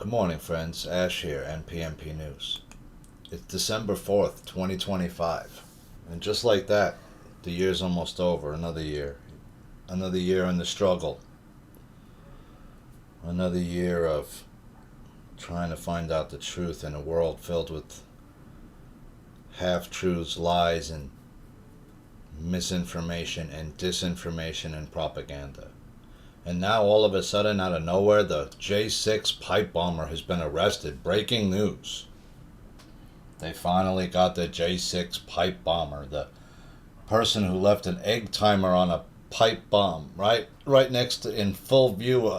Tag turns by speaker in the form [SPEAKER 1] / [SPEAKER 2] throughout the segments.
[SPEAKER 1] Good morning, friends. Ash here, NPMP News. It's December 4th, 2025. And just like that, the year's almost over. Another year. Another year in the struggle. Another year of trying to find out the truth in a world filled with half-truths, lies, and misinformation and disinformation and propaganda. And now, all of a sudden, out of nowhere, the J6 pipe bomber has been arrested. Breaking news. They finally got the J6 pipe bomber, the person who left an egg timer on a pipe bomb, right next to, in full view.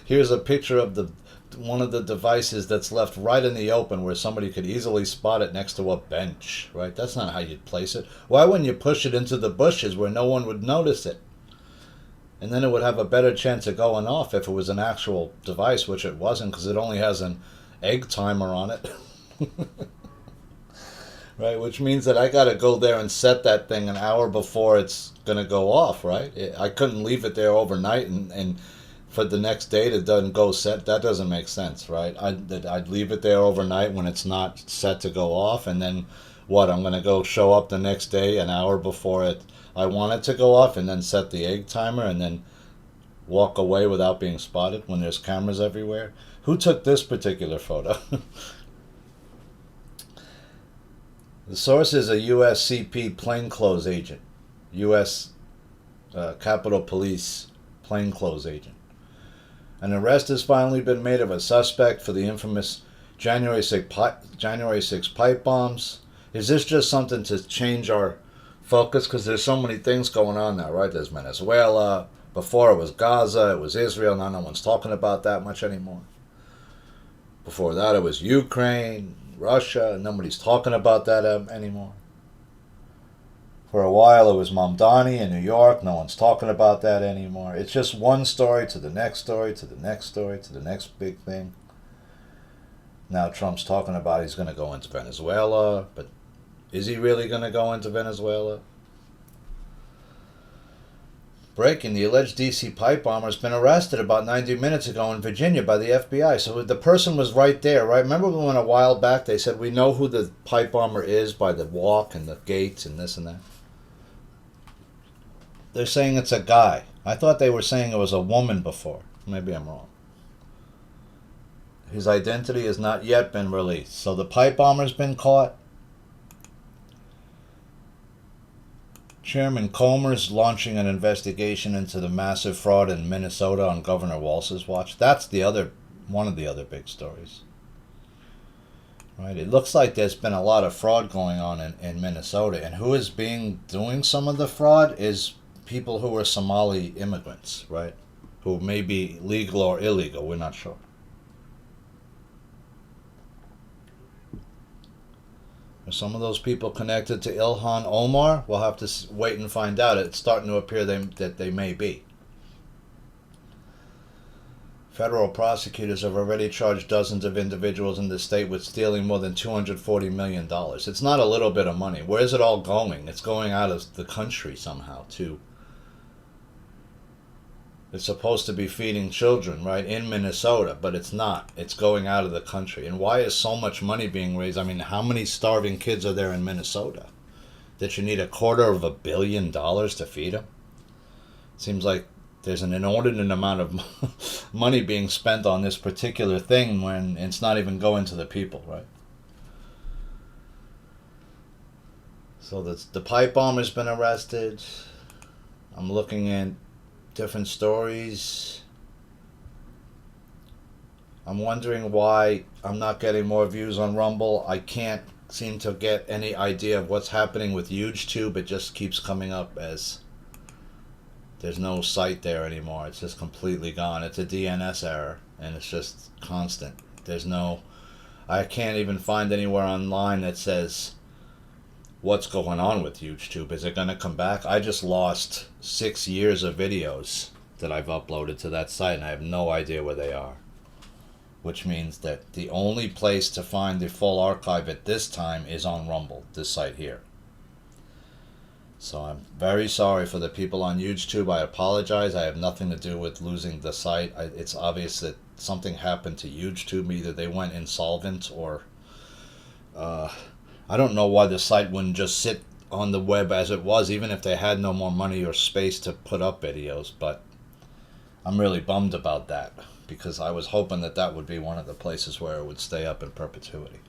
[SPEAKER 1] Here's a picture of one of the devices that's left right in the open where somebody could easily spot it next to a bench, right? That's not how you'd place it. Why wouldn't you push it into the bushes where no one would notice it? And then it would have a better chance of going off if it was an actual device, which it wasn't, because it only has an egg timer on it. Right, which means that I got to go there and set that thing an hour before it's going to go off, right? I couldn't leave it there overnight and for the next day it doesn't go set. That doesn't make sense, right? I'd leave it there overnight when it's not set to go off, and then what? I'm going to go show up the next day an hour before I want it to go off, and then set the egg timer and then walk away without being spotted when there's cameras everywhere. Who took this particular photo? The source is a USCP plainclothes agent, U.S. Capitol Police plainclothes agent. An arrest has finally been made of a suspect for the infamous January 6 pipe bombs. Is this just something to change our focus? Because there's so many things going on now, right? There's Venezuela. Before it was Gaza, it was Israel. Now no one's talking about that much anymore. Before that, it was Ukraine, Russia. Nobody's talking about that anymore. For a while, it was Mamdani in New York. No one's talking about that anymore. It's just one story to the next story to the next story to the next big thing. Now Trump's talking about he's going to go into Venezuela, but is he really going to go into Venezuela? Breaking, the alleged DC pipe bomber has been arrested about 90 minutes ago in Virginia by the FBI. So the person was right there, right? Remember when a while back they said we know who the pipe bomber is by the walk and the gaits and this and that? They're saying it's a guy. I thought they were saying it was a woman before. Maybe I'm wrong. His identity has not yet been released. So the pipe bomber's been caught. Chairman Comer's launching an investigation into the massive fraud in Minnesota on Governor Walz's watch. That's one of the other big stories. Right? It looks like there's been a lot of fraud going on in Minnesota, and who is doing some of the fraud is people who are Somali immigrants, right? Who may be legal or illegal, we're not sure. Are some of those people connected to Ilhan Omar? We'll have to wait and find out. It's starting to appear that they may be. Federal prosecutors have already charged dozens of individuals in the state with stealing more than $240 million. It's not a little bit of money. Where's it all going? It's going out of the country somehow, too. It's supposed to be feeding children, right, in Minnesota, but it's not. It's going out of the country. And why is so much money being raised? I mean, how many starving kids are there in Minnesota that you need $250 million to feed them? Seems like there's an inordinate amount of money being spent on this particular thing when it's not even going to the people, right? So the pipe bomber's been arrested. I'm looking at different stories. I'm wondering why I'm not getting more views on Rumble. I can't seem to get any idea of what's happening with YouTube. It just keeps coming up as there's no site there anymore. It's just completely gone. It's a DNS error, and it's just constant. I can't even find anywhere online that says what's going on with YouTube. Is it going to come back? I just lost 6 years of videos that I've uploaded to that site, and I have no idea where they are. Which means that the only place to find the full archive at this time is on Rumble, this site here. So I'm very sorry for the people on YouTube. I apologize. I have nothing to do with losing the site. It's obvious that something happened to YouTube. Either they went insolvent or I don't know why the site wouldn't just sit on the web as it was, even if they had no more money or space to put up videos. But I'm really bummed about that because I was hoping that that would be one of the places where it would stay up in perpetuity.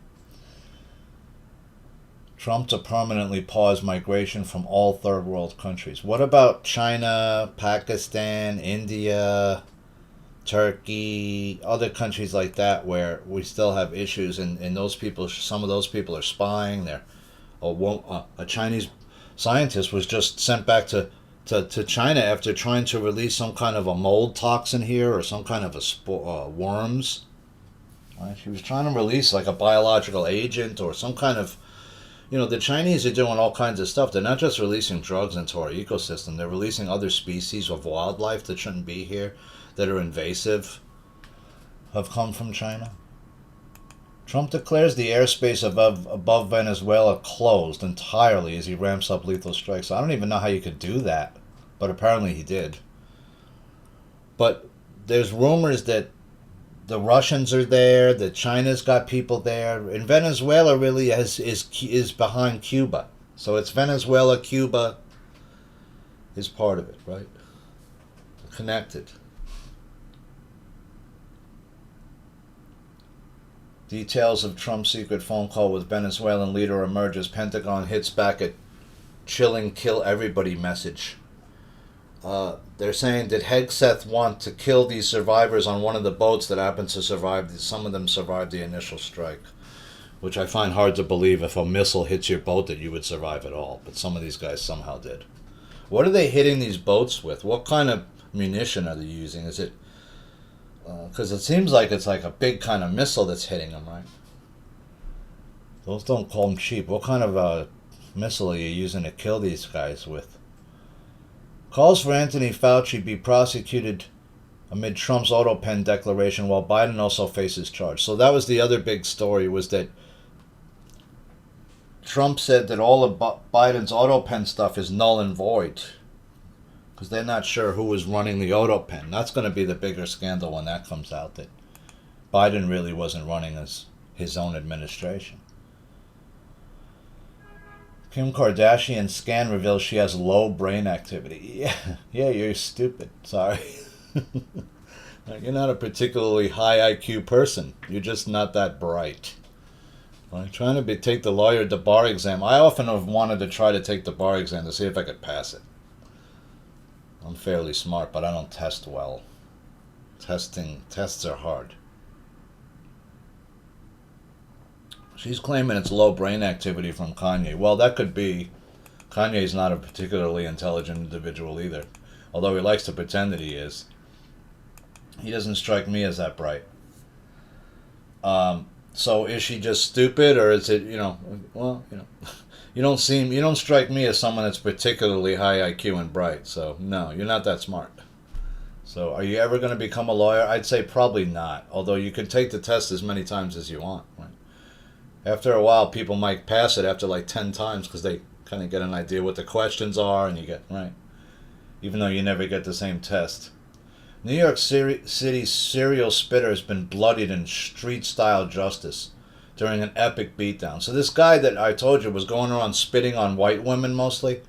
[SPEAKER 1] Trump to permanently pause migration from all third world countries. What about China, Pakistan, India, Turkey, other countries like that where we still have issues and those people, some of those people are spying. A Chinese scientist was just sent back to China after trying to release some kind of a mold toxin here or some kind of a worms. Right? She was trying to release like a biological agent or some kind of, the Chinese are doing all kinds of stuff. They're not just releasing drugs into our ecosystem. They're releasing other species of wildlife that shouldn't be here, that are invasive, have come from China. Trump declares the airspace above Venezuela closed entirely as he ramps up lethal strikes. I don't even know how you could do that, but apparently he did. But there's rumors that the Russians are there, that China's got people there, and Venezuela really is behind Cuba. So it's Venezuela, Cuba is part of it, right? Connected. Details of Trump's secret phone call with Venezuelan leader emerge as Pentagon hits back at chilling kill everybody message. They're saying, did Hegseth want to kill these survivors on one of the boats that happened to survive? Some of them survived the initial strike, which I find hard to believe if a missile hits your boat that you would survive at all. But some of these guys somehow did. What are they hitting these boats with? What kind of munition are they using? Is it... Because it seems like it's like a big kind of missile that's hitting them, right? Those don't call them cheap. What kind of missile are you using to kill these guys with? Calls for Anthony Fauci be prosecuted amid Trump's auto pen declaration while Biden also faces charge. So that was the other big story, was that Trump said that all of Biden's auto pen stuff is null and void because they're not sure who was running the auto pen. That's going to be the bigger scandal when that comes out, that Biden really wasn't running his own administration. Kim Kardashian's scan reveals she has low brain activity. Yeah, you're stupid. Sorry. You're not a particularly high IQ person. You're just not that bright. I'm trying to take the lawyer the bar exam. I often have wanted to try to take the bar exam to see if I could pass it. I'm fairly smart, but I don't test well. Tests are hard. She's claiming it's low brain activity from Kanye. Well, that could be. Kanye's not a particularly intelligent individual either. Although he likes to pretend that he is. He doesn't strike me as that bright. So is she just stupid, or is it, you don't strike me as someone that's particularly high IQ and bright. So no, you're not that smart. So are you ever going to become a lawyer? I'd say probably not. Although you can take the test as many times as you want, right? After a while, people might pass it after like 10 times because they kind of get an idea what the questions are, and you get, right? Even though you never get the same test. New York City's serial spitter has been bloodied in street-style justice during an epic beatdown. So this guy that I told you was going around spitting on white women mostly,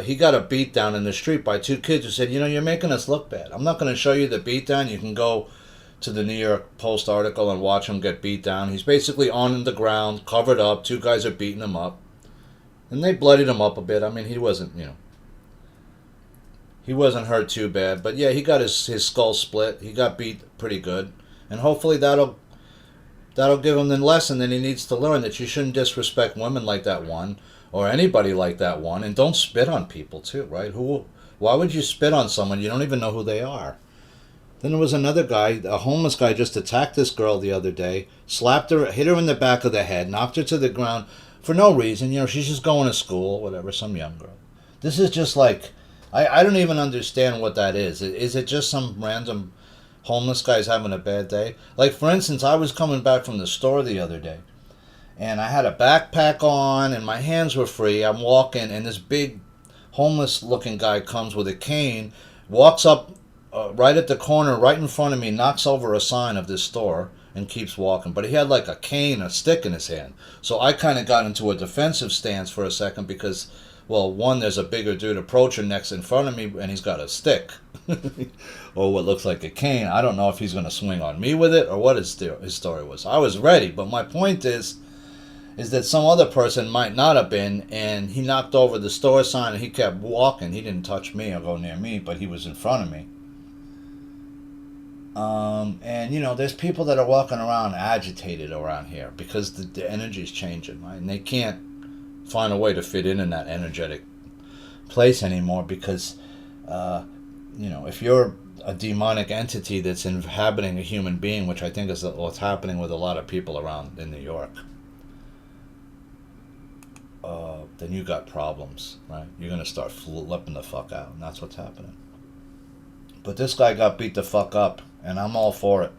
[SPEAKER 1] he got a beatdown in the street by two kids who said, you're making us look bad. I'm not going to show you the beatdown. You can go to the New York Post article and watch him get beat down. He's basically on the ground, covered up. Two guys are beating him up. And they bloodied him up a bit. I mean, he wasn't, he wasn't hurt too bad. But yeah, he got his skull split. He got beat pretty good. And hopefully that'll give him the lesson that he needs to learn, that you shouldn't disrespect women like that one, or anybody like that one. And don't spit on people too, right? Why would you spit on someone you don't even know who they are? Then there was another guy, a homeless guy, just attacked this girl the other day, slapped her, hit her in the back of the head, knocked her to the ground for no reason. She's just going to school, whatever, some young girl. This is just like, I don't even understand what that is. Is it just some random homeless guy's having a bad day? Like, for instance, I was coming back from the store the other day, and I had a backpack on, and my hands were free. I'm walking, and this big homeless looking guy comes with a cane, walks up right at the corner, right in front of me, knocks over a sign of this store, and keeps walking. But he had like a cane, a stick in his hand. So I kind of got into a defensive stance for a second because, well, one, there's a bigger dude approaching next in front of me, and he's got a stick. Or what looks like a cane. I don't know if he's going to swing on me with it or what his story was. I was ready, but my point is that some other person might not have been, and he knocked over the store sign and he kept walking. He didn't touch me or go near me, but he was in front of me. And, you know, there's people that are walking around agitated around here because the energy's changing, right? And they can't find a way to fit in that energetic place anymore because, you know, if you're a demonic entity that's inhabiting a human being, which I think is what's happening with a lot of people around in New York, then you got problems, right? You're going to start flipping the fuck out, and that's what's happening. But this guy got beat the fuck up, and I'm all for it.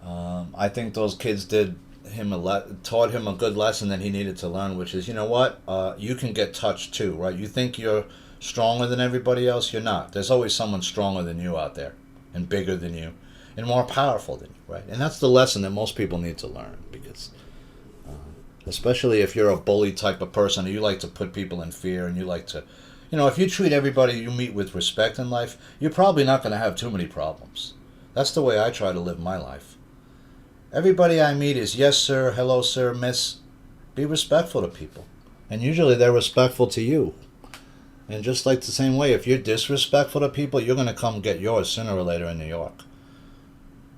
[SPEAKER 1] I think those kids taught him a good lesson that he needed to learn, which is, you know what? You can get touched too, right? You think you're stronger than everybody else? You're not. There's always someone stronger than you out there, and bigger than you, and more powerful than you, right? And that's the lesson that most people need to learn, because especially if you're a bully type of person, or you like to put people in fear, and you like to, you know, if you treat everybody you meet with respect in life, you're probably not going to have too many problems. That's the way I try to live my life. Everybody I meet is yes sir, hello sir, miss. Be respectful to people. And usually they're respectful to you. And just like the same way, if you're disrespectful to people, you're going to come get yours sooner or later in New York.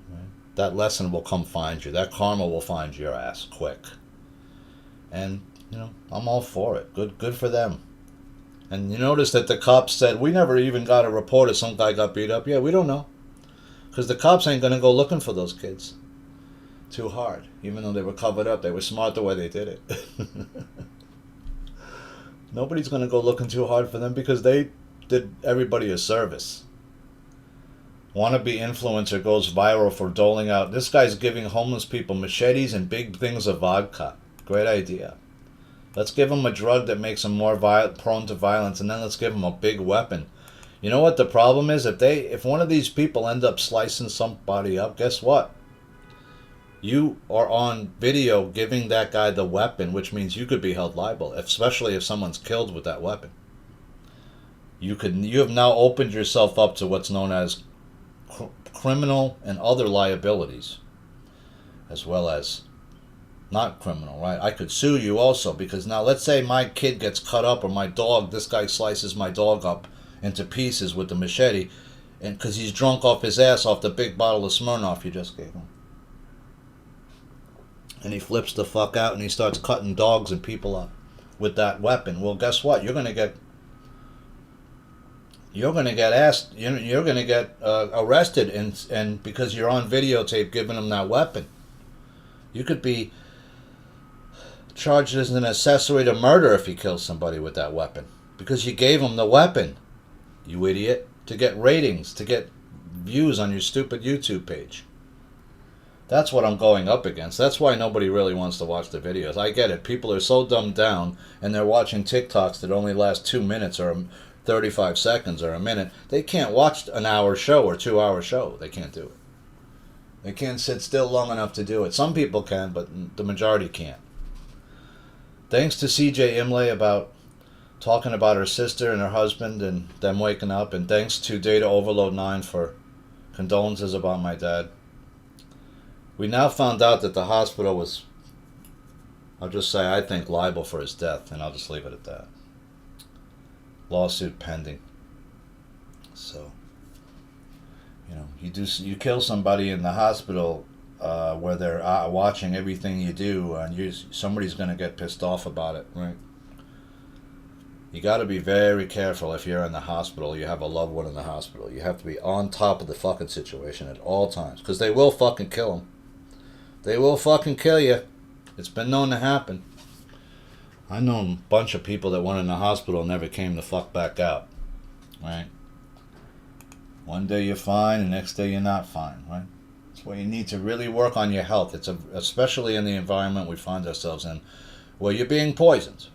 [SPEAKER 1] Right? That lesson will come find you. That karma will find your ass quick. And, you know, I'm all for it. Good for them. And you notice that the cops said, we never even got a report if some guy got beat up. Yeah, we don't know. Because the cops ain't going to go looking for those kids too hard. Even though they were covered up, they were smart the way they did it. Nobody's going to go looking too hard for them because they did everybody a service. Wannabe influencer goes viral for doling out. This guy's giving homeless people machetes and big things of vodka. Great idea. Let's give them a drug that makes them more prone to violence, and then let's give them a big weapon. You know what the problem is? If one of these people end up slicing somebody up, guess what? You are on video giving that guy the weapon, which means you could be held liable, especially if someone's killed with that weapon. You have now opened yourself up to what's known as criminal and other liabilities, as well as not criminal, right? I could sue you also, because now let's say my kid gets cut up, or my dog, this guy slices my dog up into pieces with the machete, and because he's drunk off his ass off the big bottle of Smirnoff you just gave him. And he flips the fuck out and he starts cutting dogs and people up with that weapon. Well, guess what? You're gonna get arrested, and because you're on videotape giving him that weapon. You could be charged as an accessory to murder if he kills somebody with that weapon, because you gave him the weapon, you idiot, to get ratings, to get views on your stupid YouTube page. That's what I'm going up against. That's why nobody really wants to watch the videos. I get it. People are so dumbed down, and they're watching TikToks that only last 2 minutes or 35 seconds or a minute. They can't watch an hour show or 2 hour show. They can't do it. They can't sit still long enough to do it. Some people can, but the majority can't. Thanks to CJ Imlay about talking about her sister and her husband and them waking up, and thanks to Data Overload 9 for condolences about my dad. We now found out that the hospital was, I'll just say, I think, liable for his death, and I'll just leave it at that. Lawsuit pending. So, you know, you kill somebody in the hospital where they're watching everything you do, and somebody's going to get pissed off about it, right? You got to be very careful if you're in the hospital, you have a loved one in the hospital. You have to be on top of the fucking situation at all times, because they will fucking kill them. They will fucking kill you. It's been known to happen. I know a bunch of people that went in the hospital and never came the fuck back out, right? One day you're fine, the next day you're not fine, right? That's why you need to really work on your health. Especially in the environment we find ourselves in, where you're being poisoned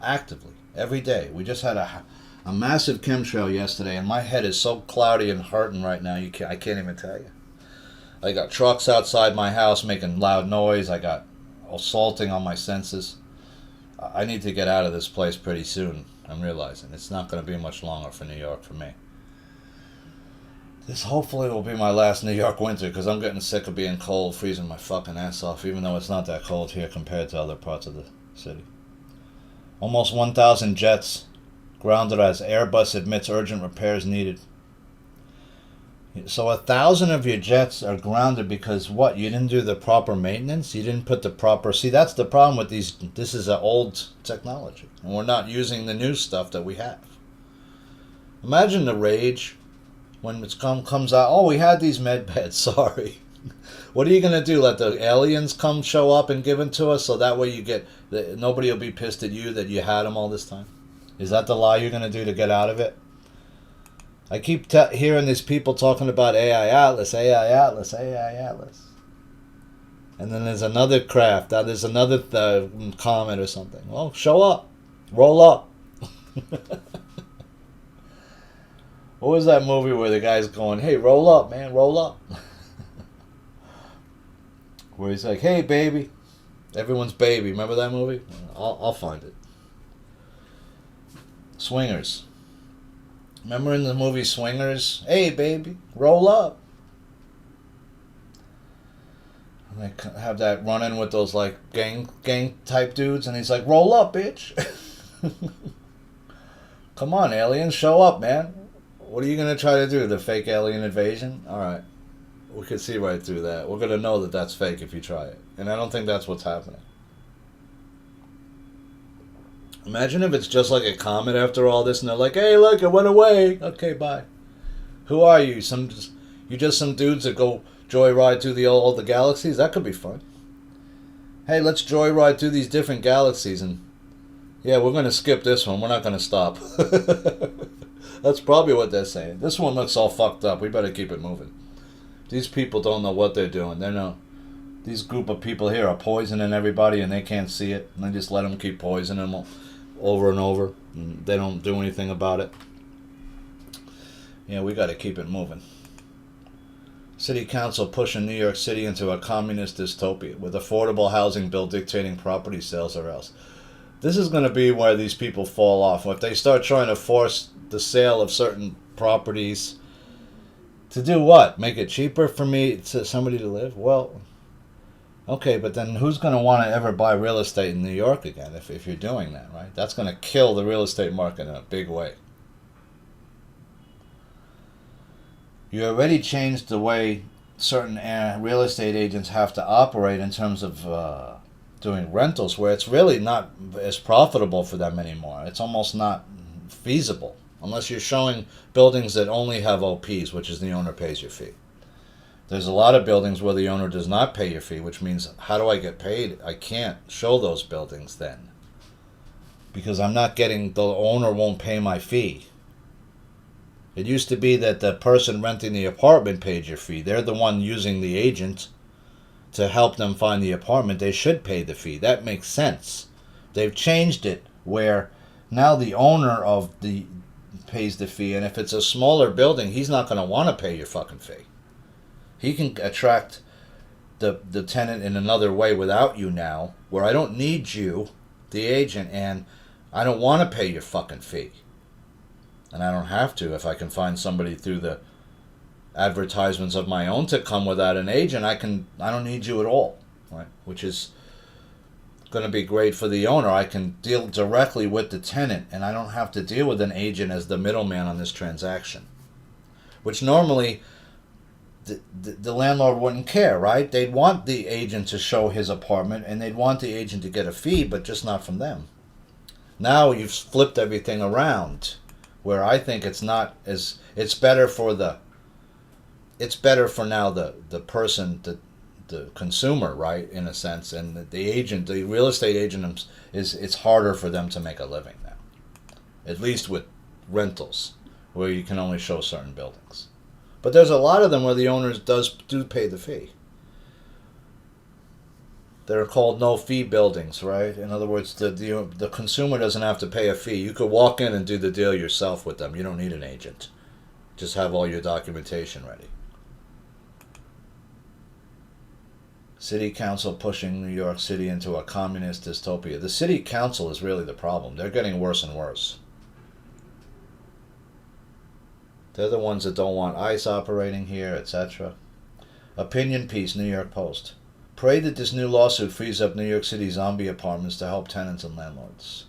[SPEAKER 1] actively, Every day. We just had a massive chemtrail yesterday, and my head is so cloudy and hurting right now. I can't even tell you. I got trucks outside my house making loud noise. I got assaulting on my senses. I need to get out of this place pretty soon. I'm realizing it's not going to be much longer for New York for me. This hopefully will be my last New York winter, because I'm getting sick of being cold, freezing my fucking ass off, even though it's not that cold here compared to other parts of the city. Almost 1,000 jets grounded as Airbus admits urgent repairs needed. So 1,000 of your jets are grounded because what? You didn't do the proper maintenance? You didn't put the proper... See, that's the problem with these. This is an old technology, and we're not using the new stuff that we have. Imagine the rage when it comes out, oh, we had these med beds, sorry. What are you going to do? Let the aliens come show up and give them to us so that way you get... Nobody will be pissed at you that you had them all this time? Is that the lie you're going to do to get out of it? I keep hearing these people talking about AI Atlas, AI Atlas, AI Atlas. And then there's another craft. There's another comet or something. Well, show up. Roll up. What was that movie where the guy's going, hey, roll up, man, roll up? Where he's like, hey, baby. Everyone's baby. Remember that movie? I'll find it. Swingers. Remember in the movie Swingers? Hey, baby, roll up. And they have that run-in with those, like, gang-type dudes, and he's like, roll up, bitch. Come on, aliens, show up, man. What are you going to try to do, the fake alien invasion? All right. We could see right through that. We're going to know that that's fake if you try it. And I don't think that's what's happening. Imagine if it's just like a comet after all this, and they're like, hey, look, it went away. Okay, bye. Who are you? You just some dudes that go joyride through all the galaxies? That could be fun. Hey, let's joyride through these different galaxies, and yeah, we're going to skip this one. We're not going to stop. That's probably what they're saying. This one looks all fucked up. We better keep it moving. These people don't know what they're doing. These group of people here are poisoning everybody, and they can't see it. And they just let them keep poisoning them over and over. And they don't do anything about it. Yeah, we got to keep it moving. City Council pushing New York City into a communist dystopia with affordable housing bill dictating property sales or else. This is going to be where these people fall off. If they start trying to force the sale of certain properties to do what? Make it cheaper for somebody to live? Well, okay, but then who's going to want to ever buy real estate in New York again if you're doing that, right? That's going to kill the real estate market in a big way. You already changed the way certain real estate agents have to operate in terms of doing rentals, where it's really not as profitable for them anymore. It's almost not feasible unless you're showing buildings that only have OPs, which is the owner pays your fee. There's a lot of buildings where the owner does not pay your fee, which means how do I get paid? I can't show those buildings then because the owner won't pay my fee. It used to be that the person renting the apartment paid your fee. They're the one using the agent to help them find the apartment. They should pay the fee. That makes sense. They've changed it where now the owner pays the fee, and if it's a smaller building, he's not going to want to pay your fucking fee. He can attract the tenant in another way without you now, where I don't need you, the agent, and I don't want to pay your fucking fee. And I don't have to if I can find somebody through the advertisements of my own to come without an agent. I don't need you at all, right? Which is going to be great for the owner. I can deal directly with the tenant, and I don't have to deal with an agent as the middleman on this transaction. Which normally the landlord wouldn't care, right? They'd want the agent to show his apartment, and they'd want the agent to get a fee, but just not from them. Now you've flipped everything around, where I think it's better for now the person, the consumer, right, in a sense, and the agent, the real estate agent, it's harder for them to make a living now, at least with rentals, where you can only show certain buildings. But there's a lot of them where the owners do pay the fee. They're called no-fee buildings, right? In other words, the consumer doesn't have to pay a fee. You could walk in and do the deal yourself with them. You don't need an agent. Just have all your documentation ready. City Council pushing New York City into a communist dystopia. The City Council is really the problem. They're getting worse and worse. They're the ones that don't want ICE operating here, etc. Opinion piece, New York Post. Pray that this new lawsuit frees up New York City zombie apartments to help tenants and landlords.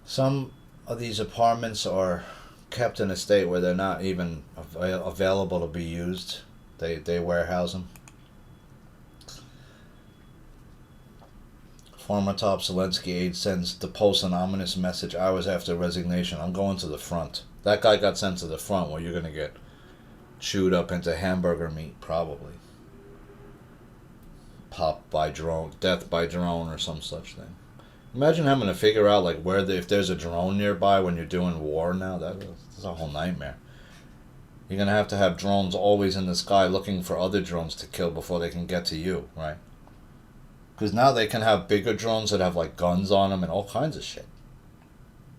[SPEAKER 1] Some of these apartments are kept in a state where they're not even available to be used. They warehouse them. Former top Zelensky aide sends the Post an ominous message hours after resignation. I'm going to the front. That guy got sent to the front where you're going to get chewed up into hamburger meat, probably. Popped by drone, death by drone or some such thing. Imagine having to figure out like if there's a drone nearby when you're doing war now. That's a whole nightmare. You're going to have drones always in the sky looking for other drones to kill before they can get to you, right? Because now they can have bigger drones that have like guns on them and all kinds of shit.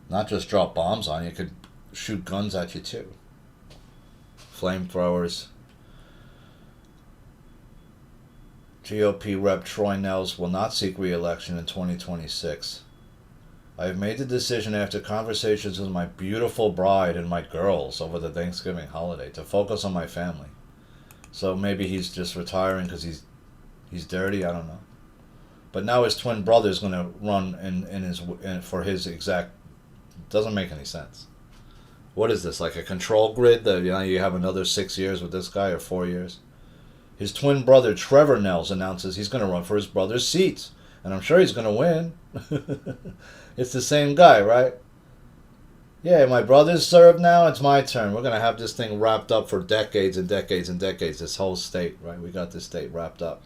[SPEAKER 1] Not just drop bombs on you, could shoot guns at you too. Flamethrowers. GOP Rep Troy Nehls will not seek re-election in 2026. I have made the decision after conversations with my beautiful bride and my girls over the Thanksgiving holiday to focus on my family. So maybe he's just retiring because he's dirty, I don't know. But now his twin brother is going to run for his exact... Doesn't make any sense. What is this, like a control grid that you have another 6 years with this guy or 4 years? His twin brother Trevor Nehls announces he's going to run for his brother's seats. And I'm sure he's going to win. It's the same guy, right? Yeah, my brother's served now, it's my turn. We're going to have this thing wrapped up for decades and decades and decades. This whole state, right? We got this state wrapped up.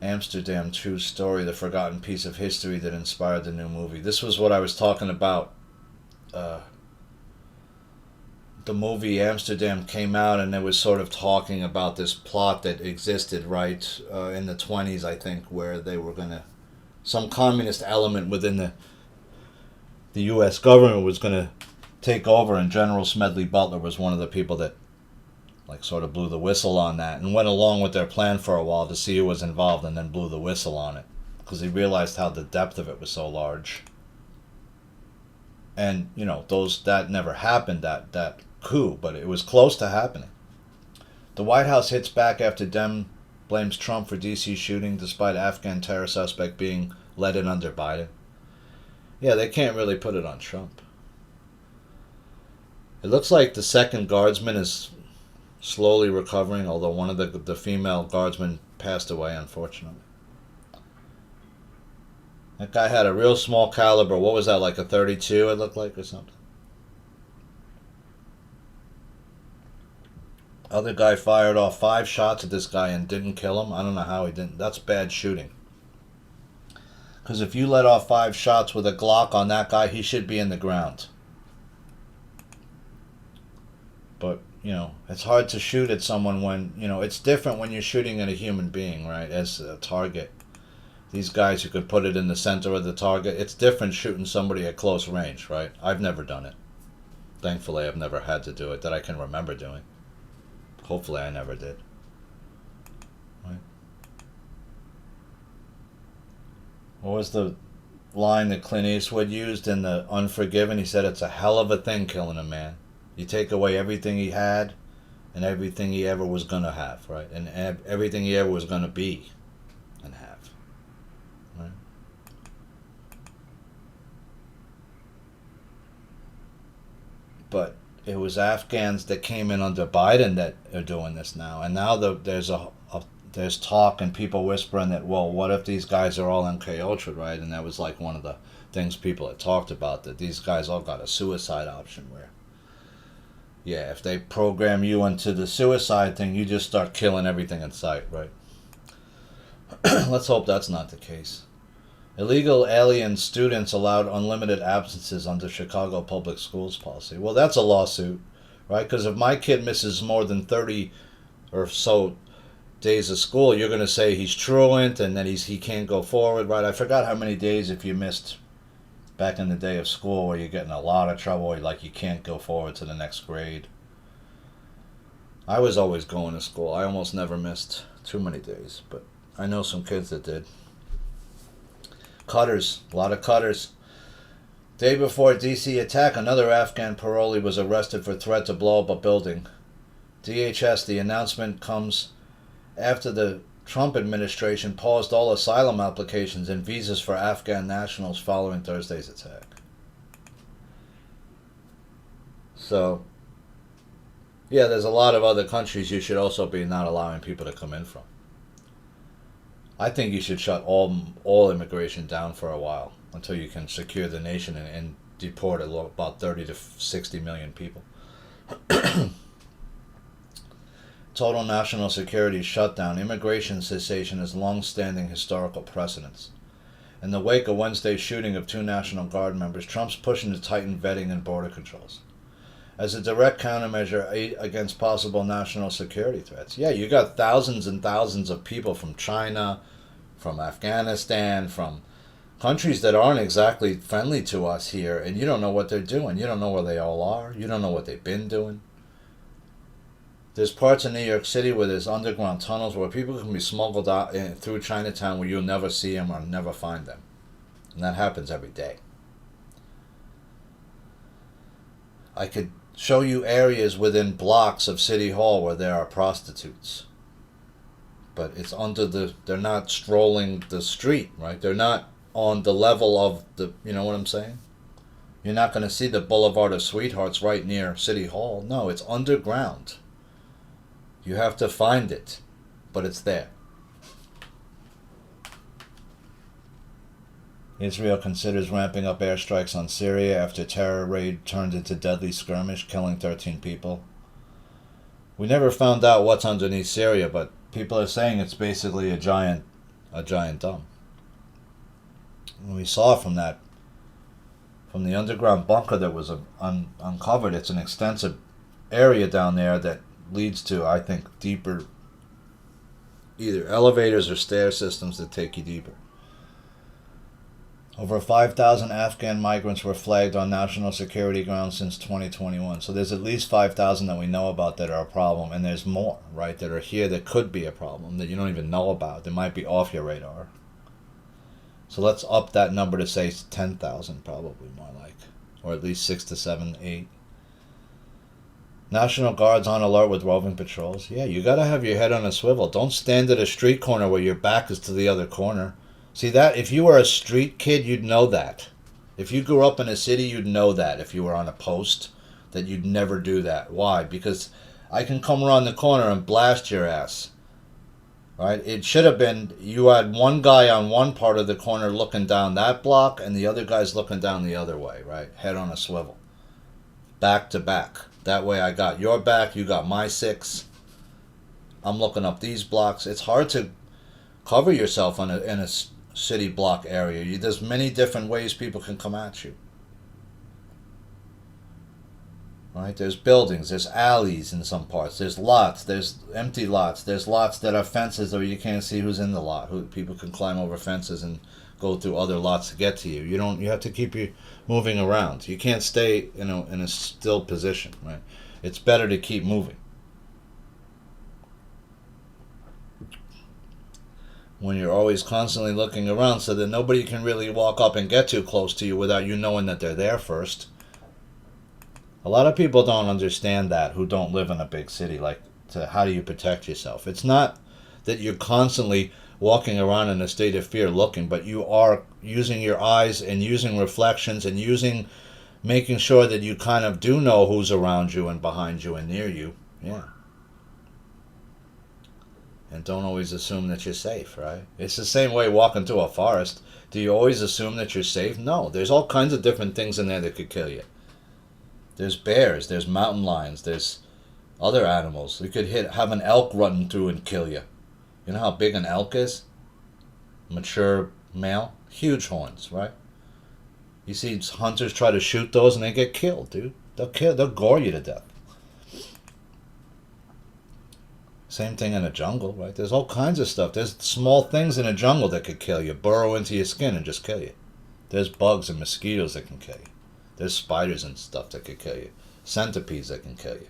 [SPEAKER 1] Amsterdam, true story, the forgotten piece of history that inspired the new movie. This was what I was talking about. The movie Amsterdam came out and it was sort of talking about this plot that existed, right, in the 20s, I think, where they were going to... Some communist element within the U.S. government was going to take over, and General Smedley Butler was one of the people that like sort of blew the whistle on that and went along with their plan for a while to see who was involved and then blew the whistle on it because he realized how the depth of it was so large. And, you know, that never happened, that coup, but it was close to happening. The White House hits back after Dem blames Trump for D.C. shooting despite Afghan terror suspect being let in under Biden. Yeah, they can't really put it on Trump. It looks like the second guardsman is slowly recovering, although one of the female guardsmen passed away, unfortunately. That guy had a real small caliber. What was that, like a 32 it looked like or something? Other guy fired off 5 shots at this guy and didn't kill him. I don't know how he didn't. That's bad shooting. Because if you let off 5 shots with a Glock on that guy, he should be in the ground. But, you know, it's hard to shoot at someone when, you know, it's different when you're shooting at a human being, right, as a target. These guys who could put it in the center of the target, it's different shooting somebody at close range, right? I've never done it. Thankfully, I've never had to do it that I can remember doing. Hopefully, I never did. Right? What was the line that Clint Eastwood used in the Unforgiven? He said, it's a hell of a thing killing a man. You take away everything he had and everything he ever was going to have, right? And everything he ever was going to be and have. Right? But it was Afghans that came in under Biden that are doing this now. And now there's talk and people whispering that, well, what if these guys are all MK Ultra, right? And that was like one of the things people had talked about, that these guys all got a suicide option where, yeah, if they program you into the suicide thing, you just start killing everything in sight, right? Let's hope that's not the case. Illegal alien students allowed unlimited absences under Chicago Public Schools policy. Well, that's a lawsuit, right? Because if my kid misses more than 30 or so days of school, you're going to say he's truant and that he can't go forward, right? I forgot how many days if you missed back in the day of school where you're getting a lot of trouble, like you can't go forward to the next grade. I was always going to school. I almost never missed too many days, but I know some kids that did. Cutters, a lot of cutters. Day before DC attack, another Afghan parolee was arrested for threat to blow up a building. DHS, the announcement comes after the Trump administration paused all asylum applications and visas for Afghan nationals following Thursday's attack. So, yeah, there's a lot of other countries you should also be not allowing people to come in from. I think you should shut all immigration down for a while until you can secure the nation and deport about 30 to 60 million people. Total national security shutdown. Immigration cessation is long-standing historical precedence. In the wake of Wednesday's shooting of 2 National Guard members, Trump's pushing to tighten vetting and border controls as a direct countermeasure against possible national security threats. Yeah, you got thousands and thousands of people from China, from Afghanistan, from countries that aren't exactly friendly to us here, and you don't know what they're doing. You don't know where they all are. You don't know what they've been doing. There's parts of New York City where there's underground tunnels where people can be smuggled out through Chinatown where you'll never see them or never find them. And that happens every day. I could show you areas within blocks of City Hall where there are prostitutes. But it's they're not strolling the street, right? They're not on the level of you know what I'm saying? You're not going to see the Boulevard of Sweethearts right near City Hall. No, it's underground. You have to find it, but it's there. Israel considers ramping up airstrikes on Syria after terror raid turned into deadly skirmish, killing 13 people. We never found out what's underneath Syria, but people are saying it's basically a giant dome. And we saw from the underground bunker that was uncovered, it's an extensive area down there that leads to, I think, deeper, either elevators or stair systems that take you deeper. Over 5,000 Afghan migrants were flagged on national security grounds since 2021. So there's at least 5,000 that we know about that are a problem, and there's more, right, that are here that could be a problem that you don't even know about. They might be off your radar. So let's up that number to say 10,000, probably more like, or at least 6 to 7, 8. National Guard's on alert with roving patrols. Yeah, you got to have your head on a swivel. Don't stand at a street corner where your back is to the other corner. See that? If you were a street kid, you'd know that. If you grew up in a city, you'd know that. If you were on a post, that you'd never do that. Why? Because I can come around the corner and blast your ass. Right? It should have been you had one guy on one part of the corner looking down that block and the other guy's looking down the other way, right? Head on a swivel. Back to back. That way I got your back, you got my 6. I'm looking up these blocks. It's hard to cover yourself in a city block area. There's many different ways people can come at you. Right? There's buildings, there's alleys in some parts, there's lots, there's empty lots, there's lots that are fences where you can't see who's in the lot. People can climb over fences and go through other lots to get to you. You have to keep you moving around. You can't stay in a still position, right? It's better to keep moving. When you're always constantly looking around so that nobody can really walk up and get too close to you without you knowing that they're there first. A lot of people don't understand that who don't live in a big city. How do you protect yourself? It's not that you're constantly walking around in a state of fear looking, but you are using your eyes and using reflections and making sure that you kind of do know who's around you and behind you and near you. Yeah. And don't always assume that you're safe, right? It's the same way walking through a forest. Do you always assume that you're safe? No. There's all kinds of different things in there that could kill you. There's bears, there's mountain lions, there's other animals. You could have an elk running through and kill you. You know how big an elk is? Mature male? Huge horns, right? You see hunters try to shoot those and they get killed, dude. They'll gore you to death. Same thing in a jungle, right? There's all kinds of stuff. There's small things in a jungle that could kill you, burrow into your skin and just kill you. There's bugs and mosquitoes that can kill you. There's spiders and stuff that could kill you. Centipedes that can kill you.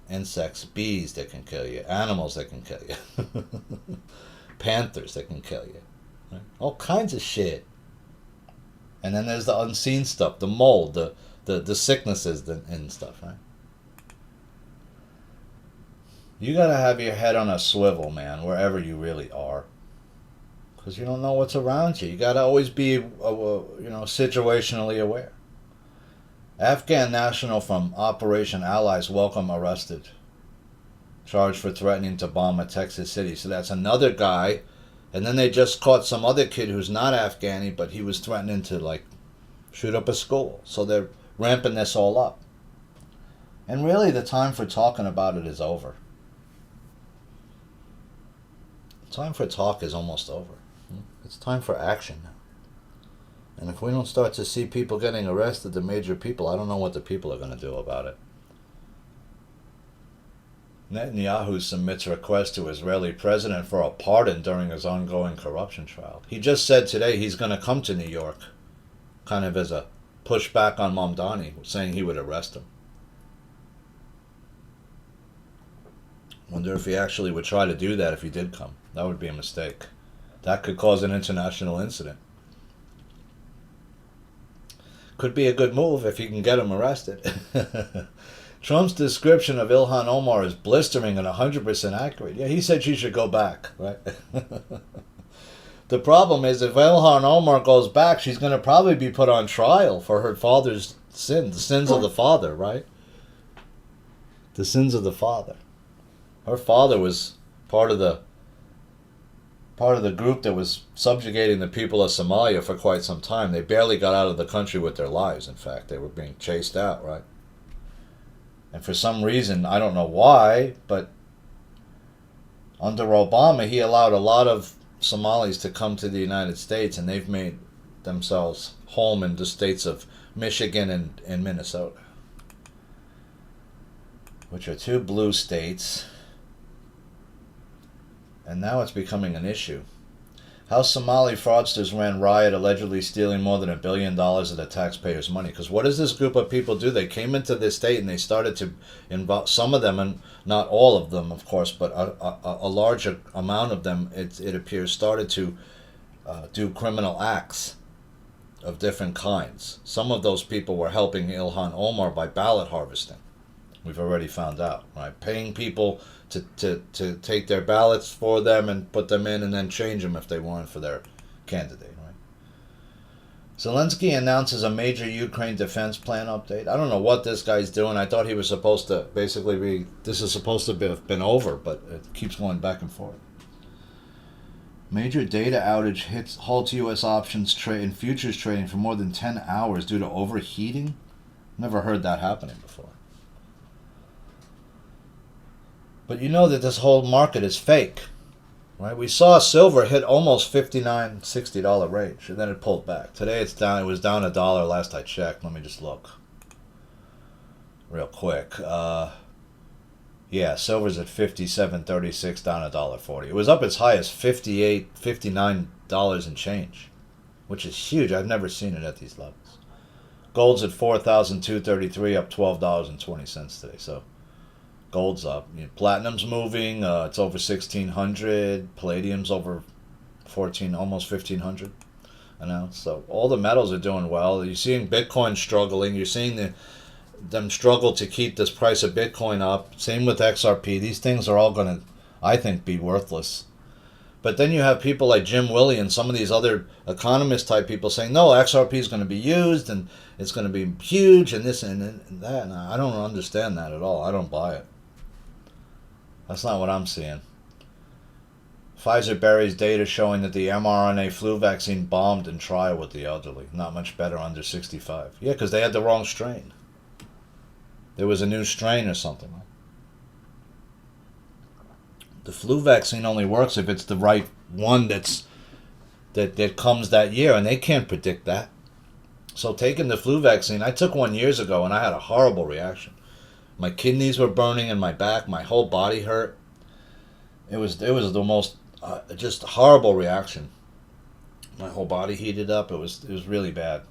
[SPEAKER 1] Insects, bees that can kill you. Animals that can kill you. Panthers that can kill you. Right? All kinds of shit. And then there's the unseen stuff, the mold, the sicknesses and stuff, right? You gotta have your head on a swivel, man, wherever you really are. Because you don't know what's around you. You gotta always be, situationally aware. Afghan national from Operation Allies Welcome arrested. Charged for threatening to bomb a Texas city. So that's another guy. And then they just caught some other kid who's not Afghani, but he was threatening to, shoot up a school. So they're ramping this all up. And really, the time for talking about it is over. The time for talk is almost over. It's time for action now. And if we don't start to see people getting arrested, the major people, I don't know what the people are going to do about it. Netanyahu submits a request to Israeli president for a pardon during his ongoing corruption trial. He just said today he's going to come to New York, kind of as a pushback on Mamdani, saying he would arrest him. Wonder if he actually would try to do that if he did come. That would be a mistake. That could cause an international incident. Could be a good move if you can get him arrested. Trump's description of Ilhan Omar is blistering and 100% accurate. Yeah, he said she should go back, right? The problem is if Ilhan Omar goes back, she's going to probably be put on trial for her father's sins, the sins of the father, right? The sins of the father. Her father was part of the group that was subjugating the people of Somalia for quite some time. They barely got out of the country with their lives, in fact. They were being chased out, right? And for some reason, I don't know why, but under Obama, he allowed a lot of Somalis to come to the United States, and they've made themselves home in the states of Michigan and Minnesota, which are two blue states. And now it's becoming an issue. How Somali fraudsters ran riot allegedly stealing more than $1 billion of the taxpayers' money. Because what does this group of people do? They came into this state and they started to involve some of them, and not all of them, of course, but a large amount of them, it appears, started to do criminal acts of different kinds. Some of those people were helping Ilhan Omar by ballot harvesting. We've already found out, right? Paying people to take their ballots for them and put them in and then change them if they weren't for their candidate, right? Zelensky announces a major Ukraine defense plan update. I don't know what this guy's doing. I thought he was supposed to basically be, this is supposed to have been over, but it keeps going back and forth. Major data outage halts U.S. options trade and futures trading for more than 10 hours due to overheating. Never heard that happening before. But you know that this whole market is fake, right? We saw silver hit almost $59, $60 range, and then it pulled back. Today it's down. It was down $1 last I checked. Let me just look real quick. Yeah, silver's at $57.36, down $1.40. It was up as high as $58, $59 and change, which is huge. I've never seen it at these levels. Gold's at $4,233, up $12.20 today. So gold's up. Platinum's moving. It's over 1,600. Palladium's over 14, almost 1,500 an ounce. So all the metals are doing well. You're seeing Bitcoin struggling. You're seeing them struggle to keep this price of Bitcoin up. Same with XRP. These things are all going to, I think, be worthless. But then you have people like Jim Willie and some of these other economist type people saying, no, XRP is going to be used and it's going to be huge and this and that. And I don't understand that at all. I don't buy it. That's not what I'm seeing. Pfizer buries data showing that the mRNA flu vaccine bombed in trial with the elderly. Not much better under 65. Yeah, because they had the wrong strain. There was a new strain or something. The flu vaccine only works if it's the right one that comes that year, and they can't predict that. So taking the flu vaccine, I took one years ago, and I had a horrible reaction. My kidneys were burning in my back. My whole body hurt. It was the most just horrible reaction. My whole body heated up. It was really bad.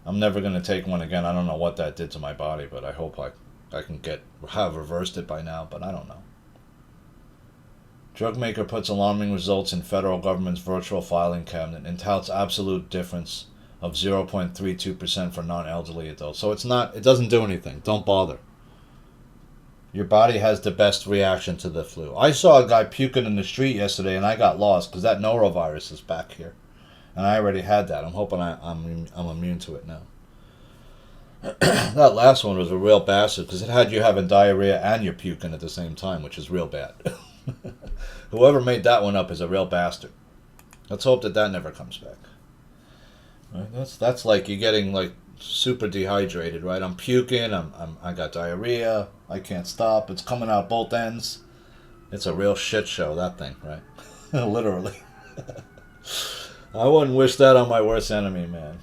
[SPEAKER 1] I'm never going to take one again. I don't know what that did to my body, but I hope I can have reversed it by now, but I don't know. Drug maker puts alarming results in federal government's virtual filing cabinet and touts absolute difference of 0.32% for non-elderly adults. So it doesn't do anything. Don't bother. Your body has the best reaction to the flu. I saw a guy puking in the street yesterday and I got lost because that norovirus is back here. And I already had that. I'm hoping I'm immune to it now. That last one was a real bastard because it had you having diarrhea and you're puking at the same time, which is real bad. Whoever made that one up is a real bastard. Let's hope that never comes back. Right? That's like you getting like super dehydrated, right? I'm puking. I got diarrhea. I can't stop. It's coming out both ends. It's a real shit show, that thing, right? Literally. I wouldn't wish that on my worst enemy, man.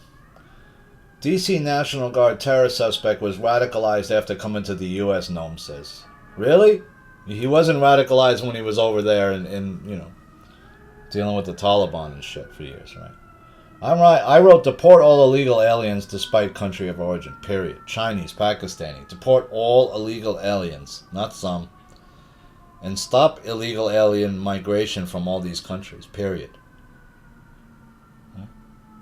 [SPEAKER 1] D.C. National Guard terror suspect was radicalized after coming to the U.S., Noam says. Really? He wasn't radicalized when he was over there and dealing with the Taliban and shit for years, right? I wrote, deport all illegal aliens despite country of origin, period. Chinese, Pakistani. Deport all illegal aliens, not some. And stop illegal alien migration from all these countries, period.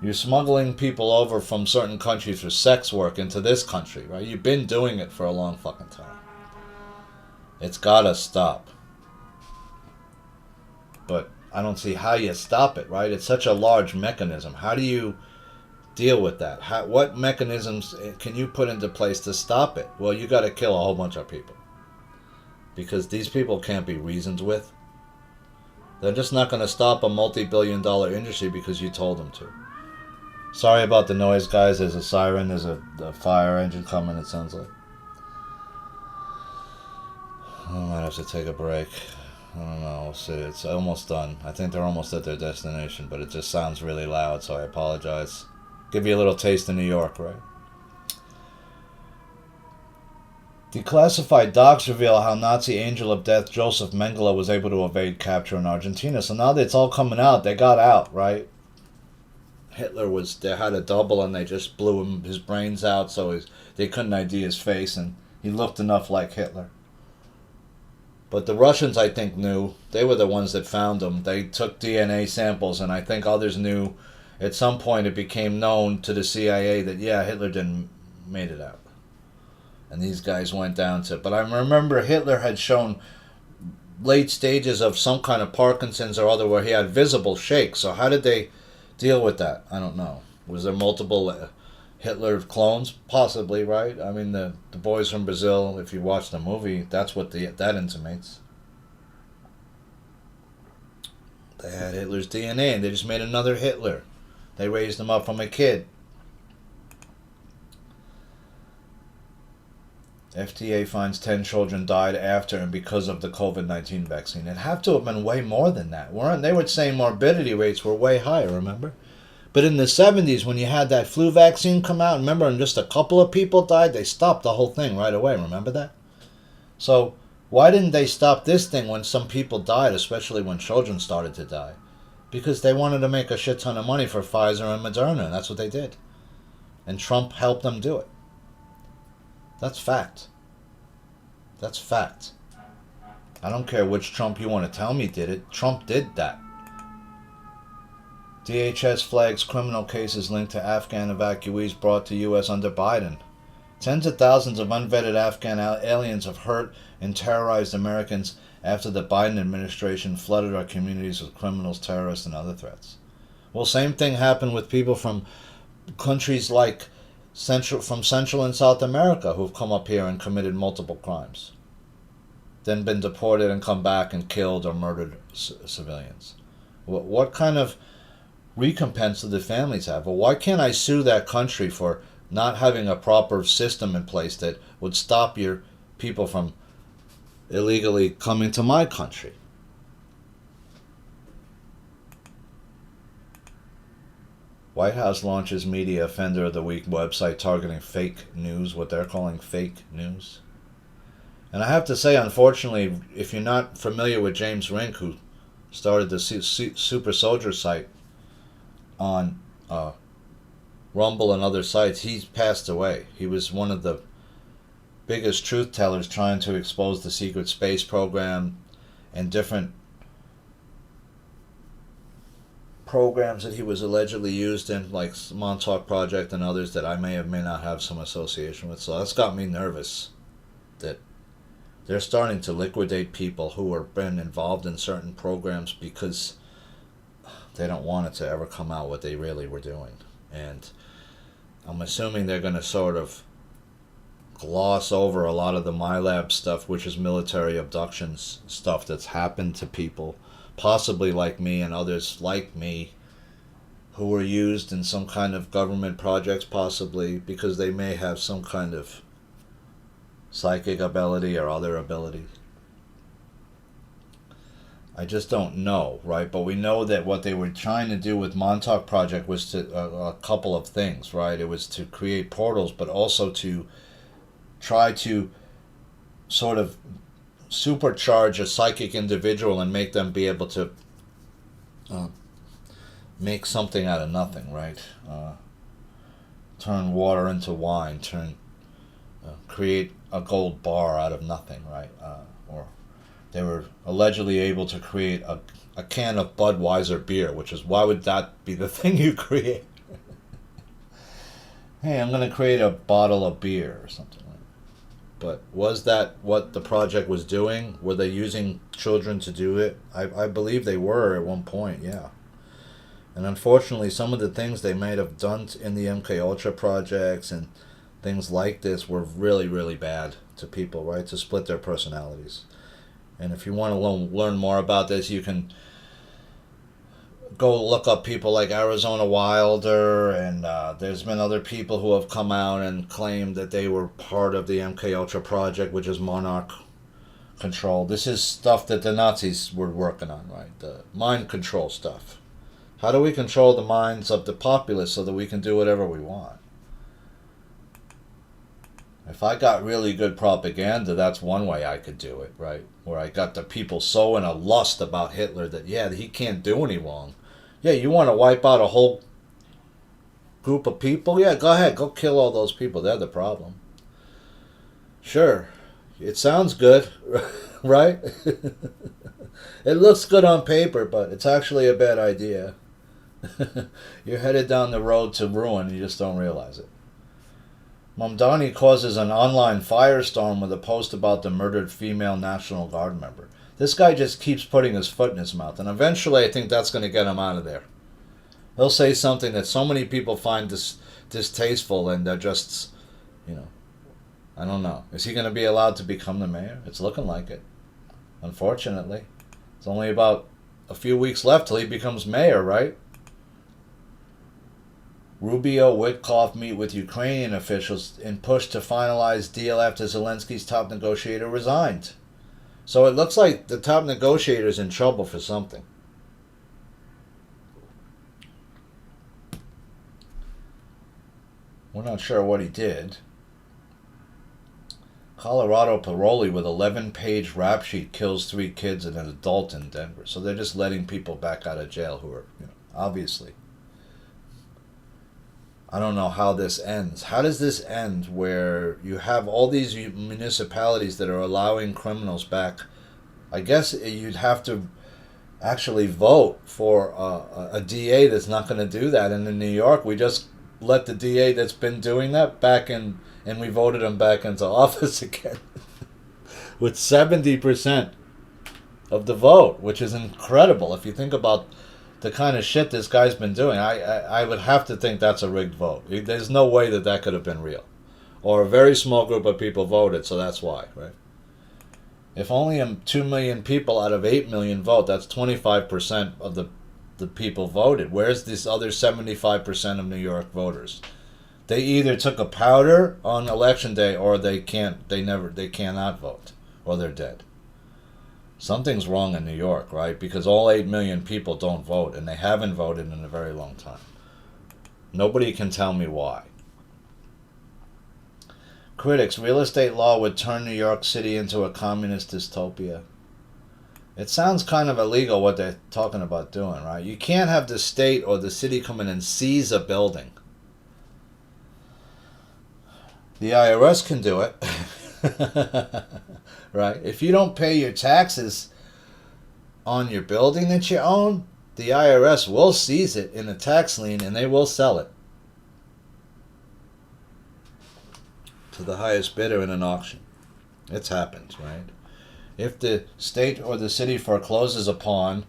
[SPEAKER 1] You're smuggling people over from certain countries for sex work into this country, right? You've been doing it for a long fucking time. It's gotta stop. But I don't see how you stop it, right? It's such a large mechanism. How do you deal with that? What mechanisms can you put into place to stop it? Well, you gotta kill a whole bunch of people. Because these people can't be reasoned with. They're just not gonna stop a multi-billion-dollar industry because you told them to. Sorry about the noise, guys. There's a siren. There's a fire engine coming, it sounds like. I might have to take a break. I don't know. We'll see. It's almost done. I think they're almost at their destination, but it just sounds really loud, so I apologize. Give you a little taste of New York, right? Declassified docs reveal how Nazi angel of death Joseph Mengele was able to evade capture in Argentina. So now that it's all coming out, they got out, right? They had a double and they just blew his brains out so they couldn't ID his face, and he looked enough like Hitler. But the Russians, I think, knew. They were the ones that found him. They took DNA samples, and I think others knew. At some point it became known to the CIA that, yeah, Hitler didn't made it out. And these guys went down to... But I remember Hitler had shown late stages of some kind of Parkinson's or other where he had visible shakes. So how did they deal with that? I don't know. Was there multiple Hitler clones? Possibly, right? I mean, the boys from Brazil, if you watch the movie, that's what that intimates. They had Hitler's DNA and they just made another Hitler. They raised him up from a kid. FDA finds 10 children died after and because of the COVID-19 vaccine. It had to have been way more than that, weren't they? Were saying morbidity rates were way higher, remember? But in the 70s, when you had that flu vaccine come out, remember, and just a couple of people died, they stopped the whole thing right away, remember that? So why didn't they stop this thing when some people died, especially when children started to die? Because they wanted to make a shit ton of money for Pfizer and Moderna, and that's what they did. And Trump helped them do it. That's fact. That's fact. I don't care which Trump you want to tell me did it. Trump did that. DHS flags criminal cases linked to Afghan evacuees brought to U.S. under Biden. Tens of thousands of unvetted Afghan aliens have hurt and terrorized Americans after the Biden administration flooded our communities with criminals, terrorists, and other threats. Well, same thing happened with people from countries like Central and South America who've come up here and committed multiple crimes. Then been deported and come back and killed or murdered civilians. What kind of recompense do the families have? Well, why can't I sue that country for not having a proper system in place that would stop your people from illegally coming to my country? White House launches Media Offender of the Week website targeting fake news, what they're calling fake news. And I have to say, unfortunately, if you're not familiar with James Rink, who started the Super Soldier site on Rumble and other sites, he's passed away. He was one of the biggest truth tellers trying to expose the secret space program and different programs that he was allegedly used in, like Montauk Project and others that I may not have some association with. So that's got me nervous that they're starting to liquidate people who have been involved in certain programs because they don't want it to ever come out what they really were doing. And I'm assuming they're going to sort of gloss over a lot of the MyLab stuff, which is military abductions stuff that's happened to people, possibly like me and others like me, who were used in some kind of government projects, possibly because they may have some kind of psychic ability or other ability. I just don't know, right? But we know that what they were trying to do with Montauk Project was to a couple of things, right? It was to create portals, but also to try to sort of supercharge a psychic individual and make them be able to make something out of nothing, right? Turn water into wine, create a gold bar out of nothing, right? Or they were allegedly able to create a can of Budweiser beer, which is, why would that be the thing you create? Hey, I'm going to create a bottle of beer or something like that. But was that what the project was doing? Were they using children to do it? I believe they were at one point, yeah. And unfortunately, some of the things they might have done in the MK Ultra projects and things like this were really, really bad to people, right? To split their personalities. And if you want to learn more about this, you can go look up people like Arizona Wilder, and there's been other people who have come out and claimed that they were part of the MK Ultra project, which is monarch control. This is stuff that the Nazis were working on, right? The mind control stuff. How do we control the minds of the populace so that we can do whatever we want? If I got really good propaganda, that's one way I could do it, right? Where I got the people so in a lust about Hitler that, yeah, he can't do any wrong. Yeah, you want to wipe out a whole group of people? Yeah, go ahead. Go kill all those people. They're the problem. Sure. It sounds good, right? It looks good on paper, but it's actually a bad idea. You're headed down the road to ruin. You just don't realize it. Mamdani causes an online firestorm with a post about the murdered female National Guard member. This guy just keeps putting his foot in his mouth, and eventually I think that's going to get him out of there. He'll say something that so many people find distasteful, and they're just, I don't know. Is he going to be allowed to become the mayor? It's looking like it. Unfortunately. It's only about a few weeks left till he becomes mayor, right? Rubio, Witkoff meet with Ukrainian officials in push to finalize deal after Zelensky's top negotiator resigned. So it looks like the top negotiator is in trouble for something. We're not sure what he did. Colorado parolee with 11-page rap sheet kills 3 kids and an adult in Denver. So they're just letting people back out of jail who are, obviously. I don't know how this ends. How does this end where you have all these municipalities that are allowing criminals back? I guess you'd have to actually vote for a DA that's not going to do that. And in New York, we just let the DA that's been doing that back in, and we voted him back into office again with 70% of the vote, which is incredible if you think about the kind of shit this guy's been doing. I would have to think that's a rigged vote. There's no way that could have been real. Or a very small group of people voted, so that's why, right? If only 2 million people out of 8 million vote, that's 25% of the people voted. Where's this other 75% of New York voters? They either took a powder on election day, or they cannot vote, or they're dead. Something's wrong in New York, right? Because all 8 million people don't vote, and they haven't voted in a very long time. Nobody can tell me why. Critics, real estate law would turn New York City into a communist dystopia. It sounds kind of illegal what they're talking about doing, right? You can't have the state or the city come in and seize a building. The IRS can do it. Right? If you don't pay your taxes on your building that you own, the IRS will seize it in a tax lien and they will sell it to the highest bidder in an auction. It's happened, right? If the state or the city forecloses upon,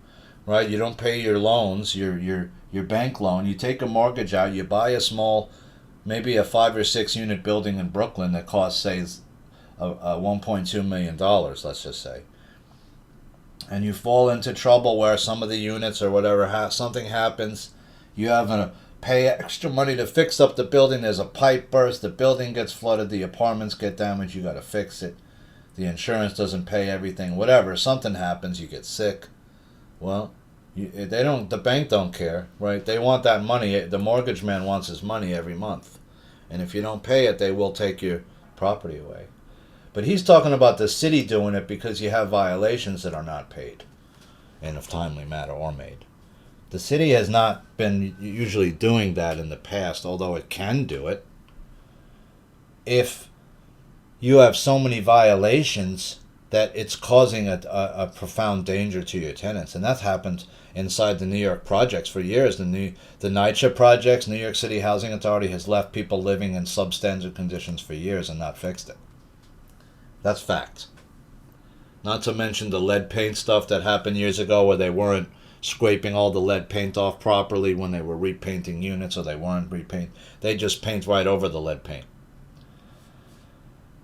[SPEAKER 1] right, you don't pay your loans, your bank loan, you take a mortgage out, you buy a small, maybe a 5 or 6 unit building in Brooklyn that costs, say, $1.2 million, let's just say. And you fall into trouble where some of the units or whatever, something happens, you have to pay extra money to fix up the building, there's a pipe burst, the building gets flooded, the apartments get damaged, you got to fix it. The insurance doesn't pay everything, whatever, something happens, you get sick. Well, the bank don't care, right? They want that money. The mortgage man wants his money every month. And if you don't pay it, they will take your property away. But he's talking about the city doing it because you have violations that are not paid in a timely manner or made. The city has not been usually doing that in the past, although it can do it. If you have so many violations that it's causing a profound danger to your tenants. And that's happened inside the New York projects for years. The NYCHA projects, New York City Housing Authority, has left people living in substandard conditions for years and not fixed it. That's fact. Not to mention the lead paint stuff that happened years ago where they weren't scraping all the lead paint off properly when they were repainting units, or they weren't repaint. They just paint right over the lead paint,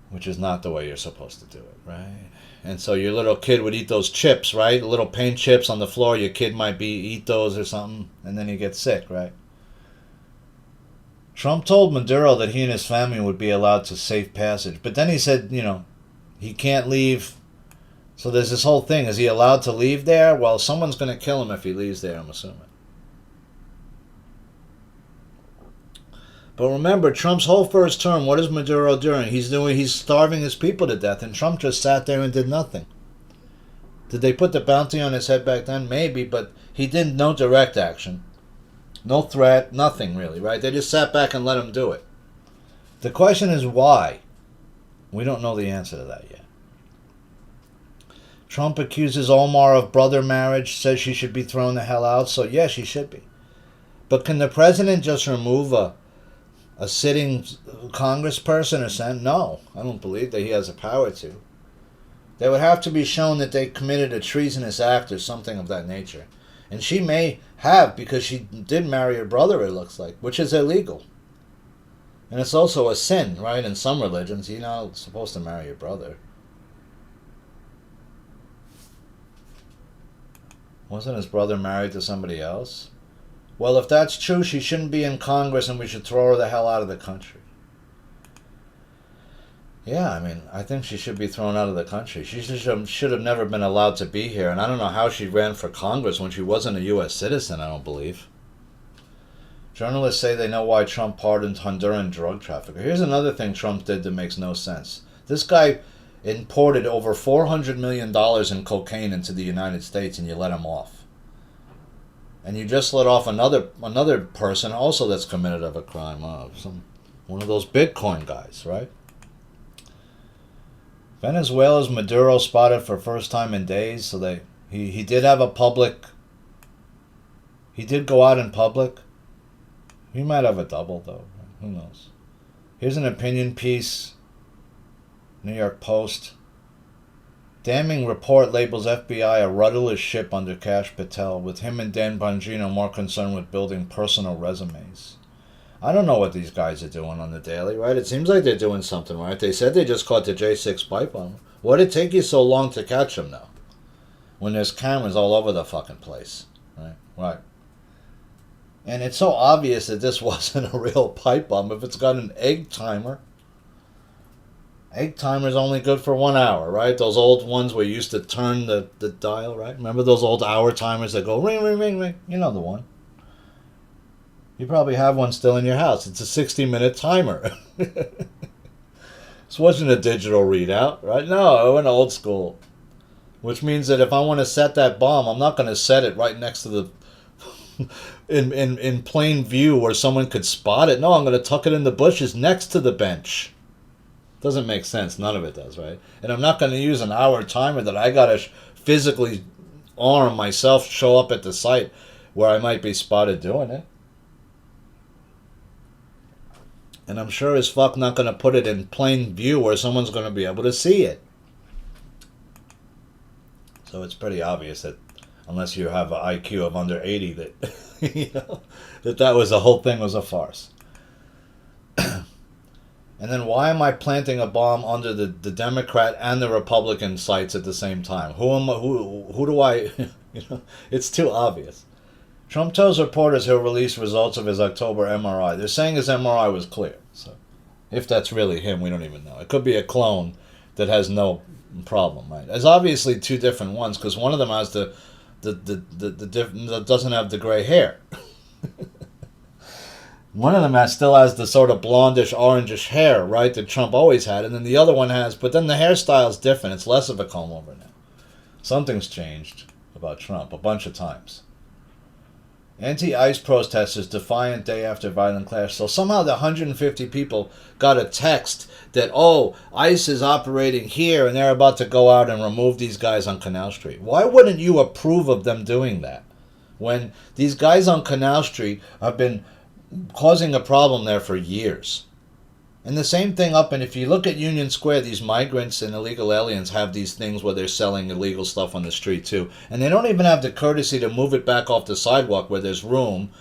[SPEAKER 1] which is not the way you're supposed to do it, right? And so your little kid would eat those chips, right? Little paint chips on the floor. Your kid might eat those or something, and then he gets sick, right? Trump told Maduro that he and his family would be allowed to safe passage. But then he said, he can't leave. So there's this whole thing. Is he allowed to leave there? Well, someone's going to kill him if he leaves there, I'm assuming. But remember, Trump's whole first term, what is Maduro doing? He's starving his people to death, and Trump just sat there and did nothing. Did they put the bounty on his head back then? Maybe, but he did no direct action. No threat, nothing really, right? They just sat back and let him do it. The question is why? We don't know the answer to that yet. Trump accuses Omar of brother marriage, says she should be thrown the hell out, so yes, she should be. But can the president just remove a sitting congressperson or senator? No, I don't believe that he has the power to. They would have to be shown that they committed a treasonous act or something of that nature. And she may have, because she did marry her brother, it looks like, which is illegal. And it's also a sin, right? In some religions, you're not supposed to marry your brother. Wasn't his brother married to somebody else? Well, if that's true, she shouldn't be in Congress and we should throw her the hell out of the country. Yeah, I think she should be thrown out of the country. She should have never been allowed to be here. And I don't know how she ran for Congress when she wasn't a U.S. citizen, I don't believe. Journalists say they know why Trump pardoned Honduran drug trafficker. Here's another thing Trump did that makes no sense. This guy imported over $400 million in cocaine into the United States and you let him off. And you just let off another person also that's committed of a crime. One of those Bitcoin guys, right? Venezuela's Maduro spotted for first time in days. So he did have a public. He did go out in public. He might have a double though. Who knows? Here's an opinion piece. New York Post. Damning report labels FBI a rudderless ship under Kash Patel, with him and Dan Bongino more concerned with building personal resumes. I don't know what these guys are doing on the daily, right? It seems like they're doing something, right? They said they just caught the J6 pipe bomber. Why did it take you so long to catch him, though? When there's cameras all over the fucking place, right? Right. And it's so obvious that this wasn't a real pipe bomb. If it's got an egg timer, egg timer's only good for 1 hour, right? Those old ones where you used to turn the dial, right? Remember those old hour timers that go ring, ring, ring, ring? You know the one. You probably have one still in your house. It's a 60-minute timer. This wasn't a digital readout, right? No, I went old school. Which means that if I want to set that bomb, I'm not going to set it right next to the in plain view where someone could spot it. No, I'm going to tuck it in the bushes next to the bench. Doesn't make sense. None of it does, right? And I'm not going to use an hour timer that I got to physically arm myself, show up at the site where I might be spotted doing it. And I'm sure as fuck not going to put it in plain view where someone's going to be able to see it. So it's pretty obvious that unless you have an IQ of under 80 that you know, that was the whole thing was a farce. And then why am I planting a bomb under the Democrat and the Republican sites at the same time? Who do I you know, it's too obvious. Trump tells reporters he'll release results of his October MRI. They're saying his MRI was clear. So if that's really him, we don't even know. It could be a clone that has no problem, right? There's obviously two different ones because one of them has the doesn't have the gray hair. One of them still has the sort of blondish, orangish hair, right, that Trump always had, and then the other one has, but then the hairstyle's different. It's less of a comb over now. Something's changed about Trump a bunch of times. Anti-ICE protesters defiant day after violent clash. So somehow the 150 people got a text that, oh, ICE is operating here and they're about to go out and remove these guys on Canal Street. Why wouldn't you approve of them doing that? When these guys on Canal Street have been causing a problem there for years. And the same thing up, and if you look at Union Square, these migrants and illegal aliens have these things where they're selling illegal stuff on the street too. And they don't even have the courtesy to move it back off the sidewalk where there's room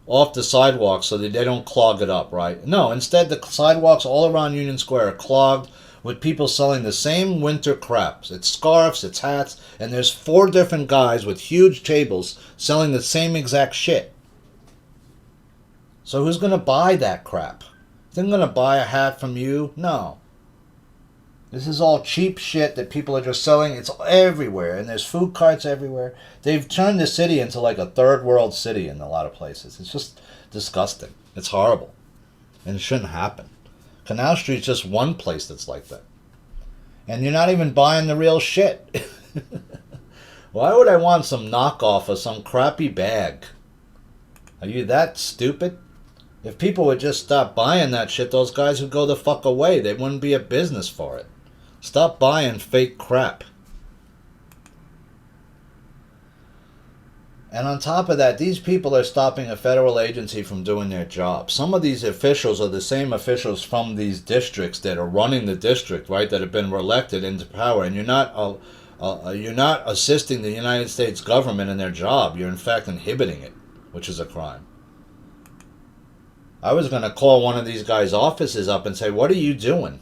[SPEAKER 1] off the sidewalk so that they don't clog it up, right? No, instead the sidewalks all around Union Square are clogged with people selling the same winter craps. It's scarves, it's hats, and there's 4 different guys with huge tables selling the same exact shit. So who's going to buy that crap? They're going to buy a hat from you? No. This is all cheap shit that people are just selling. It's everywhere, and there's food carts everywhere. They've turned the city into like a third world city in a lot of places. It's just disgusting. It's horrible. And it shouldn't happen. Canal Street's just one place that's like that. And you're not even buying the real shit. Why would I want some knockoff of some crappy bag? Are you that stupid? If people would just stop buying that shit, those guys would go the fuck away. They wouldn't be a business for it. Stop buying fake crap. And on top of that, these people are stopping a federal agency from doing their job. Some of these officials are the same officials from these districts that are running the district, right, that have been elected into power. And you're not assisting the United States government in their job. You're in fact inhibiting it, which is a crime. I was going to call one of these guys' offices up and say, what are you doing?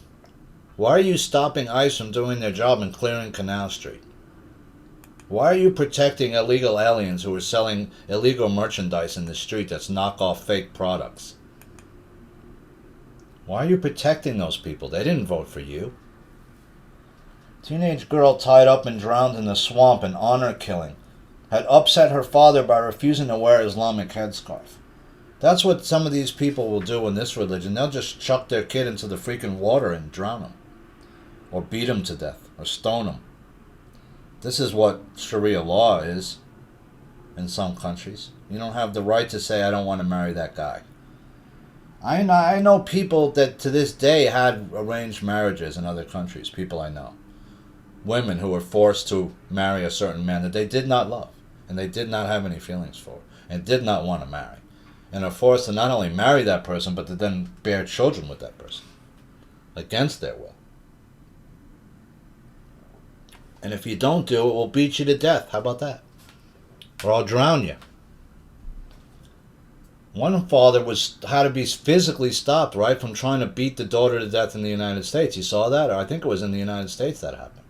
[SPEAKER 1] Why are you stopping ICE from doing their job and clearing Canal Street? Why are you protecting illegal aliens who are selling illegal merchandise in the street that's knockoff fake products? Why are you protecting those people? They didn't vote for you. Teenage girl tied up and drowned in the swamp in honor killing had upset her father by refusing to wear Islamic headscarf. That's what some of these people will do in this religion. They'll just chuck their kid into the freaking water and drown him. Or beat him to death. Or stone him. This is what Sharia law is in some countries. You don't have the right to say, I don't want to marry that guy. I know people that to this day had arranged marriages in other countries. People I know. Women who were forced to marry a certain man that they did not love. And they did not have any feelings for. And did not want to marry. And are forced to not only marry that person, but to then bear children with that person. Against their will. And if you don't do it, we'll beat you to death. How about that? Or I'll drown you. One father had to be physically stopped, right, from trying to beat the daughter to death in the United States. You saw that? Or I think it was in the United States that happened.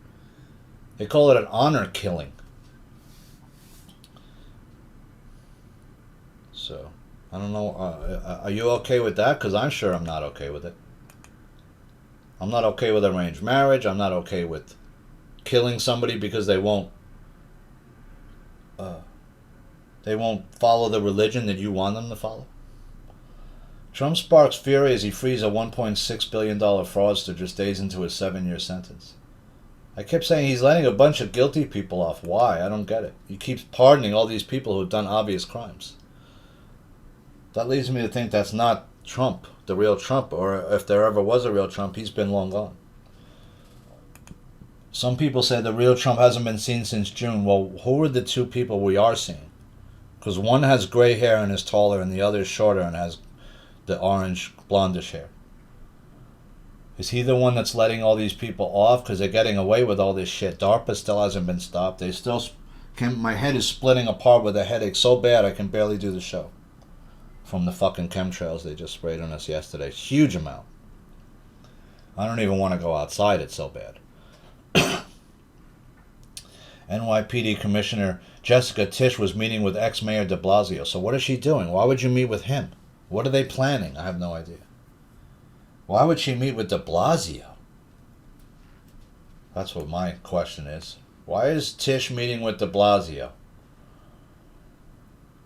[SPEAKER 1] They call it an honor killing. So... I don't know, are you okay with that? Because I'm sure I'm not okay with it. I'm not okay with arranged marriage. I'm not okay with killing somebody because they won't follow the religion that you want them to follow. Trump sparks fury as he frees a $1.6 billion fraudster just days into his 7-year sentence. I kept saying he's letting a bunch of guilty people off. Why? I don't get it. He keeps pardoning all these people who have done obvious crimes. That leads me to think that's not Trump, the real Trump, or if there ever was a real Trump, he's been long gone. Some people say the real Trump hasn't been seen since June. Well, who are the two people we are seeing? Because one has gray hair and is taller, and the other is shorter and has the orange, blondish hair. Is he the one that's letting all these people off because they're getting away with all this shit? DARPA still hasn't been stopped. They still... my head is splitting apart with a headache so bad I can barely do the show. From the fucking chemtrails they just sprayed on us yesterday. Huge amount. I don't even want to go outside. It's so bad. NYPD Commissioner Jessica Tisch was meeting with ex-mayor de Blasio. So what is she doing? Why would you meet with him? What are they planning? I have no idea. Why would she meet with de Blasio? That's what my question is. Why is Tisch meeting with de Blasio,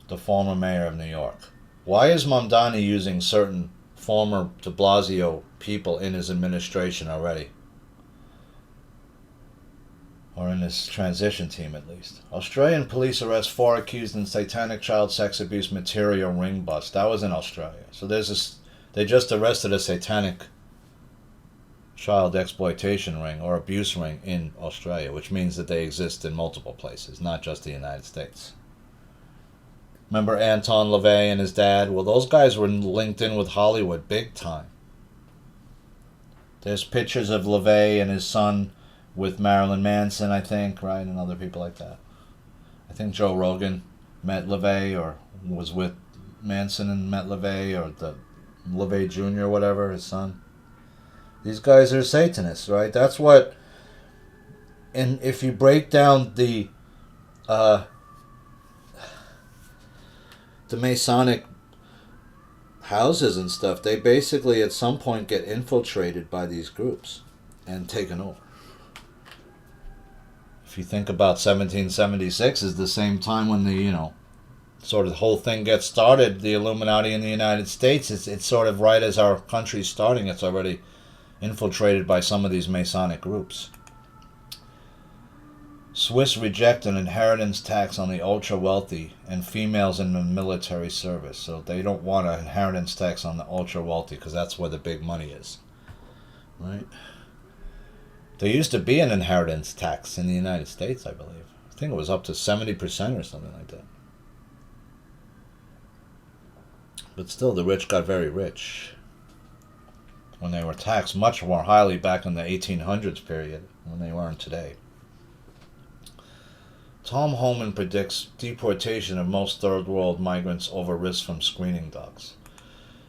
[SPEAKER 1] the former mayor of New York? Why is Mamdani using certain former de Blasio people in his administration already? Or in his transition team, at least. Australian police arrest 4 accused in satanic child sex abuse material ring bust. That was in Australia. So they just arrested a satanic child exploitation ring or abuse ring in Australia, which means that they exist in multiple places, not just the United States. Remember Anton LaVey and his dad? Well, those guys were linked in with Hollywood big time. There's pictures of LaVey and his son with Marilyn Manson, I think, right, and other people like that. I think Joe Rogan met LaVey or was with Manson and met LaVey, or the LaVey Jr., whatever, his son. These guys are Satanists, right? That's what... And if you break down the Masonic houses and stuff, they basically at some point get infiltrated by these groups and taken over. If you think about 1776 is the same time when the, sort of the whole thing gets started, the Illuminati in the United States, it's sort of right as our country's starting, it's already infiltrated by some of these Masonic groups. Swiss reject an inheritance tax on the ultra-wealthy and females in the military service. So they don't want an inheritance tax on the ultra-wealthy because that's where the big money is. Right? There used to be an inheritance tax in the United States, I believe. I think it was up to 70% or something like that. But still, the rich got very rich when they were taxed much more highly back in the 1800s period than they weren't today. Tom Homan predicts deportation of most third world migrants over risk from screening dogs.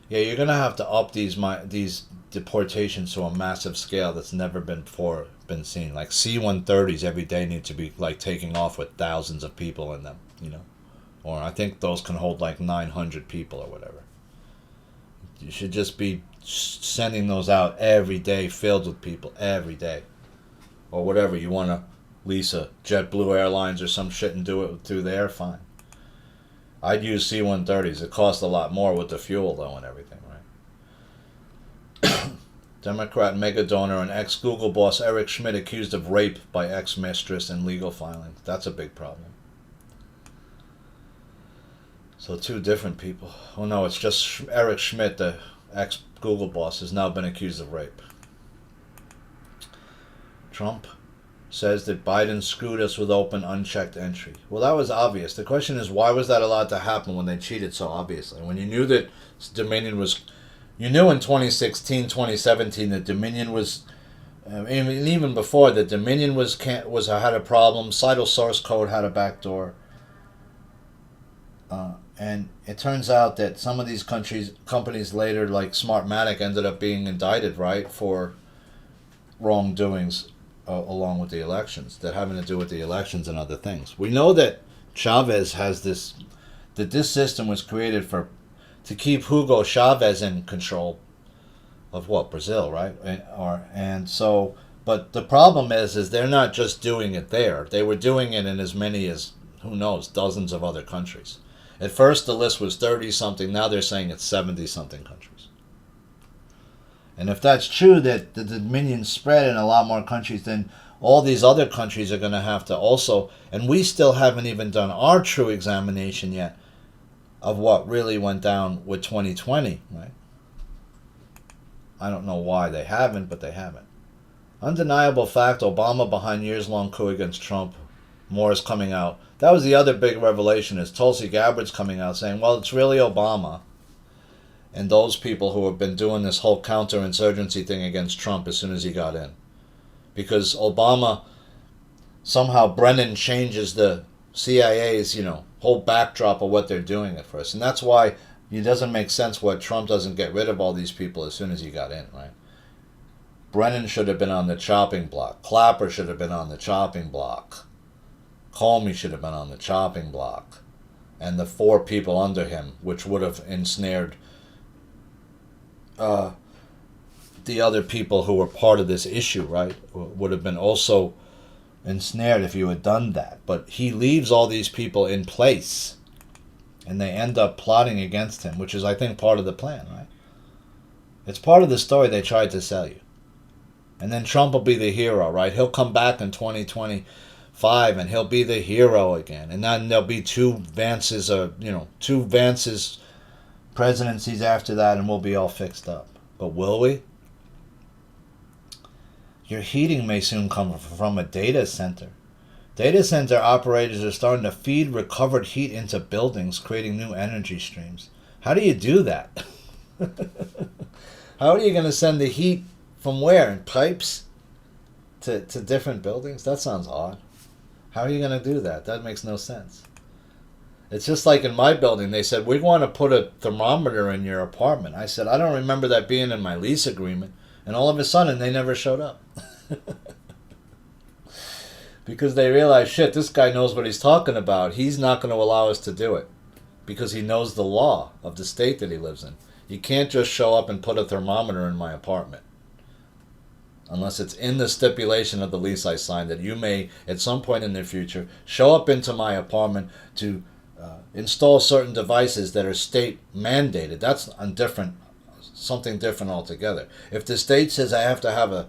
[SPEAKER 1] Yeah, you're going to have to up these deportations to a massive scale that's never before been seen. Like C-130s every day need to be like taking off with thousands of people in them, Or I think those can hold like 900 people or whatever. You should just be sending those out every day, filled with people, every day. Or whatever, you want to lease a JetBlue Airlines or some shit and do it through there, fine. I'd use C-130s. It costs a lot more with the fuel, though, and everything, right? Democrat megadonor and ex-Google boss Eric Schmidt accused of rape by ex-mistress in legal filings. That's a big problem. So 2 different people. Oh no, it's just Eric Schmidt, the ex-Google boss, has now been accused of rape. Trump says that Biden screwed us with open, unchecked entry. Well, that was obvious. The question is, why was that allowed to happen when they cheated so obviously? When you knew that Dominion was... You knew in 2016, 2017 that Dominion was... even before that, Dominion had a problem. Cital source code had a backdoor. And it turns out that some of these companies later, like Smartmatic, ended up being indicted, right, for wrongdoings along with the elections, that having to do with the elections and other things. We know that Chavez has this system was created to keep Hugo Chavez in control of Brazil, right? But the problem is they're not just doing it there. They were doing it in as many as, who knows, dozens of other countries. At first the list was 30-something, now they're saying it's 70-something countries. And if that's true, that the dominion spread in a lot more countries, then all these other countries are going to have to also, and we still haven't even done our true examination yet of what really went down with 2020, right? I don't know why they haven't, but they haven't. Undeniable fact, Obama behind years-long coup against Trump. More is coming out. That was the other big revelation, is Tulsi Gabbard's coming out saying, well, it's really Obama and those people who have been doing this whole counterinsurgency thing against Trump as soon as he got in. Because Obama, somehow Brennan changes the CIA's, whole backdrop of what they're doing at first. And that's why it doesn't make sense why Trump doesn't get rid of all these people as soon as he got in, right? Brennan should have been on the chopping block. Clapper should have been on the chopping block. Comey should have been on the chopping block. And the 4 people under him, which would have ensnared the other people who were part of this issue, right, would have been also ensnared if you had done that. But he leaves all these people in place, and they end up plotting against him, which is, I think, part of the plan, right? It's part of the story they tried to sell you. And then Trump will be the hero, right? He'll come back in 2025, and he'll be the hero again. And then there'll be two Vance's presidencies after that, and we'll be all fixed up. But will we? Your heating may soon come from a data center. Data center operators are starting to feed recovered heat into buildings, creating new energy streams. How do you do that? How are you going to send the heat from where? In pipes to different buildings? That sounds odd. How are you going to do that? That makes no sense. It's just like in my building, they said, we want to put a thermometer in your apartment. I said, I don't remember that being in my lease agreement. And all of a sudden, they never showed up. Because they realized, shit, this guy knows what he's talking about. He's not going to allow us to do it. Because he knows the law of the state that he lives in. You can't just show up and put a thermometer in my apartment. Unless it's in the stipulation of the lease I signed that you may, at some point in the future, show up into my apartment to install certain devices that are state mandated. That's something different altogether. If the state says I have to have a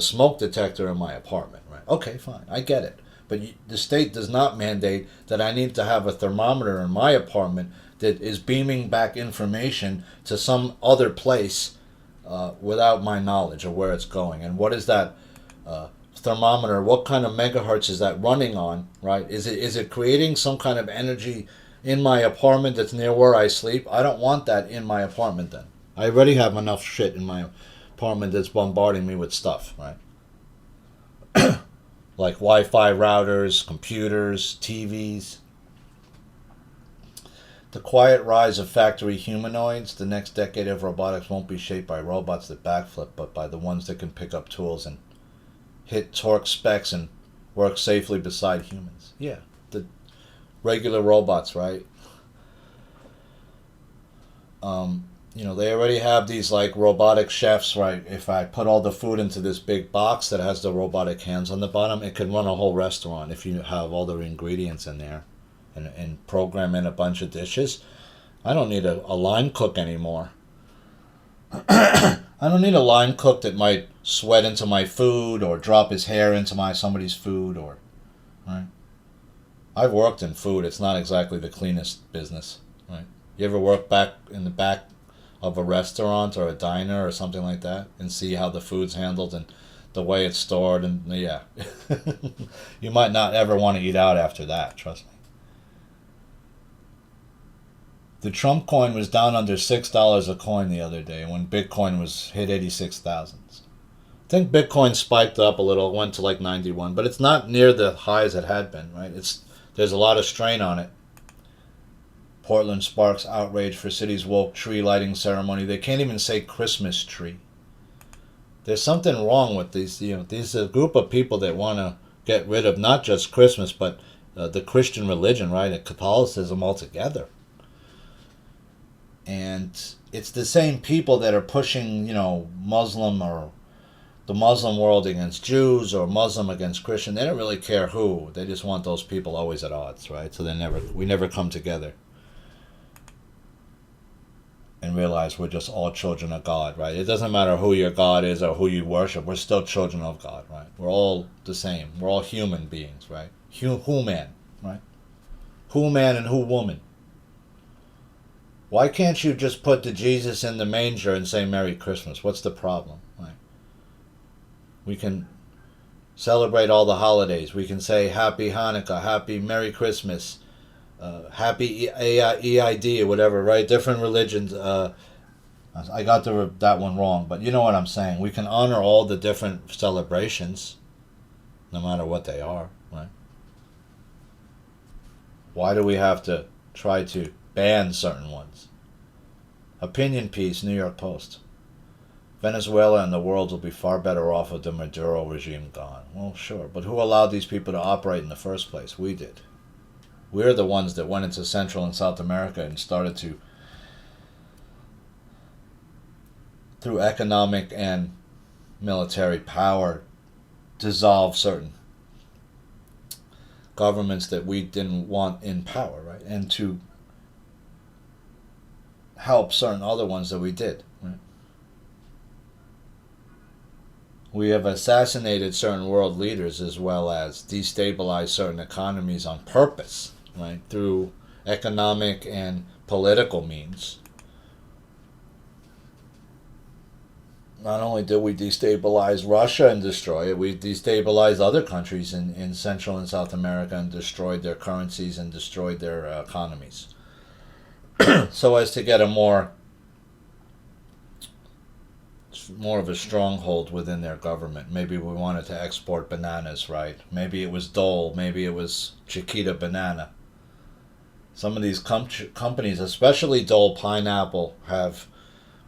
[SPEAKER 1] smoke detector in my apartment, right? Okay, fine, I get it. But the state does not mandate that I need to have a thermometer in my apartment that is beaming back information to some other place without my knowledge of where it's going. And what is that thermometer? What kind of megahertz is that running on, right? Is it creating some kind of energy in my apartment that's near where I sleep? I don't want that in my apartment then. I already have enough shit in my apartment that's bombarding me with stuff, right? Like Wi-Fi routers, computers, TVs. The quiet rise of factory humanoids. The next decade of robotics won't be shaped by robots that backflip, but by the ones that can pick up tools and hit torque specs and work safely beside humans. Yeah, the regular robots, right? They already have these like robotic chefs, right? If I put all the food into this big box that has the robotic hands on the bottom, it could run a whole restaurant if you have all the ingredients in there and program in a bunch of dishes. I don't need a line cook anymore. I don't need a line cook that might sweat into my food or drop his hair into somebody's food, or right. I've worked in food. It's not exactly the cleanest business, right? You ever work back in the back of a restaurant or a diner or something like that and see how the food's handled and the way it's stored? And yeah, you might not ever want to eat out after that, trust me. The Trump coin was down under $6 a coin the other day when Bitcoin hit 86,000. I think Bitcoin spiked up a little, went to like 91, but it's not near the highs it had been, right? There's a lot of strain on it. Portland sparks outrage for city's woke tree lighting ceremony. They can't even say Christmas tree. There's something wrong with these. These are a group of people that want to get rid of not just Christmas, but the Christian religion, right? And Catholicism altogether. And it's the same people that are pushing, Muslim or the Muslim world against Jews or Muslim against Christian. They don't really care who. They just want those people always at odds, right? So we never come together. and realize we're just all children of God, right? It doesn't matter who your God is or who you worship. We're still children of God, right? We're all the same. We're all human beings, right? Who man, right? Who man and who woman. Why can't you just put the Jesus in the manger and say Merry Christmas? What's the problem, right? We can celebrate all the holidays. We can say Happy Hanukkah, Happy Merry Christmas, Happy EID or whatever, right? Different religions. I got that one wrong, but you know what I'm saying. We can honor all the different celebrations, no matter what they are, right? Why do we have to try to ban certain ones? Opinion piece, New York Post. Venezuela and the world will be far better off with the Maduro regime gone. Well, sure, but who allowed these people to operate in the first place? We did. We're the ones that went into Central and South America and started to, through economic and military power, dissolve certain governments that we didn't want in power, right? And to help certain other ones that we did, right? We have assassinated certain world leaders as well as destabilized certain economies on purpose, right? Through economic and political means. Not only did we destabilize Russia and destroy it, we destabilized other countries in Central and South America and destroyed their currencies and destroyed their economies. So as to get a more of a stronghold within their government. Maybe we wanted to export bananas, right? Maybe it was Dole, maybe it was Chiquita Banana. Some of these companies, especially Dole Pineapple, have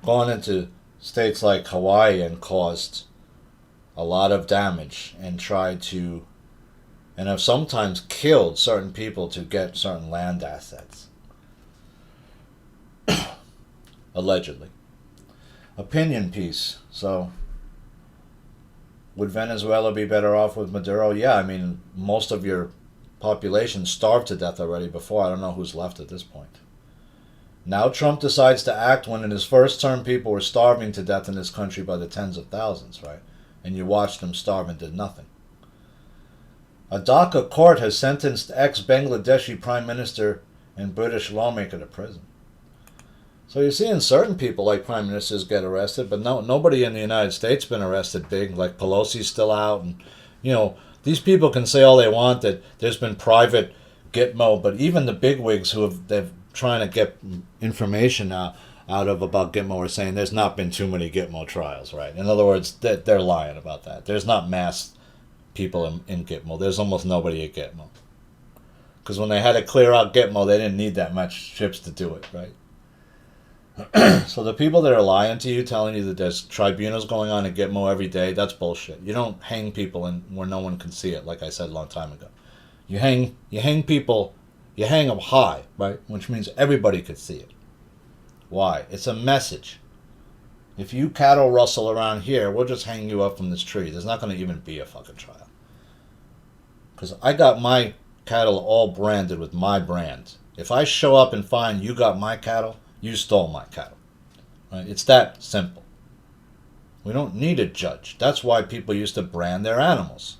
[SPEAKER 1] gone into states like Hawaii and caused a lot of damage and tried to, and have sometimes killed certain people to get certain land assets. Allegedly. Opinion piece. So, would Venezuela be better off with Maduro? Yeah, I mean, most of your population starved to death already before. I don't know who's left at this point. Now Trump decides to act when in his first term people were starving to death in this country by the tens of thousands, right? And you watched them starve and did nothing. A Dhaka court has sentenced ex-Bangladeshi Prime Minister and British lawmaker to prison. So you're seeing certain people like prime ministers get arrested, but nobody in the United States been arrested big. Like Pelosi's still out, and you know these people can say all they want that there's been private Gitmo, but even the bigwigs they're trying to get information out of about Gitmo are saying there's not been too many Gitmo trials, right? In other words, they're lying about that. There's not mass people in Gitmo. There's almost nobody at Gitmo. Because when they had to clear out Gitmo, they didn't need that much ships to do it, right? So the people that are lying to you, telling you that there's tribunals going on at Gitmo every day, that's bullshit. You don't hang people where no one can see it, like I said a long time ago. You hang people, you hang them high, right? Which means everybody could see it. Why? It's a message. If you cattle rustle around here, we'll just hang you up from this tree. There's not going to even be a fucking trial. Because I got my cattle all branded with my brand. If I show up and find you got my cattle, you stole my cattle. Right? It's that simple. We don't need a judge. That's why people used to brand their animals.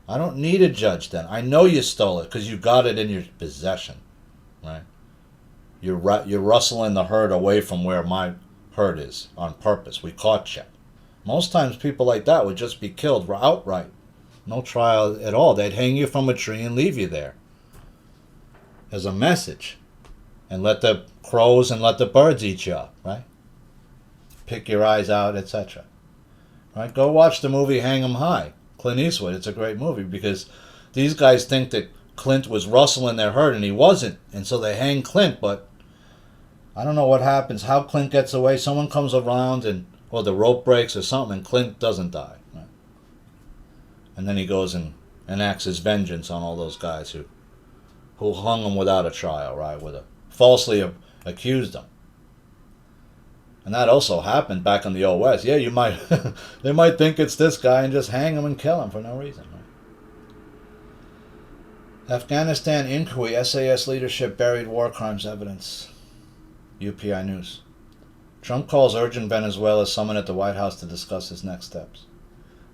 [SPEAKER 1] I don't need a judge then. I know you stole it because you got it in your possession. Right? You're rustling the herd away from where my herd is on purpose. We caught you. Most times people like that would just be killed outright. No trial at all. They'd hang you from a tree and leave you there as a message. And let the crows and let the birds eat you up, right? Pick your eyes out, etc. Right? Go watch the movie Hang 'em High. Clint Eastwood. It's a great movie because these guys think that Clint was rustling their herd and he wasn't. And so they hang Clint, but I don't know what happens, how Clint gets away. Someone comes around or the rope breaks or something and Clint doesn't die. Right? And then he goes and enacts his vengeance on all those guys who hung him without a trial, right? Falsely accused them. And that also happened back in the Old West. Yeah, they might think it's this guy and just hang him and kill him for no reason. Right? Afghanistan inquiry, SAS leadership buried war crimes evidence. UPI News. Trump calls urgent Venezuela summit at the White House to discuss his next steps.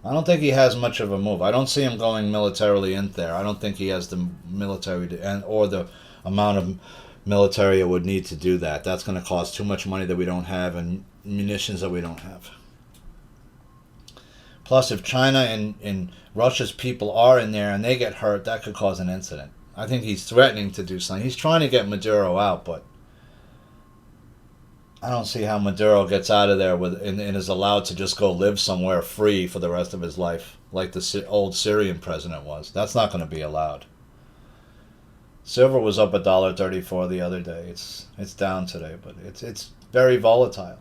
[SPEAKER 1] I don't think he has much of a move. I don't see him going militarily in there. I don't think he has the military or the amount of military it would need to do that. That's going to cost too much money that we don't have and munitions that we don't have. Plus, if China and Russia's people are in there and they get hurt, that could cause an incident. I think he's threatening to do something. He's trying to get Maduro out, but I don't see how Maduro gets out of there and is allowed to just go live somewhere free for the rest of his life, like the old Syrian president was. That's not going to be allowed. Silver was up $1.34 the other day. It's down today, but it's very volatile.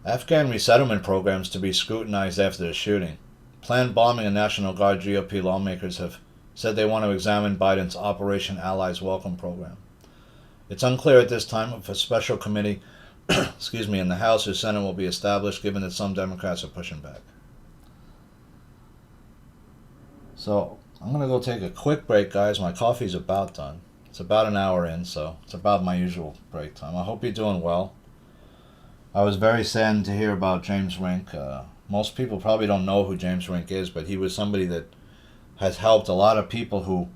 [SPEAKER 1] Afghan resettlement programs to be scrutinized after the shooting. Planned bombing and National Guard GOP lawmakers have said they want to examine Biden's Operation Allies Welcome program. It's unclear at this time if a special committee in the House or Senate will be established, given that some Democrats are pushing back. So I'm going to go take a quick break, guys. My coffee's about done. It's about an hour in, so it's about my usual break time. I hope you're doing well. I was very saddened to hear about James Rink. Most people probably don't know who James Rink is, but he was somebody that has helped a lot of people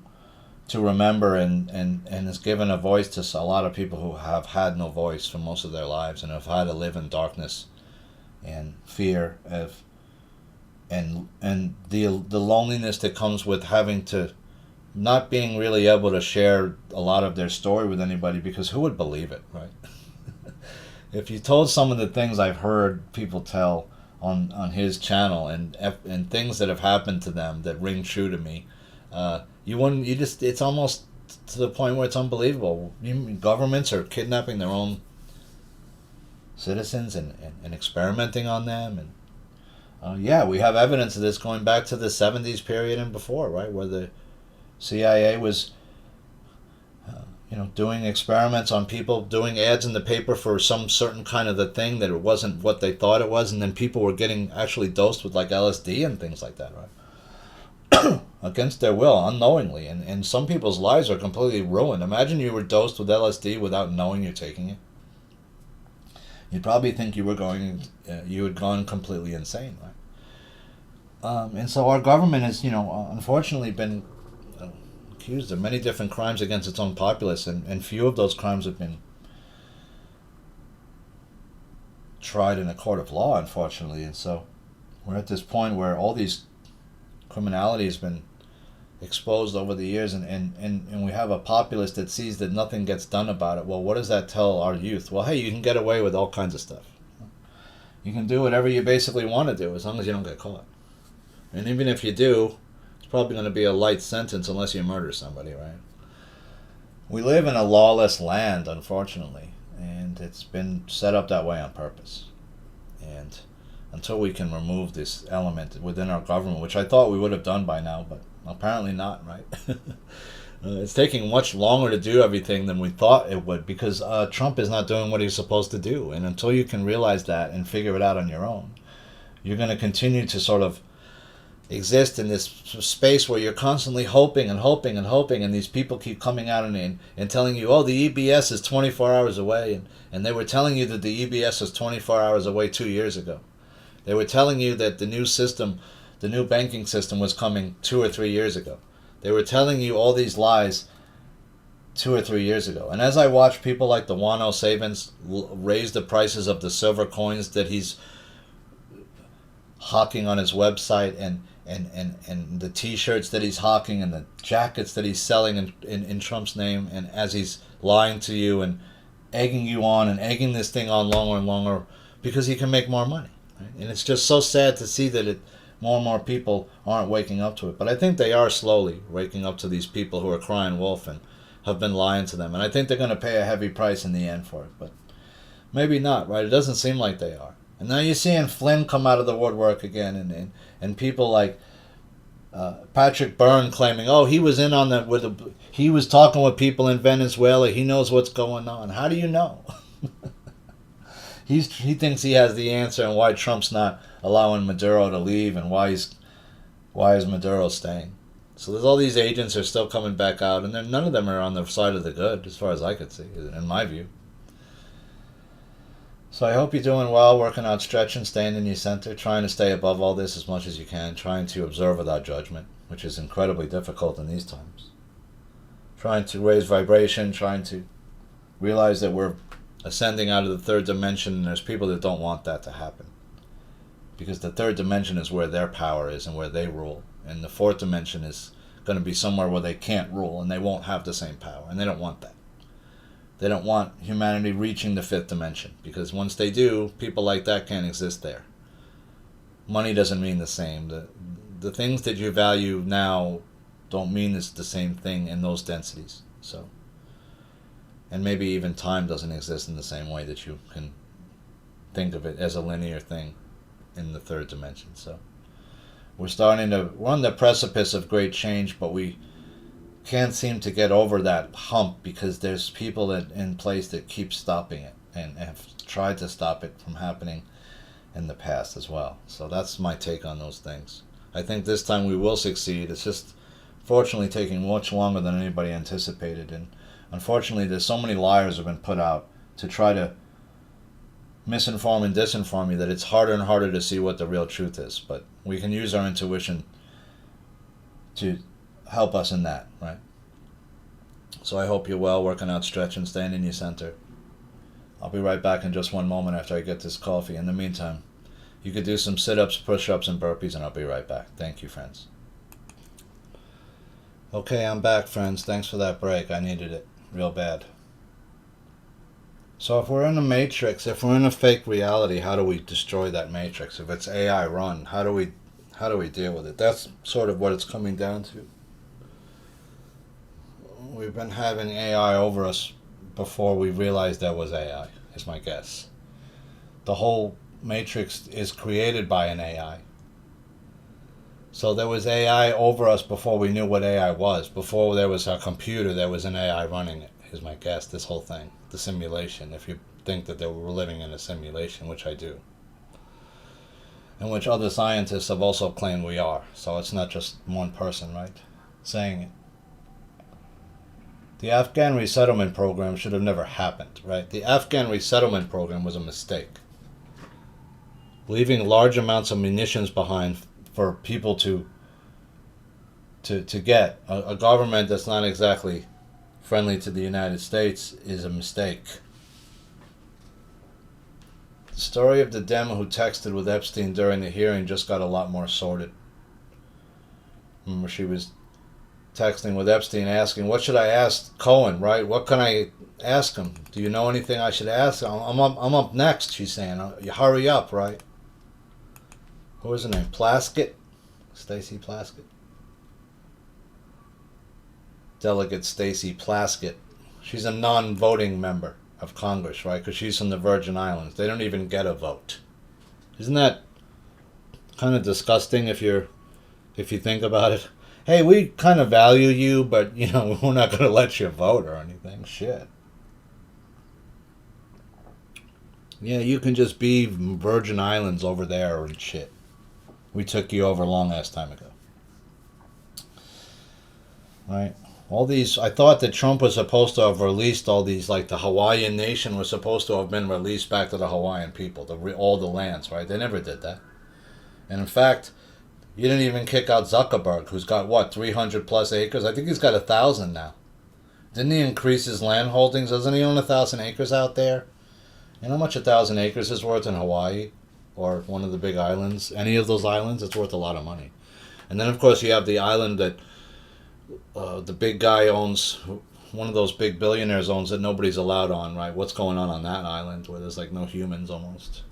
[SPEAKER 1] to remember and has given a voice to a lot of people who have had no voice for most of their lives and have had to live in darkness and fear and the loneliness that comes with having to not being really able to share a lot of their story with anybody, because who would believe it, right? If you told some of the things I've heard people tell on his channel and things that have happened to them that ring true to me, it's almost to the point where it's unbelievable. Governments are kidnapping their own citizens and experimenting on them. And we have evidence of this going back to the 70s period and before, right, where the CIA was doing experiments on people, doing ads in the paper for some certain kind of the thing that it wasn't what they thought it was, and then people were getting actually dosed with like LSD and things like that, right? Against their will, unknowingly, and some people's lives are completely ruined. Imagine you were dosed with LSD without knowing you're taking it. You'd probably think you had gone completely insane, right? And so our government has, unfortunately been accused of many different crimes against its own populace, and few of those crimes have been tried in a court of law, unfortunately. And so we're at this point where all these criminality has been exposed over the years, and we have a populace that sees that nothing gets done about it. Well, what does that tell our youth? Well, hey, you can get away with all kinds of stuff. You can do whatever you basically want to do as long as you don't get caught. And even if you do, it's probably going to be a light sentence unless you murder somebody, right? We live in a lawless land, unfortunately, and it's been set up that way on purpose. And until we can remove this element within our government, which I thought we would have done by now, but apparently not, right? It's taking much longer to do everything than we thought it would, because Trump is not doing what he's supposed to do. And until you can realize that and figure it out on your own, you're going to continue to sort of exist in this space where you're constantly hoping and hoping and hoping, and these people keep coming out and telling you, oh, the EBS is 24 hours away, and they were telling you that the EBS was 24 hours away 2 years ago. They were telling you that the new system, the new banking system, was coming 2 or 3 years ago. They were telling you all these lies 2 or 3 years ago. And as I watch people like the Wano Savins raise the prices of the silver coins that he's hawking on his website, and the T-shirts that he's hawking, and the jackets that he's selling in Trump's name, and as he's lying to you and egging you on and egging this thing on longer and longer because he can make more money. Right? And it's just so sad to see that more and more people aren't waking up to it. But I think they are slowly waking up to these people who are crying wolf and have been lying to them. And I think they're going to pay a heavy price in the end for it. But maybe not, right? It doesn't seem like they are. And now you're seeing Flynn come out of the woodwork again, and people like Patrick Byrne claiming, oh, he was in on that he was talking with people in Venezuela. He knows what's going on. How do you know? He thinks he has the answer on why Trump's not allowing Maduro to leave, and why is Maduro staying. So there's all these agents are still coming back out, and none of them are on the side of the good, as far as I could see, in my view. So I hope you're doing well, working out, stretching, staying in your center, trying to stay above all this as much as you can, trying to observe without judgment, which is incredibly difficult in these times. Trying to raise vibration, trying to realize that we're ascending out of the third dimension, and there's people that don't want that to happen. Because the third dimension is where their power is and where they rule. And the fourth dimension is going to be somewhere where they can't rule and they won't have the same power. And they don't want that. They don't want humanity reaching the fifth dimension, because once they do, people like that can't exist there. Money doesn't mean the same. The things that you value now don't mean it's the same thing in those densities. So, and maybe even time doesn't exist in the same way that you can think of it as a linear thing in the third dimension. So we're on the precipice of great change, but we can't seem to get over that hump because there's people in place that keep stopping it and have tried to stop it from happening in the past as well. So that's my take on those things. I think this time we will succeed. It's just fortunately taking much longer than anybody anticipated, and unfortunately there's so many liars have been put out to try to misinform and disinform you that it's harder and harder to see what the real truth is. But we can use our intuition to help us in that, right? So I hope you're well, working out, stretching, staying in your center. I'll be right back in just one moment after I get this coffee. In the meantime, you could do some sit-ups, push-ups, and burpees, and I'll be right back. Thank you, friends. Okay, I'm back, friends. Thanks for that break. I needed it real bad. So if we're in a matrix, if we're in a fake reality, how do we destroy that matrix? If it's AI run, how do we deal with it? That's sort of what it's coming down to. We've been having AI over us before we realized there was AI, is my guess. The whole matrix is created by an AI. So there was AI over us before we knew what AI was. Before there was a computer, there was an AI running it, is my guess, this whole thing. The simulation, if you think that we're living in a simulation, which I do. And which other scientists have also claimed we are. So it's not just one person, right, saying it. The Afghan resettlement program should have never happened, right? The Afghan resettlement program was a mistake. Leaving large amounts of munitions behind for people to get a government that's not exactly friendly to the United States is a mistake. The story of the Dem who texted with Epstein during the hearing just got a lot more sordid. Remember, she was texting with Epstein asking, what should I ask Cohen, right? What can I ask him? Do you know anything I should ask? I'm up next, she's saying. You hurry up, right? What was her name? Plaskett? Stacy Plaskett? Delegate Stacy Plaskett. She's a non-voting member of Congress, right? Because she's from the Virgin Islands. They don't even get a vote. Isn't that kind of disgusting if you think about it? Hey, we kind of value you, but, we're not going to let you vote or anything. Shit. Yeah, you can just be Virgin Islands over there and shit. We took you over a long ass time ago. Right? All these, I thought that Trump was supposed to have released all these, like the Hawaiian nation was supposed to have been released back to the Hawaiian people, all the lands, right? They never did that. And in fact, you didn't even kick out Zuckerberg, who's got, 300 plus acres? I think he's got 1,000 now. Didn't he increase his land holdings? Doesn't he own 1,000 acres out there? You know how much 1,000 acres is worth in Hawaii? Or one of the big islands? Any of those islands? It's worth a lot of money. And then, of course, you have the island that the big guy owns, one of those big billionaires owns that nobody's allowed on, right? What's going on that island where there's no humans almost?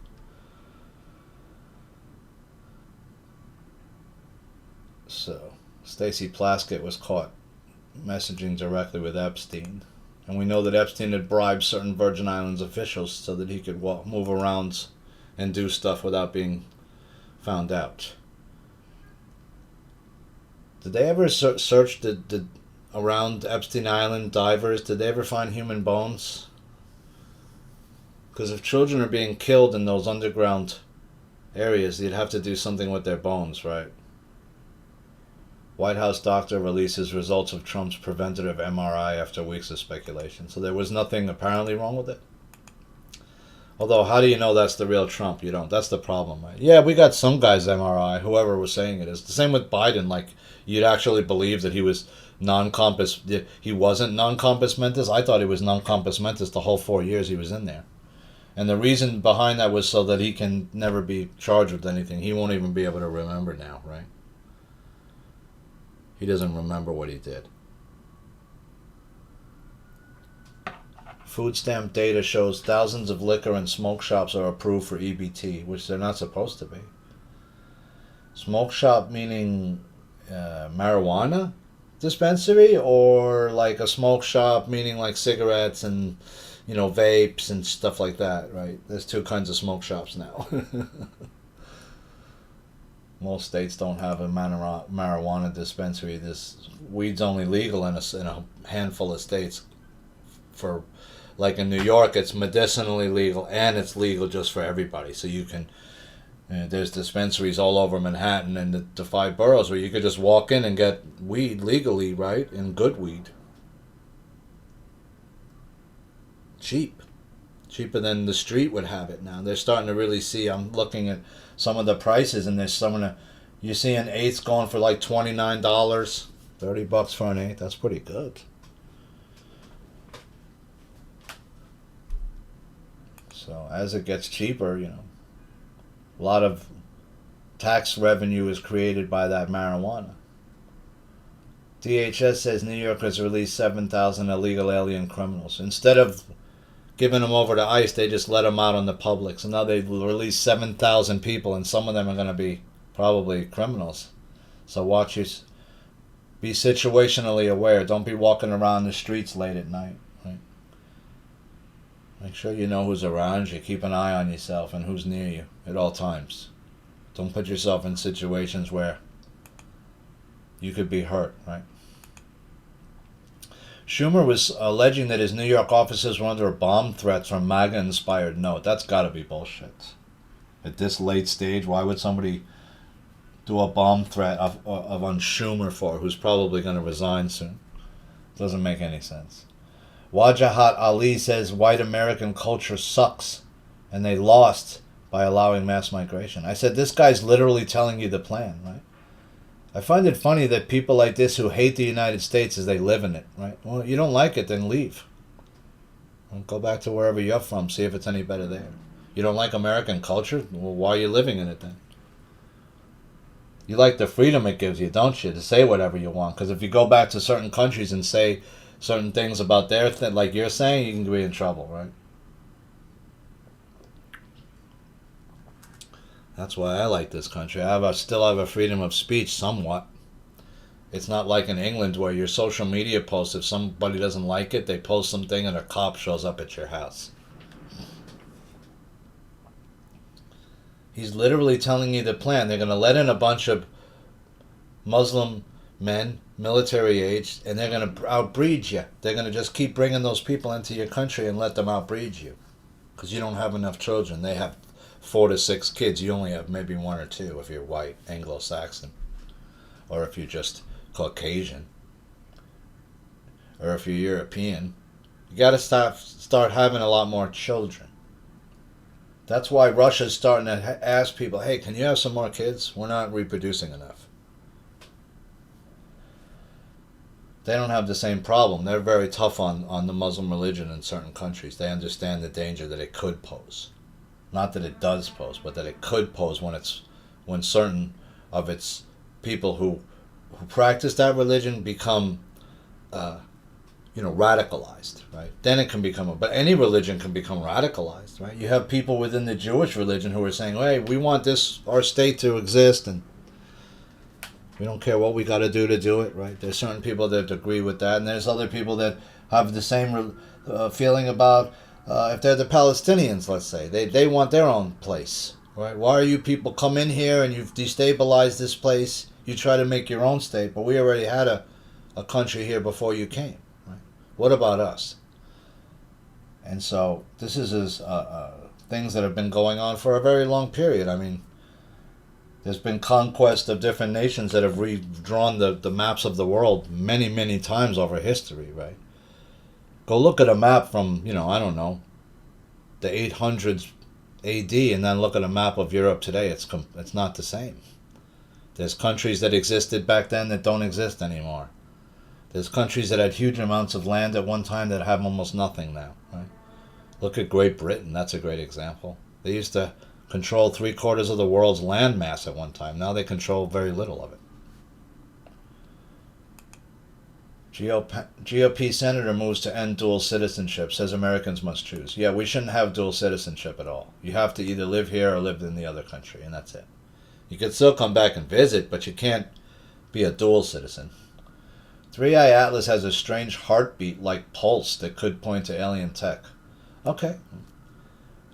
[SPEAKER 1] So, Stacy Plaskett was caught messaging directly with Epstein. And we know that Epstein had bribed certain Virgin Islands officials so that he could move around and do stuff without being found out. Did they ever search around Epstein Island, divers? Did they ever find human bones? Because if children are being killed in those underground areas, you'd have to do something with their bones, right? White House doctor releases results of Trump's preventative MRI after weeks of speculation. So there was nothing apparently wrong with it. Although, how do you know that's the real Trump? You don't. That's the problem, right? Yeah, we got some guy's MRI, whoever was saying it is. The same with Biden. Like, you'd actually believe that he was non-compass. He wasn't non-compass mentis. I thought he was non-compass mentis the whole 4 years he was in there. And the reason behind that was so that he can never be charged with anything. He won't even be able to remember now, right? He doesn't remember what he did. Food stamp data shows thousands of liquor and smoke shops are approved for EBT, which they're not supposed to be. Smoke shop meaning marijuana dispensary, or like a smoke shop meaning like cigarettes and, you know, vapes and stuff like that, right? There's two kinds of smoke shops now. Most states don't have a marijuana dispensary. This weed's only legal in a handful of states. For, like in New York, it's medicinally legal and it's legal just for everybody. So you can, there's dispensaries all over Manhattan and the 5 boroughs where you could just walk in and get weed legally, right? And good weed. Cheaper than the street would have it now. They're starting to really see. I'm looking at some of the prices, and there's some of the. You see an eighth going for like $29, $30 for an eighth. That's pretty good. So as it gets cheaper, you know, a lot of tax revenue is created by that marijuana. DHS says New York has released 7,000 illegal alien criminals. Instead of giving them over to ICE, they just let them out on the public. So now they've released 7,000 people, and some of them are going to be probably criminals. So watch you. Be situationally aware. Don't be walking around the streets late at night. Right? Make sure you know who's around you. Keep an eye on yourself and who's near you at all times. Don't put yourself in situations where you could be hurt, right? Schumer was alleging that his New York offices were under bomb threats from MAGA-inspired note. That's got to be bullshit. At this late stage, why would somebody do a bomb threat of on Schumer for, who's probably going to resign soon? Doesn't make any sense. Wajahat Ali says white American culture sucks, and they lost by allowing mass migration. I said, this guy's literally telling you the plan, right? I find it funny that people like this who hate the United States as they live in it, right? Well, you don't like it, then leave. Go back to wherever you're from, see if it's any better there. You don't like American culture? Well, why are you living in it then? You like the freedom it gives you, don't you, to say whatever you want? Because if you go back to certain countries and say certain things about their thing, like you're saying, you can be in trouble, right? That's why I like this country. I still have a freedom of speech somewhat. It's not like in England where your social media posts, if somebody doesn't like it, they post something and a cop shows up at your house. He's literally telling you the plan. They're going to let in a bunch of Muslim men, military age, and they're going to outbreed you. They're going to just keep bringing those people into your country and let them outbreed you. Because you don't have enough children. They have 4 to 6 kids. You only have maybe 1 or 2 if you're white, Anglo-Saxon, or if you're just Caucasian, or if you're European. You got to start having a lot more children. That's why Russia's starting to ask people, hey, can you have some more kids? We're not reproducing enough. They don't have the same problem. They're very tough on the Muslim religion in certain countries. They understand the danger that it could pose. Not that it does pose, but that it could pose when certain of its people who practice that religion become, radicalized, right? Then it can become but any religion can become radicalized, right? You have people within the Jewish religion who are saying, hey, we want our state to exist, and we don't care what we got to do it, right? There's certain people that agree with that, and there's other people that have the same feeling about. If they're the Palestinians, let's say, they want their own place, right? Why are you people come in here and you've destabilized this place? You try to make your own state, but we already had a country here before you came, right? What about us? And so this is things that have been going on for a very long period. I mean, there's been conquest of different nations that have redrawn the maps of the world many, many times over history, right? Go look at a map from, I don't know, the 800s AD and then look at a map of Europe today, it's not the same. There's countries that existed back then that don't exist anymore. There's countries that had huge amounts of land at one time that have almost nothing now. Right? Look at Great Britain. That's a great example. They used to control 3/4 of the world's land mass at one time. Now they control very little of it. GOP senator moves to end dual citizenship, says Americans must choose. Yeah, we shouldn't have dual citizenship at all. You have to either live here or live in the other country, and that's it. You can still come back and visit, but you can't be a dual citizen. 3-Eye Atlas has a strange heartbeat-like pulse that could point to alien tech. Okay.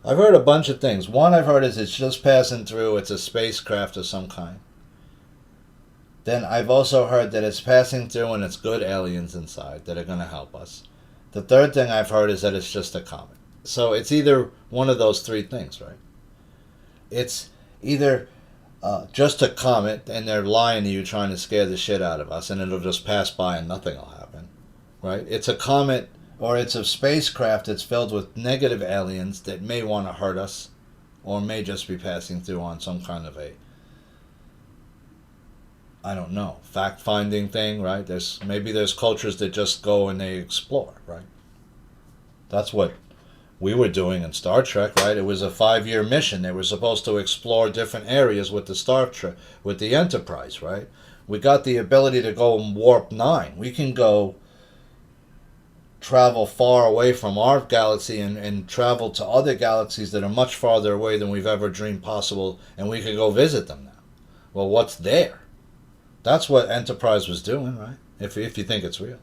[SPEAKER 1] I've heard a bunch of things. One I've heard is it's just passing through. It's a spacecraft of some kind. Then I've also heard that it's passing through and it's good aliens inside that are going to help us. The third thing I've heard is that it's just a comet. So it's either one of those three things, right? It's either just a comet and they're lying to you trying to scare the shit out of us and it'll just pass by and nothing will happen, right? It's a comet or it's a spacecraft that's filled with negative aliens that may want to hurt us or may just be passing through on some kind of a, I don't know, fact-finding thing, right? Maybe there's cultures that just go and they explore, right? That's what we were doing in Star Trek, right? It was a 5-year mission. They were supposed to explore different areas with the Star Trek, with the Enterprise, right? We got the ability to go in warp 9. We can go travel far away from our galaxy and travel to other galaxies that are much farther away than we've ever dreamed possible, and we can go visit them now. Well, what's there? That's what Enterprise was doing, right? If you think it's real.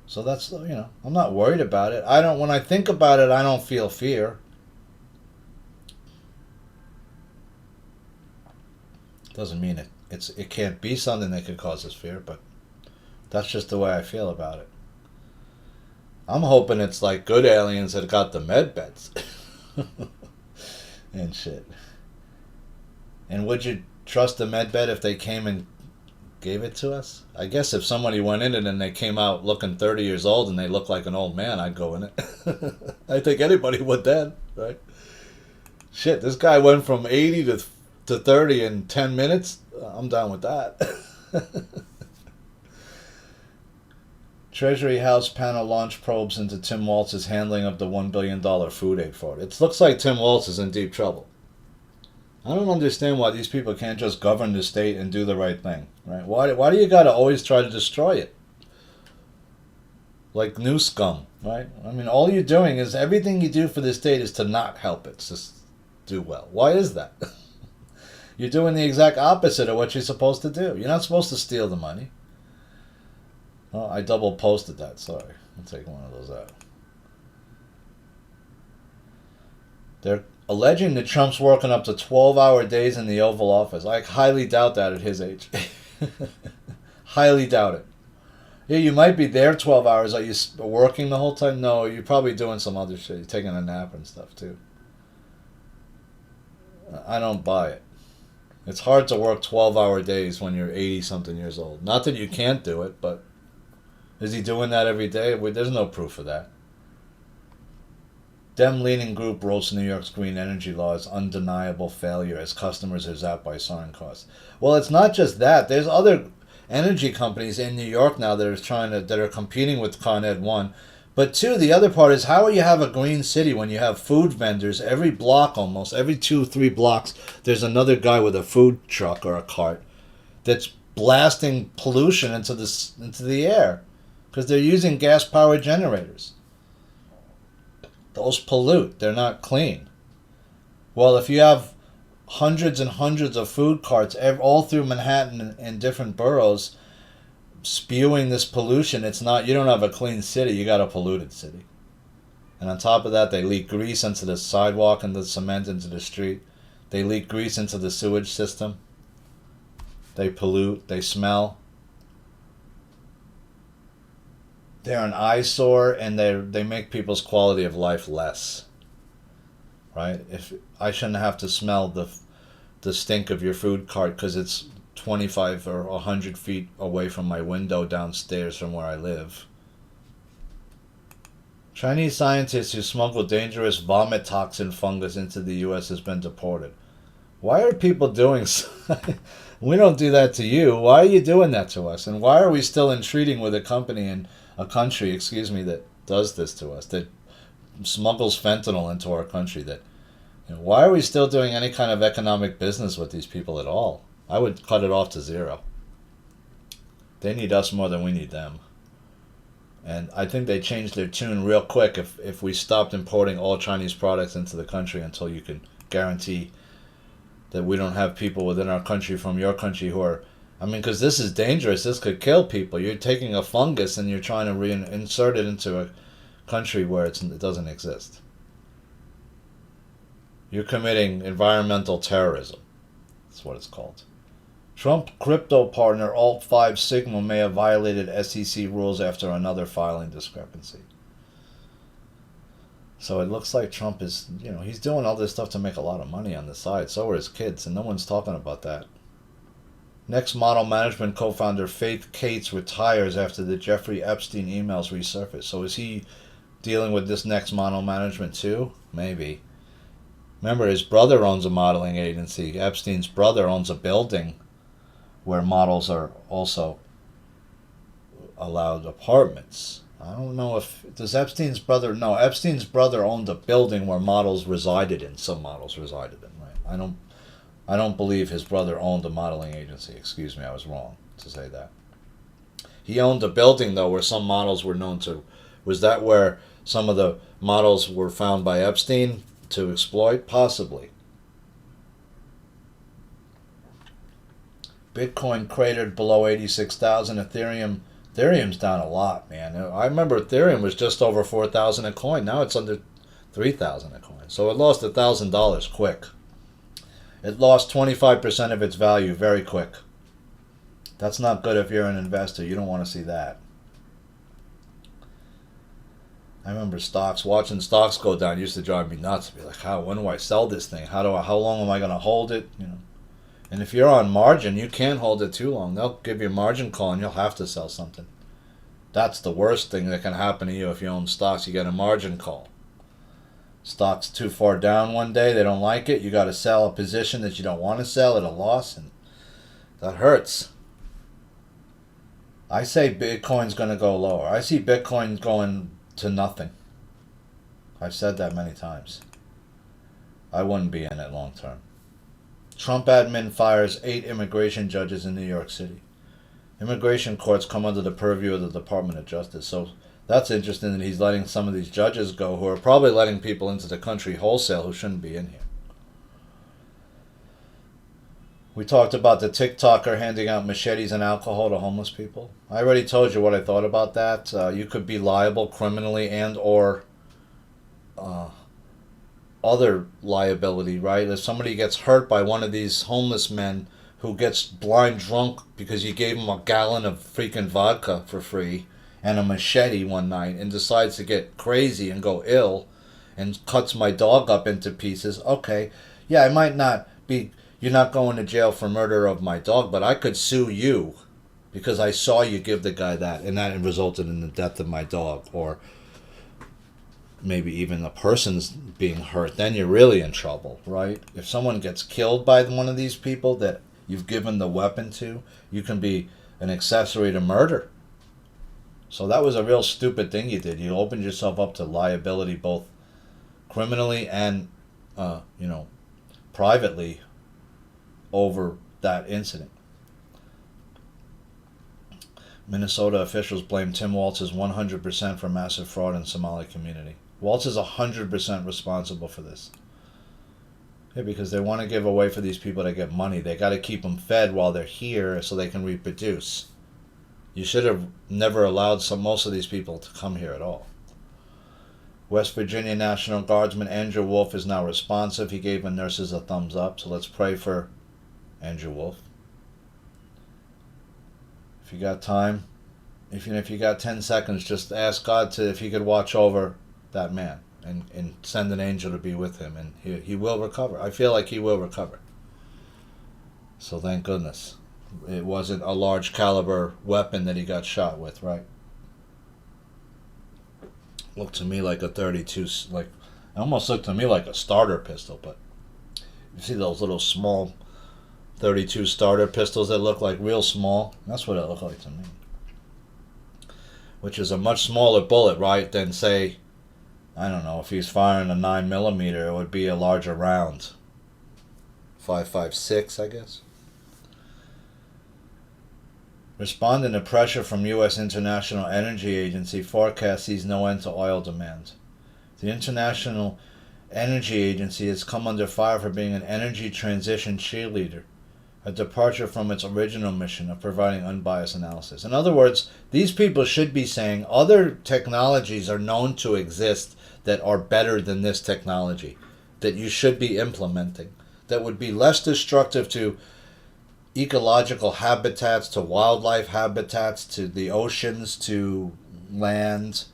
[SPEAKER 1] So that's, I'm not worried about it. When I think about it, I don't feel fear. Doesn't mean it can't be something that could cause us fear, but that's just the way I feel about it. I'm hoping it's like good aliens that got the med beds. And shit. And would you trust the med bed if they came and gave it to us? I guess if somebody went in it and they came out looking 30 years old and they look like an old man, I'd go in it. I think anybody would then, right? Shit, this guy went from 80 to 30 in 10 minutes. I'm down with that. Treasury House panel launch probes into Tim Walz's handling of the $1 billion food aid fraud. It looks like Tim Walz is in deep trouble. I don't understand why these people can't just govern the state and do the right thing, right? Why do you got to always try to destroy it? Like new scum, right? I mean, all you're doing is everything you do for the state is to not help it just do well. Why is that? You're doing the exact opposite of what you're supposed to do. You're not supposed to steal the money. Oh, I double posted that. Sorry. I'll take one of those out. They're alleging that Trump's working up to 12-hour days in the Oval Office. I highly doubt that at his age. Highly doubt it. Yeah, you might be there 12 hours. Are you working the whole time? No, you're probably doing some other shit. You're taking a nap and stuff, too. I don't buy it. It's hard to work 12-hour days when you're 80-something years old. Not that you can't do it, but is he doing that every day? There's no proof of that. Dem-leaning group roasts New York's green energy law as undeniable failure as customers are zapped by soaring costs. Well, it's not just that. There's other energy companies in New York now that are competing with Con Ed 1. But 2, the other part is how you have a green city when you have food vendors every block almost, every 2-3 blocks, there's another guy with a food truck or a cart that's blasting pollution into the air because they're using gas-powered generators. Those pollute. They're not clean. Well, if you have hundreds and hundreds of food carts all through Manhattan and different boroughs spewing this pollution, you don't have a clean city, you got a polluted city. And on top of that, they leak grease into the sidewalk and the cement into the street. They leak grease into the sewage system. They pollute, they smell. They're an eyesore, and they make people's quality of life less. Right? If I shouldn't have to smell the stink of your food cart because it's 25 or 100 feet away from my window downstairs from where I live. Chinese scientist who smuggled dangerous vomit toxin fungus into the U.S. has been deported. Why are people doing so? We don't do that to you. Why are you doing that to us? And why are we still entreating with a company and a country, that does this to us, that smuggles fentanyl into our country? Why are we still doing any kind of economic business with these people at all? I would cut it off to zero. They need us more than we need them. And I think they changed their tune real quick if we stopped importing all Chinese products into the country until you can guarantee that we don't have people within our country from your country who are... because this is dangerous. This could kill people. You're taking a fungus and you're trying to reinsert it into a country where it doesn't exist. You're committing environmental terrorism. That's what it's called. Trump crypto partner Alt 5 Sigma may have violated SEC rules after another filing discrepancy. So it looks like Trump is, he's doing all this stuff to make a lot of money on the side. So are his kids, and no one's talking about that. Next Model Management co-founder Faith Cates retires after the Jeffrey Epstein emails resurfaced. So is he dealing with this Next Model Management too? Maybe. Remember, his brother owns a modeling agency. Epstein's brother owns a building where models are also allowed apartments. I don't know does Epstein's brother... No, Epstein's brother owned a building where models resided in. Some models resided in, right? I don't believe his brother owned a modeling agency. Excuse me, I was wrong to say that. He owned a building, though, where some models were known to... Was that where some of the models were found by Epstein to exploit? Possibly. Bitcoin cratered below 86,000. Ethereum's down a lot, man. I remember Ethereum was just over 4,000 a coin. Now it's under 3,000 a coin. So it lost $1,000 quick. It lost 25% of its value very quick. That's not good if you're an investor. You don't want to see that. I remember watching stocks go down used to drive me nuts. Be like, when do I sell this thing? How long am I going to hold it? And if you're on margin, you can't hold it too long. They'll give you a margin call and you'll have to sell something. That's the worst thing that can happen to you if you own stocks. You get a margin call. Stock's too far down one day, they don't like it. You got to sell a position that you don't want to sell at a loss, and that hurts. I say Bitcoin's going to go lower. I see Bitcoin going to nothing. I've said that many times. I wouldn't be in it long term. Trump admin fires 8 immigration judges in New York City. Immigration courts come under the purview of the Department of Justice. So that's interesting that he's letting some of these judges go who are probably letting people into the country wholesale who shouldn't be in here. We talked about the TikToker handing out machetes and alcohol to homeless people. I already told you what I thought about that. You could be liable criminally and or other liability, right? If somebody gets hurt by one of these homeless men who gets blind drunk because you gave him a gallon of freaking vodka for free and a machete one night and decides to get crazy and go ill and cuts my dog up into pieces, okay, yeah, I might not be... You're not going to jail for murder of my dog, but I could sue you because I saw you give the guy that, and that resulted in the death of my dog, or maybe even the person's being hurt. Then you're really in trouble, right? If someone gets killed by one of these people that you've given the weapon to, you can be an accessory to murder. So that was a real stupid thing you did. You opened yourself up to liability both criminally and, privately over that incident. Minnesota officials blame Tim Waltz's 100% for massive fraud in Somali community. Waltz is 100% responsible for this. Yeah, because they want to give away for these people to get money. They got to keep them fed while they're here so they can reproduce. You should have never allowed most of these people to come here at all. West Virginia National Guardsman Andrew Wolf is now responsive. He gave the nurses a thumbs up, so let's pray for Andrew Wolf. If you got time, if you got 10 seconds, just ask God if he could watch over that man and send an angel to be with him, and he will recover. I feel like he will recover. So thank goodness. It wasn't a large caliber weapon that he got shot with, right? looked to me like a 32, like, it almost looked to me like a starter pistol, but you see those little small 32 starter pistols that look like real small? That's what it looked like to me. Which is a much smaller bullet, right, than, say, I don't know, if he's firing a 9mm, it would be a larger round. 5.56, I guess. Responding to pressure from U.S. International Energy Agency forecasts sees no end to oil demand. The International Energy Agency has come under fire for being an energy transition cheerleader, a departure from its original mission of providing unbiased analysis. In other words, these people should be saying other technologies are known to exist that are better than this technology, that you should be implementing, that would be less destructive to ecological habitats, to wildlife habitats, to the oceans, to land.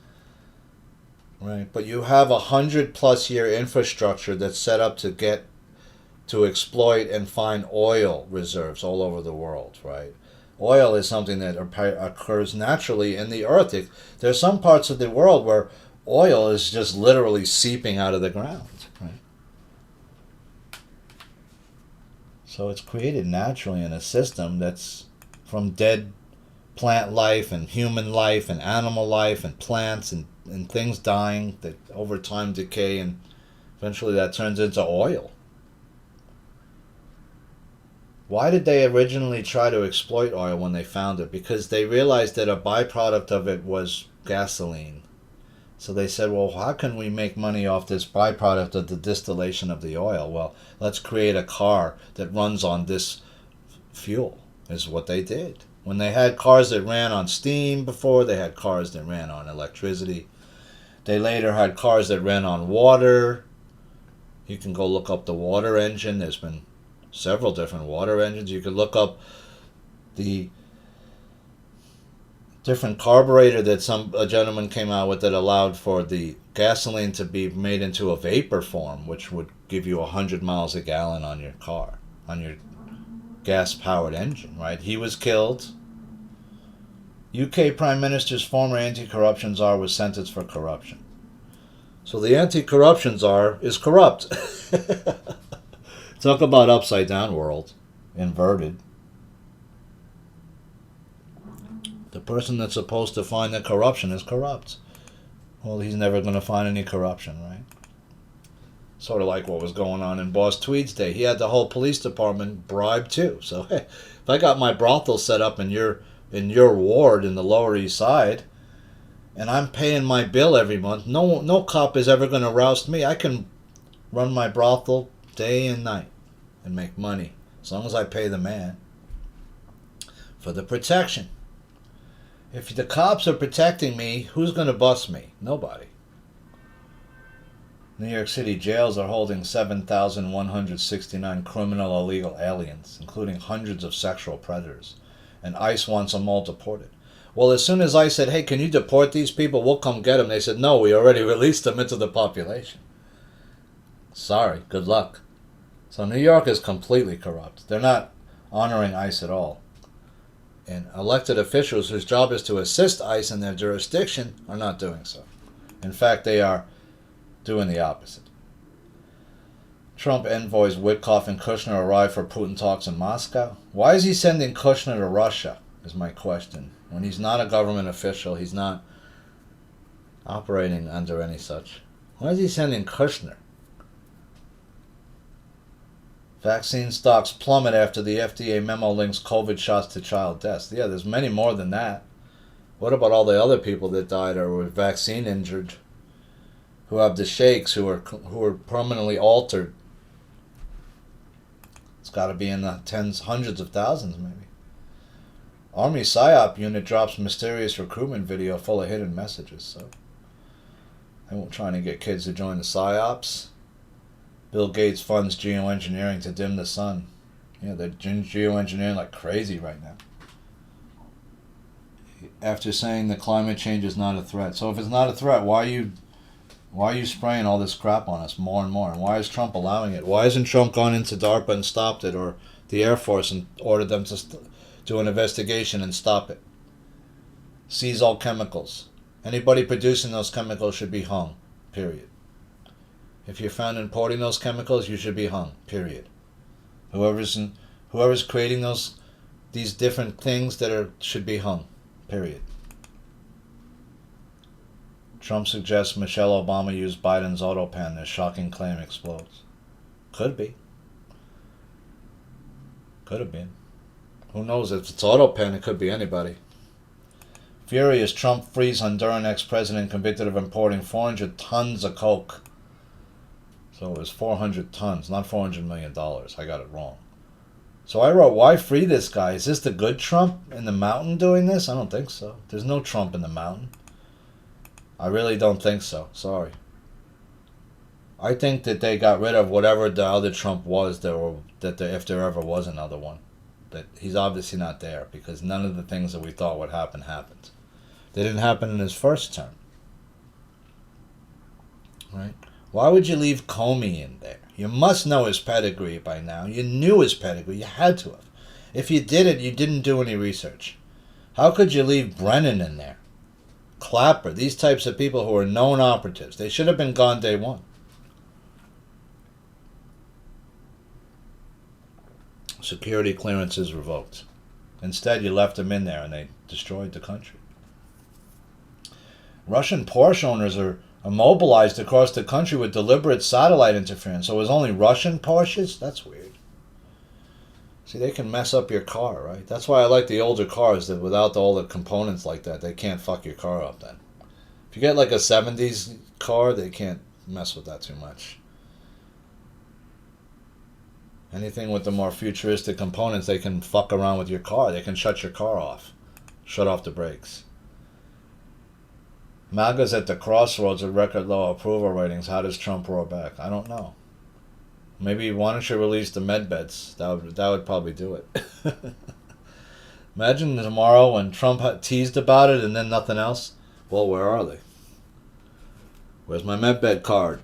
[SPEAKER 1] Right? But you have 100+ year infrastructure that's set up to exploit and find oil reserves all over the world, right? Oil is something that occurs naturally in the earth. There's some parts of the world where oil is just literally seeping out of the ground, right? So it's created naturally in a system that's from dead plant life and human life and animal life and plants and things dying that over time decay, and eventually that turns into oil. Why did they originally try to exploit oil when they found it? Because they realized that a byproduct of it was gasoline. So they said, well, how can we make money off this byproduct of the distillation of the oil? Well, let's create a car that runs on this fuel, is what they did. When they had cars that ran on steam before, they had cars that ran on electricity. They later had cars that ran on water. You can go look up the water engine. There's been several different water engines. You could look up the different carburetor that a gentleman came out with that allowed for the gasoline to be made into a vapor form, which would give you 100 miles a gallon on your car, on your gas-powered engine, right? He was killed. UK Prime Minister's former anti-corruption czar was sentenced for corruption. So the anti-corruption czar is corrupt. Talk about upside down world. Inverted. The person that's supposed to find the corruption is corrupt. Well, he's never going to find any corruption, right? Sort of like what was going on in Boss Tweed's day. He had the whole police department bribed too. So hey, if I got my brothel set up in your ward in the Lower East Side, and I'm paying my bill every month, no cop is ever going to roust me. I can run my brothel day and night and make money as long as I pay the man for the protection. If the cops are protecting me, who's going to bust me? Nobody. New York City jails are holding 7,169 criminal illegal aliens, including hundreds of sexual predators. And ICE wants them all deported. Well, as soon as I said, hey, can you deport these people? We'll come get them. They said, no, we already released them into the population. Sorry, good luck. So New York is completely corrupt. They're not honoring ICE at all. And elected officials whose job is to assist ICE in their jurisdiction are not doing so. In fact, they are doing the opposite. Trump envoys Witkoff and Kushner arrive for Putin talks in Moscow. Why is he sending Kushner to Russia, is my question. When he's not a government official, he's not operating under any such. Why is he sending Kushner? Vaccine stocks plummet after the FDA memo links COVID shots to child deaths. Yeah, there's many more than that. What about all the other people that died or were vaccine injured, who have the shakes, who are permanently altered? It's got to be in the tens, hundreds of thousands, maybe. Army PSYOP unit drops mysterious recruitment video full of hidden messages. So they're trying to get kids to join the PSYOPs. Bill Gates funds geoengineering to dim the sun. Yeah, they're geoengineering like crazy right now. After saying that climate change is not a threat. So if it's not a threat, why are you spraying all this crap on us more and more? And why is Trump allowing it? Why hasn't Trump gone into DARPA and stopped it, or the Air Force and ordered them to do an investigation and stop it? Seize all chemicals. Anybody producing those chemicals should be hung. Period. If you're found importing those chemicals, you should be hung. Period. Whoever's creating these different things should be hung. Period. Trump suggests Michelle Obama used Biden's autopan. This shocking claim explodes. Could be. Could have been. Who knows? If it's autopan, it could be anybody. Furious, Trump frees Honduran ex-president convicted of importing 400 tons of coke. So it was 400 tons, not $400 million. I got it wrong. So I wrote, why free this guy? Is this the good Trump in the mountain doing this? I don't think so. There's no Trump in the mountain. I really don't think so. Sorry. I think that they got rid of whatever the other Trump was, if there ever was another one. That he's obviously not there, because none of the things that we thought would happen happened. They didn't happen in his first term. Right? Why would you leave Comey in there? You must know his pedigree by now. You knew his pedigree. You had to have. If you did it, you didn't do any research. How could you leave Brennan in there? Clapper, these types of people who are known operatives. They should have been gone day one. Security clearances revoked. Instead, you left them in there and they destroyed the country. Russian Porsche owners are immobilized across the country with deliberate satellite interference. So it was only Russian Porsches? That's weird. See, they can mess up your car, right? That's why I like the older cars, that without all the components like that, they can't fuck your car up then. If you get like a 70s car, they can't mess with that too much. Anything with the more futuristic components, they can fuck around with your car. They can shut your car off. Shut off the brakes. MAGA's at the crossroads with record low approval ratings. How does Trump roar back? I don't know. Maybe why don't you release the med beds? That would probably do it. Imagine tomorrow when Trump teased about it and then nothing else. Well, where are they? Where's my med bed card?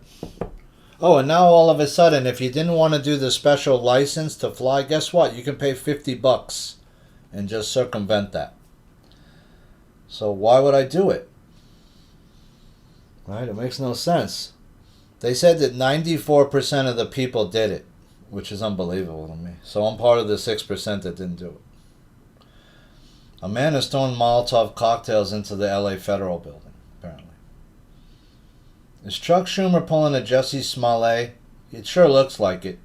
[SPEAKER 1] Oh, and now all of a sudden, if you didn't want to do the special license to fly, guess what? You can pay $50 and just circumvent that. So why would I do it? Right? It makes no sense. They said that 94% of the people did it, which is unbelievable to me. So I'm part of the 6% that didn't do it. A man has thrown Molotov cocktails into the LA Federal Building, apparently. Is Chuck Schumer pulling a Jussie Smollett? It sure looks like it.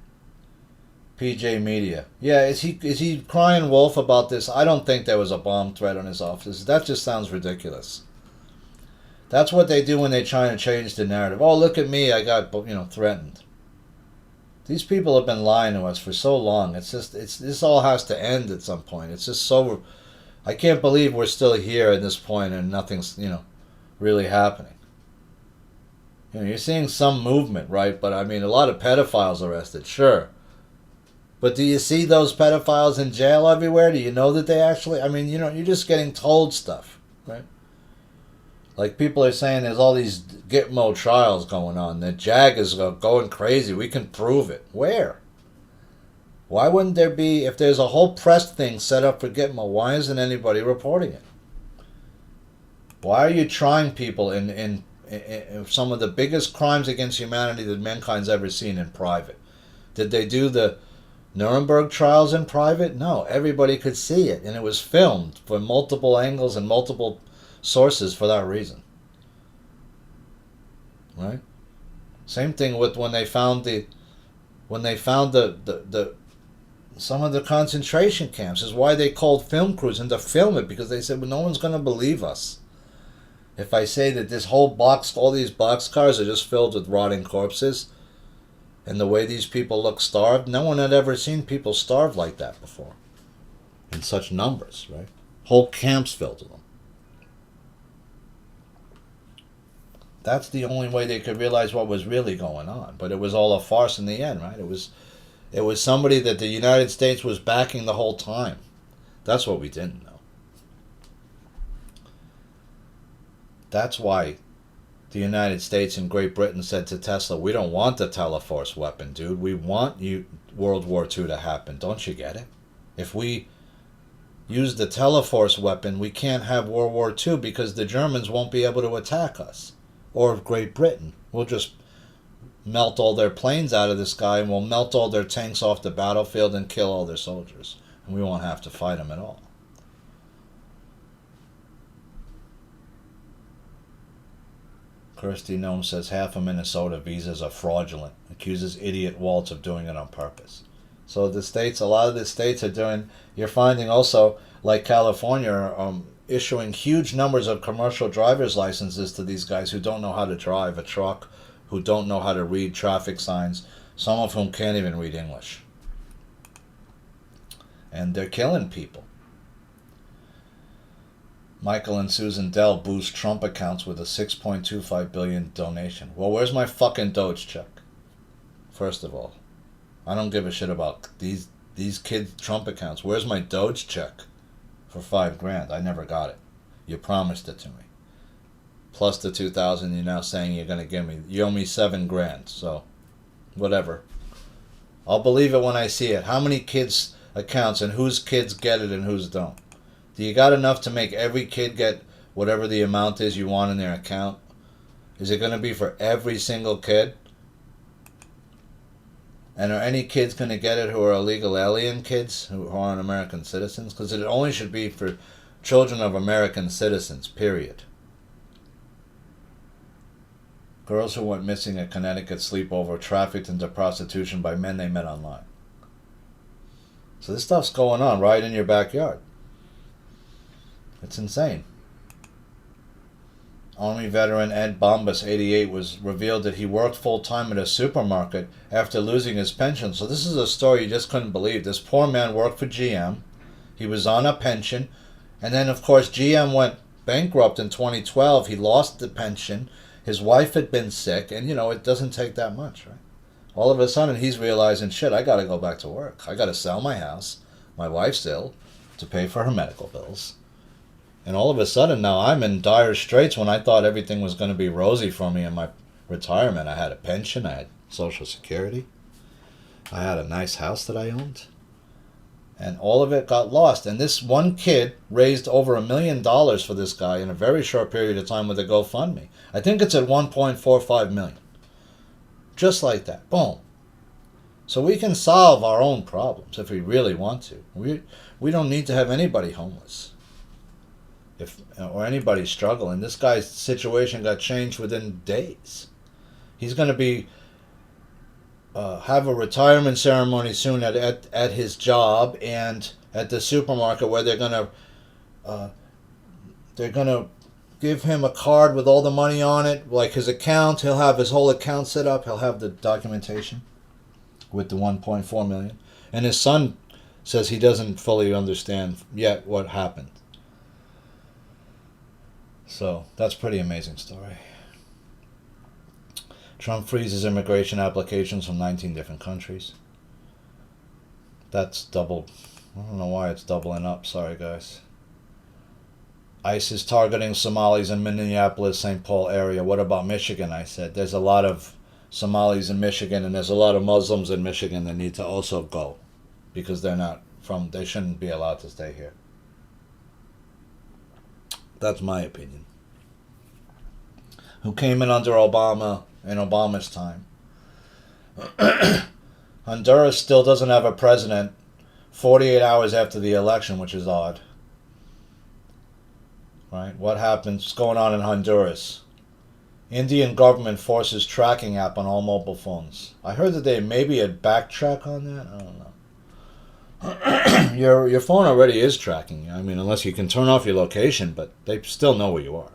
[SPEAKER 1] PJ Media. Yeah, is he crying wolf about this? I don't think there was a bomb threat on his office. That just sounds ridiculous. That's what they do when they try to change the narrative. Oh, look at me, I got, threatened. These people have been lying to us for so long. This all has to end at some point. It's just so, I can't believe we're still here at this point and nothing's, really happening. You're seeing some movement, right? But I mean, a lot of pedophiles arrested, sure. But do you see those pedophiles in jail everywhere? Do you know that they actually, you're just getting told stuff, right? Like people are saying there's all these Gitmo trials going on. That JAG is going crazy. We can prove it. Where? Why wouldn't there be, if there's a whole press thing set up for Gitmo, why isn't anybody reporting it? Why are you trying people in some of the biggest crimes against humanity that mankind's ever seen in private? Did they do the Nuremberg trials in private? No, everybody could see it, and it was filmed from multiple angles and multiple sources for that reason. Right? Same thing with when they found some of the concentration camps, is why they called film crews in to film it, because they said, well, no one's going to believe us if I say that this whole all these boxcars are just filled with rotting corpses, and the way these people look starved. No one had ever seen people starve like that before in such numbers, right? Whole camps filled with them. That's the only way they could realize what was really going on. But it was all a farce in the end, right? It was somebody that the United States was backing the whole time. That's what we didn't know. That's why the United States and Great Britain said to Tesla, we don't want the Teleforce weapon, dude. We want World War II to happen. Don't you get it? If we use the Teleforce weapon, we can't have World War II because the Germans won't be able to attack us. Or Great Britain. We'll just melt all their planes out of the sky and we'll melt all their tanks off the battlefield and kill all their soldiers. And we won't have to fight them at all. Kirsty Gnome says half of Minnesota visas are fraudulent. Accuses idiot Waltz of doing it on purpose. So the states, a lot of the states are doing, you're finding also, like California, issuing huge numbers of commercial driver's licenses to these guys who don't know how to drive a truck, who don't know how to read traffic signs, some of whom can't even read English. And they're killing people. Michael and Susan Dell boost Trump accounts with a $6.25 billion donation. Well, where's my fucking Doge check? First of all, I don't give a shit about these kids' Trump accounts. Where's my Doge check for $5,000? I never got it. You promised it to me. Plus the $2,000 you're now saying you're gonna give me. You owe me $7,000. So, whatever. I'll believe it when I see it. How many kids' accounts and whose kids get it and whose don't? Do you got enough to make every kid get whatever the amount is you want in their account? Is it going to be for every single kid? And are any kids going to get it who are illegal alien kids who aren't American citizens? Because it only should be for children of American citizens, period. Girls who went missing at Connecticut sleepover trafficked into prostitution by men they met online. So this stuff's going on right in your backyard. It's insane. Army veteran Ed Bombas, 88, was revealed that he worked full-time at a supermarket after losing his pension. So this is a story you just couldn't believe. This poor man worked for GM. He was on a pension. And then, of course, GM went bankrupt in 2012. He lost the pension. His wife had been sick. And, you know, it doesn't take that much, right? All of a sudden, he's realizing, shit, I got to go back to work. I got to sell my house. My wife's ill to pay for her medical bills. And all of a sudden now I'm in dire straits when I thought everything was going to be rosy for me in my retirement. I had a pension, I had Social Security, I had a nice house that I owned. And all of it got lost. And this one kid raised over $1 million for this guy in a very short period of time with a GoFundMe. I think it's at $1.45 million. Just like that. Boom. So we can solve our own problems if we really want to. We don't need to have anybody homeless. Or anybody struggling. This guy's situation got changed within days. He's going to be have a retirement ceremony soon at his job and at the supermarket where they're going to give him a card with all the money on it, like his account. He'll have his whole account set up. He'll have the documentation with the $1.4 million. And his son says he doesn't fully understand yet what happened. So, that's a pretty amazing story. Trump freezes immigration applications from 19 different countries. That's doubled. I don't know why it's doubling up. Sorry, guys. ICE is targeting Somalis in Minneapolis, St. Paul area. What about Michigan? I said there's a lot of Somalis in Michigan, and there's a lot of Muslims in Michigan that need to also go because they shouldn't be allowed to stay here. That's my opinion. Who came in under Obama in Obama's time? Honduras still doesn't have a president 48 hours after the election, which is odd. Right? What happens? What's going on in Honduras? Indian government forces tracking app on all mobile phones. I heard that they maybe had backtrack on that. I don't know. Your phone already is tracking you. I mean, unless you can turn off your location, but they still know where you are.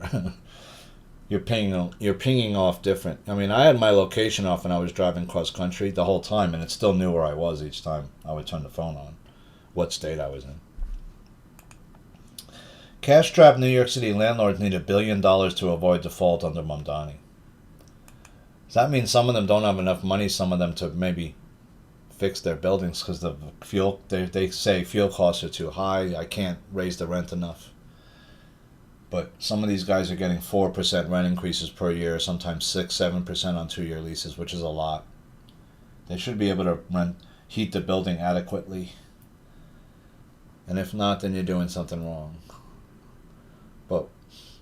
[SPEAKER 1] You're pinging off different. I mean, I had my location off when I was driving cross country the whole time, and it still knew where I was each time I would turn the phone on, what state I was in. Cash-strapped New York City landlords need $1 billion to avoid default under Mamdani. Does that mean some of them don't have enough money, some of them to maybe fix their buildings because the fuel, they say fuel costs are too high, I can't raise the rent enough. But some of these guys are getting 4% rent increases per year, sometimes 6-7% on 2-year leases, which is a lot. They should be able to heat the building adequately. And if not, then you're doing something wrong. But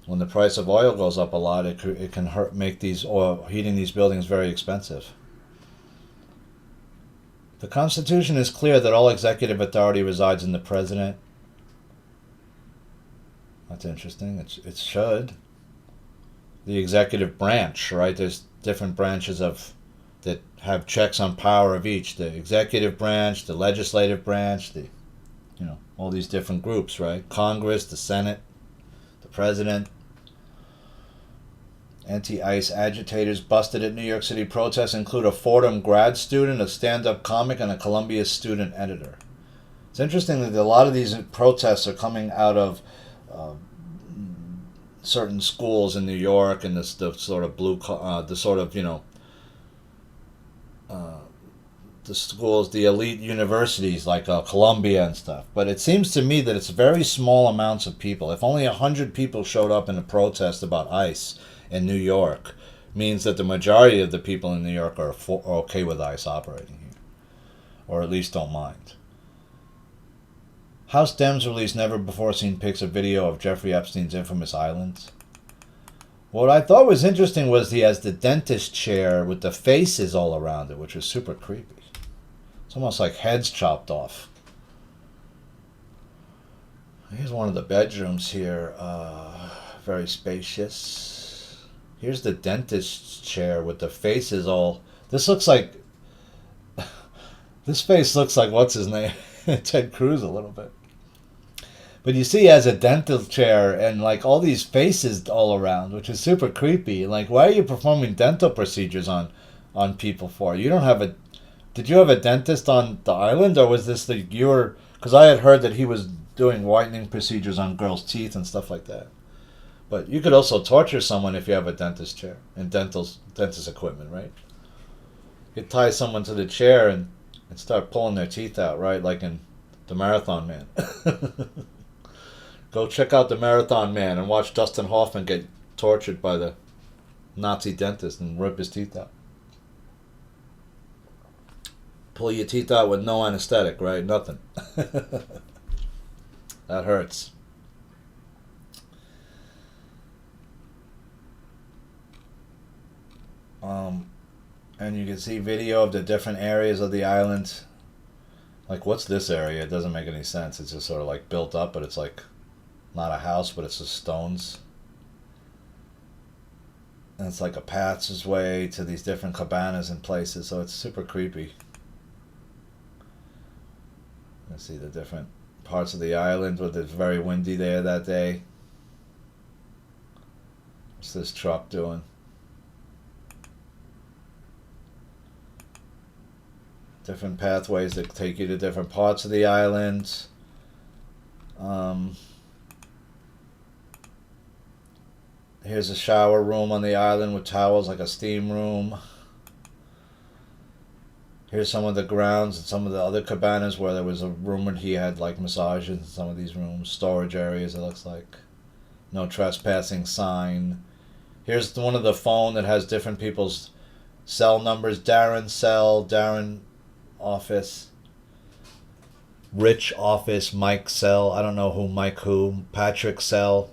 [SPEAKER 1] when the price of oil goes up a lot, it can make heating these buildings very expensive. The Constitution is clear that all executive authority resides in the president. That's interesting. It should. The executive branch, right? There's different branches that have checks on power of each. The executive branch, the legislative branch, all these different groups, right? Congress, the Senate, the president. Anti-ICE agitators busted at New York City protests include a Fordham grad student, a stand-up comic, and a Columbia student editor. It's interesting that a lot of these protests are coming out of certain schools in New York and the sort of the schools, the elite universities like Columbia and stuff. But it seems to me that it's very small amounts of people. If only 100 people showed up in a protest about ICE in New York, means that the majority of the people in New York are okay with ICE operating here, or at least don't mind. House Dems released never-before-seen pics of video of Jeffrey Epstein's infamous island. What I thought was interesting was he has the dentist chair with the faces all around it, which was super creepy. It's almost like heads chopped off. Here's one of the bedrooms here. Very spacious. Here's the dentist's chair with the faces all... This looks like... This face looks like, what's his name? Ted Cruz a little bit. But you see he has a dental chair and like all these faces all around, which is super creepy. Like, why are you performing dental procedures on people for? You don't have a... Did you have a dentist on the island, or was this because I had heard that he was doing whitening procedures on girls' teeth and stuff like that. But you could also torture someone if you have a dentist chair and dentist equipment, right? You could tie someone to the chair and start pulling their teeth out, right? Like in The Marathon Man. Go check out The Marathon Man and watch Dustin Hoffman get tortured by the Nazi dentist and rip his teeth out. Pull your teeth out with no anesthetic, right? Nothing. That hurts. And you can see video of the different areas of the island. Like, what's this area? It doesn't make any sense. It's just sort of like built up, but it's like not a house, but it's just stones. And it's like a passageway to these different cabanas and places, so it's super creepy. You see the different parts of the island, but it's very windy there that day. What's this truck doing? Different pathways that take you to different parts of the island. Here's a shower room on the island with towels, like a steam room. Here's some of the grounds and some of the other cabanas where there was a rumored he had like massages in some of these rooms. Storage areas, it looks like. No trespassing sign. Here's one of the phone that has different people's cell numbers. Darren cell, Darren office, Rich office, Mike cell, I don't know who Mike who, Patrick cell,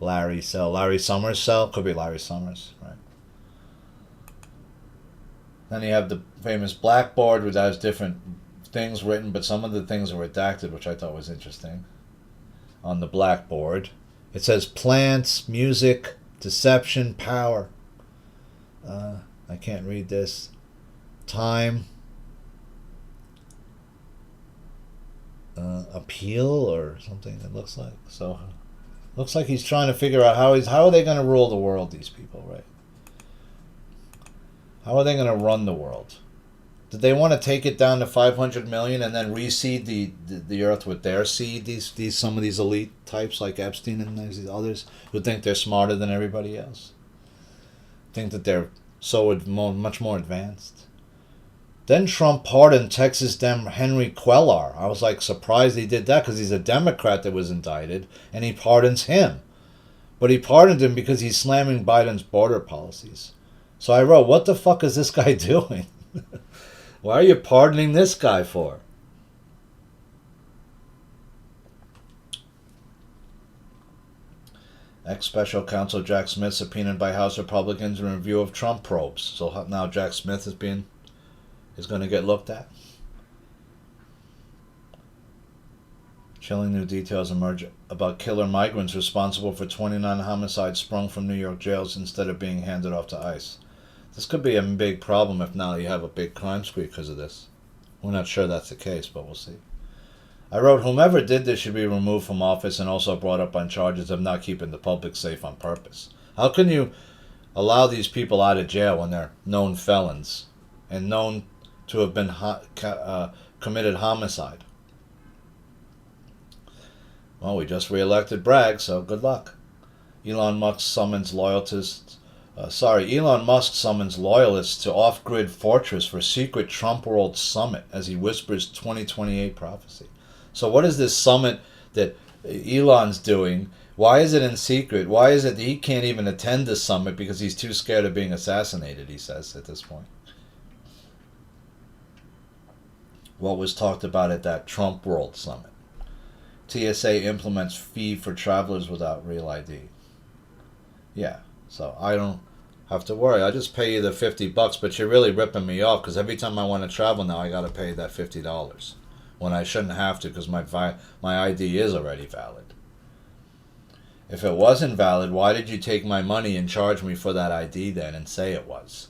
[SPEAKER 1] Larry cell, Larry Summers cell, could be Larry Summers, right? Then you have the famous blackboard which has different things written, but some of the things are redacted, which I thought was interesting. On the blackboard it says plants, music, deception, power. I can't read this. Time, appeal or something, it looks like. So looks like he's trying to figure out how are they going to rule the world, these people, right? How are they going to run the world? Did they want to take it down to 500 million and then reseed the earth with their seed? These some of these elite types like Epstein and these others who think they're smarter than everybody else, think that they're much more advanced. Then Trump pardoned Texas Dem Henry Cuellar. I was like surprised he did that because he's a Democrat that was indicted, and he pardons him. But he pardoned him because he's slamming Biden's border policies. So I wrote, what the fuck is this guy doing? Why are you pardoning this guy for? Ex-special counsel Jack Smith subpoenaed by House Republicans in review of Trump probes. So now Jack Smith is going to get looked at. Chilling new details emerge about killer migrants responsible for 29 homicides sprung from New York jails instead of being handed off to ICE. This could be a big problem if now you have a big crime spree because of this. We're not sure that's the case, but we'll see. I wrote, whomever did this should be removed from office and also brought up on charges of not keeping the public safe on purpose. How can you allow these people out of jail when they're known felons and known to have been committed homicide? Well, we just re-elected Bragg, so good luck. Elon Musk summons loyalists to off-grid fortress for secret Trump World Summit as he whispers 2028 prophecy. So what is this summit that Elon's doing? Why is it in secret? Why is it that he can't even attend this summit because he's too scared of being assassinated, he says at this point. What was talked about at that Trump World Summit? TSA implements fee for travelers without real ID. Yeah, so I don't have to worry. I just pay you the $50, but you're really ripping me off because every time I want to travel now, I got to pay that $50 when I shouldn't have to because my ID is already valid. If it wasn't valid, why did you take my money and charge me for that ID then and say it was?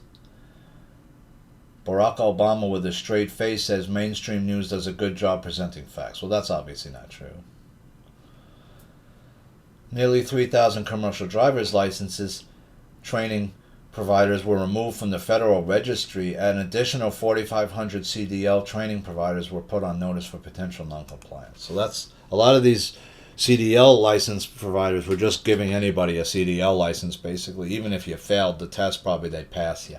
[SPEAKER 1] Barack Obama with a straight face says mainstream news does a good job presenting facts. Well, that's obviously not true. Nearly 3,000 commercial driver's licenses training providers were removed from the federal registry, and an additional 4,500 CDL training providers were put on notice for potential noncompliance. So that's a lot of these CDL license providers were just giving anybody a CDL license, basically. Even if you failed the test, probably they'd pass you.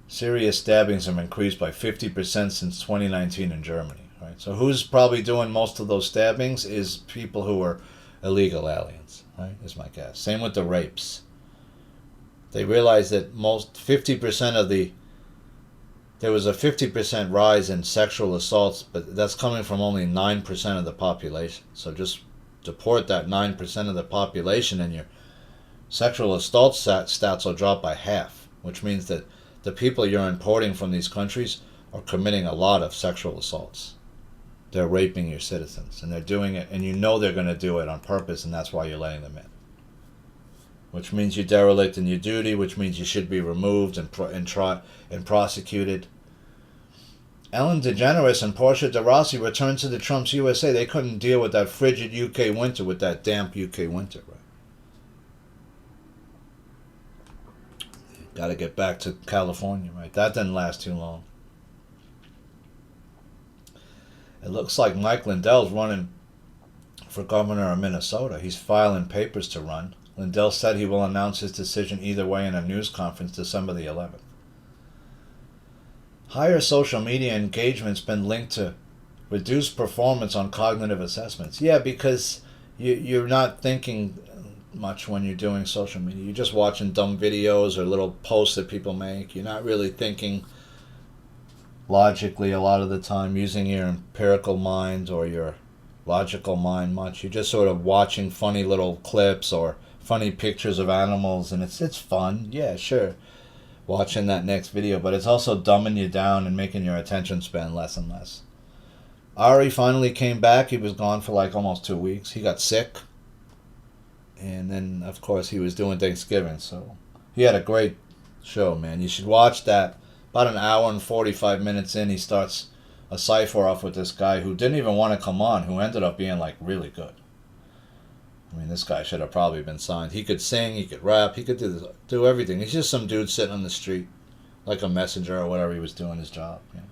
[SPEAKER 1] Serious stabbings have increased by 50% since 2019 in Germany. Right? So who's probably doing most of those stabbings is people who are illegal aliens, right? Is my guess. Same with the rapes. They realized that there was a 50% rise in sexual assaults, but that's coming from only 9% of the population. So just deport that 9% of the population and your sexual assault stats will drop by half, which means that the people you're importing from these countries are committing a lot of sexual assaults. They're raping your citizens, and they're doing it, and you know they're going to do it on purpose, and that's why you're letting them in. Which means you're derelict in your duty, which means you should be removed and prosecuted. Ellen DeGeneres and Portia de Rossi returned to the Trump's USA. They couldn't deal with that frigid UK winter, with that damp UK winter, right? Got to get back to California, right? That didn't last too long. It looks like Mike Lindell's running for governor of Minnesota. He's filing papers to run. Lindell said he will announce his decision either way in a news conference December the 11th. Higher social media engagement's been linked to reduced performance on cognitive assessments. Yeah, because you're not thinking much when you're doing social media. You're just watching dumb videos or little posts that people make. You're not really thinking logically a lot of the time, using your empirical mind or your logical mind much. You're just sort of watching funny little clips or funny pictures of animals, and it's fun. Yeah, sure, watching that next video, but it's also dumbing you down and making your attention span less and less. Ari finally came back. He was gone for like almost 2 weeks. He got sick. And then, of course, he was doing Thanksgiving. So he had a great show, man. You should watch that. About an hour and 45 minutes in, he starts a cipher off with this guy who didn't even want to come on, who ended up being like really good. I mean, this guy should have probably been signed. He could sing, he could rap, he could do everything. He's just some dude sitting on the street like a messenger or whatever. He was doing his job. You know?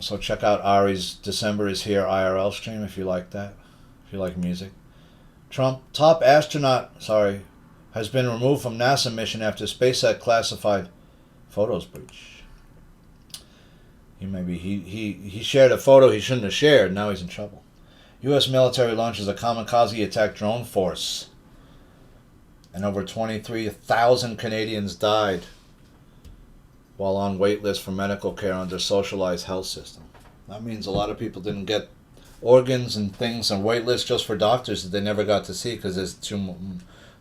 [SPEAKER 1] So check out Ari's December is Here IRL stream if you like that. If you like music. Trump, top astronaut, has been removed from NASA mission after SpaceX classified photos breach. He shared a photo he shouldn't have shared. Now he's in trouble. U.S. military launches a kamikaze attack drone force. And over 23,000 Canadians died while on wait list for medical care under socialized health system. That means a lot of people didn't get organs and things and wait lists just for doctors that they never got to see because there's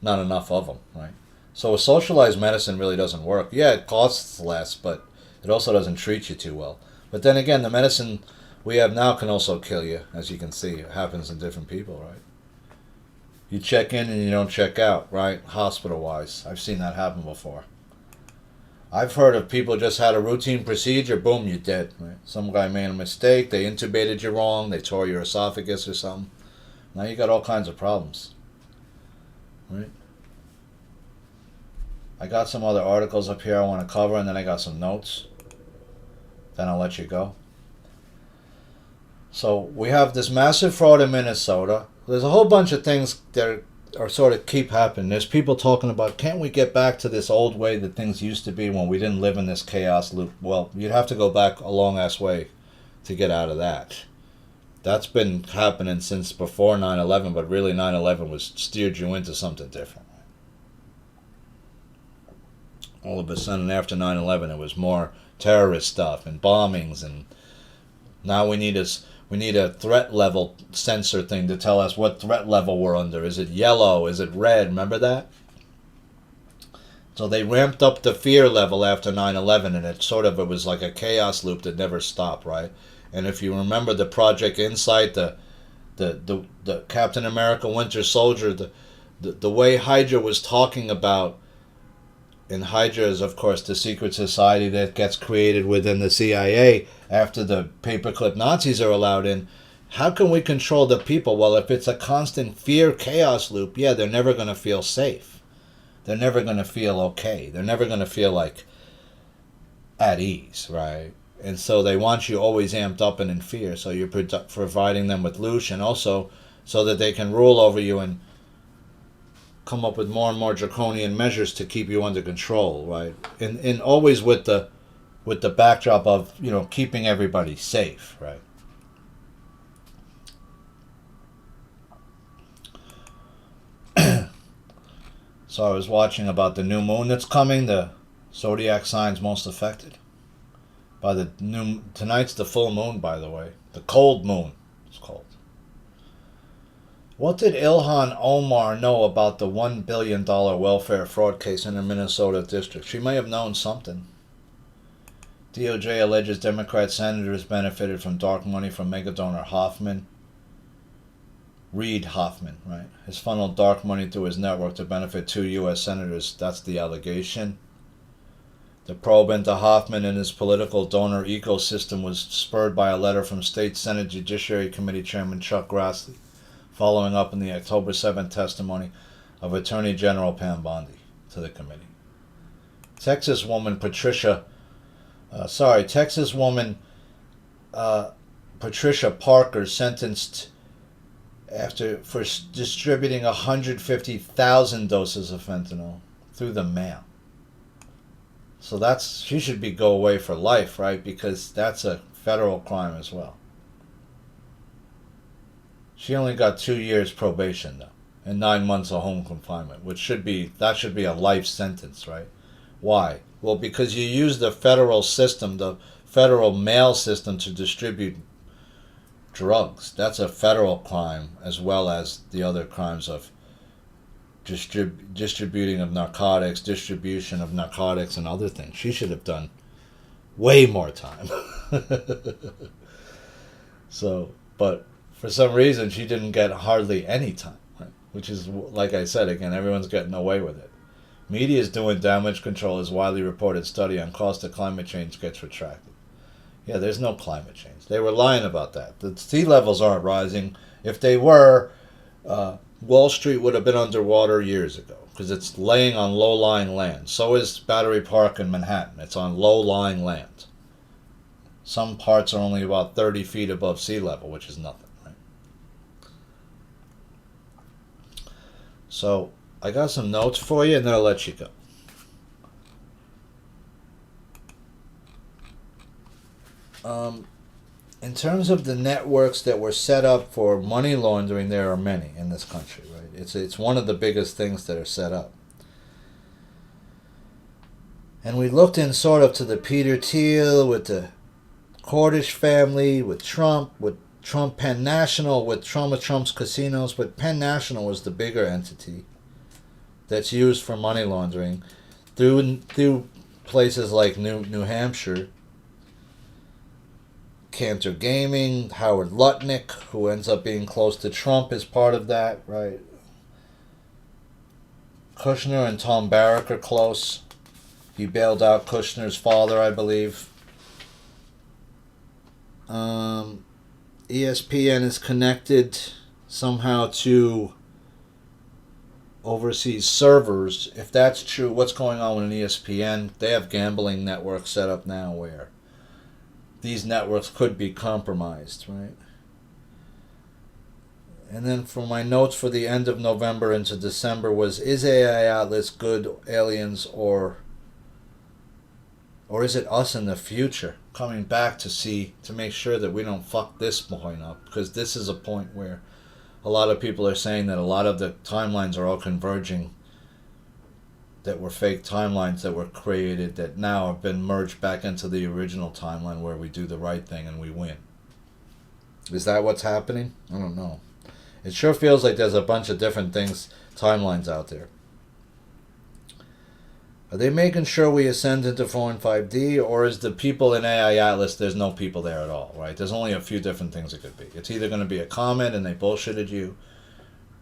[SPEAKER 1] not enough of them, right? So socialized medicine really doesn't work. Yeah, it costs less, but it also doesn't treat you too well. But then again, the medicine we have now can also kill you, as you can see. It happens in different people, right? You check in and you don't check out, right? Hospital-wise. I've seen that happen before. I've heard of people just had a routine procedure, boom, you're dead, right? Some guy made a mistake, they intubated you wrong, they tore your esophagus or something. Now you got all kinds of problems, right? I got some other articles up here I want to cover, and then I got some notes. Then I'll let you go. So we have this massive fraud in Minnesota. There's a whole bunch of things that are sort of keep happening. There's people talking about, can't we get back to this old way that things used to be when we didn't live in this chaos loop? Well, you'd have to go back a long ass way to get out of that. That's been happening since before 9/11, but really 9/11 was steered you into something different. All of a sudden after 9/11 it was more terrorist stuff and bombings, and now we need a threat level sensor thing to tell us what threat level we're under. Is it yellow? Is it red? Remember that? So they ramped up the fear level after 9/11, and it was like a chaos loop that never stopped, right? And if you remember the Project Insight, the Captain America Winter Soldier, the way Hydra was talking about, and Hydra is, of course, the secret society that gets created within the CIA after the paperclip Nazis are allowed in. How can we control the people? Well, if it's a constant fear chaos loop, yeah, they're never going to feel safe. They're never going to feel okay. They're never going to feel like at ease, right? And so they want you always amped up and in fear. So you're providing them with loosh, and also so that they can rule over you and come up with more and more draconian measures to keep you under control, right? And always with the backdrop of, keeping everybody safe, right? So I was watching about the new moon that's coming, the zodiac signs most affected by tonight's the full moon, by the way. The cold moon, it's called. What did Ilhan Omar know about the $1 billion welfare fraud case in the Minnesota district? She may have known something. DOJ alleges Democrat senators benefited from dark money from megadonor Hoffmann. Reid Hoffmann, right? Has funneled dark money through his network to benefit 2 U.S. senators. That's the allegation. The probe into Hoffmann and his political donor ecosystem was spurred by a letter from State Senate Judiciary Committee Chairman Chuck Grassley, following up on the October 7th testimony of Attorney General Pam Bondi to the committee. Texas woman Patricia Parker sentenced for distributing 150,000 doses of fentanyl through the mail. So she should go away for life, right? Because that's a federal crime as well. She only got 2 years probation though, and 9 months of home confinement, which should be a life sentence, right? Why? Well, because you use the federal system, the federal mail system, to distribute drugs. That's a federal crime, as well as the other crimes of distributing of narcotics, distribution of narcotics, and other things. She should have done way more time. But for some reason, she didn't get hardly any time, right? Which is, like I said, again, everyone's getting away with it. Media is doing damage control as widely reported study on cost of climate change gets retracted. Yeah, there's no climate change. They were lying about that. The sea levels aren't rising. If they were, Wall Street would have been underwater years ago because it's laying on low-lying land. So is Battery Park in Manhattan. It's on low-lying land. Some parts are only about 30 feet above sea level, which is nothing, right? So I got some notes for you, and then I'll let you go. In terms of the networks that were set up for money laundering, there are many in this country, right? It's one of the biggest things that are set up. And we looked in sort of to the Peter Thiel, with the Cordish family, with Trump, with Trump Penn National with Trump's casinos, but Penn National was the bigger entity that's used for money laundering through places like New Hampshire. Cantor Gaming, Howard Lutnick, who ends up being close to Trump, is part of that, right? Kushner and Tom Barrack are close. He bailed out Kushner's father, I believe. ESPN is connected somehow to overseas servers. If that's true, what's going on with an ESPN? They have gambling networks set up now where these networks could be compromised, right? And then for my notes for the end of November into December was, is AI Atlas good aliens or is it us in the future coming back to make sure that we don't fuck this point up? Because this is a point where a lot of people are saying that a lot of the timelines are all converging, that were fake timelines that were created that now have been merged back into the original timeline where we do the right thing and we win. Is that what's happening? I don't know. It sure feels like there's a bunch of different timelines out there. Are they making sure we ascend into 4 and 5D, or is the people in AI Atlas, there's no people there at all, right? There's only a few different things it could be. It's either going to be a comment and they bullshitted you,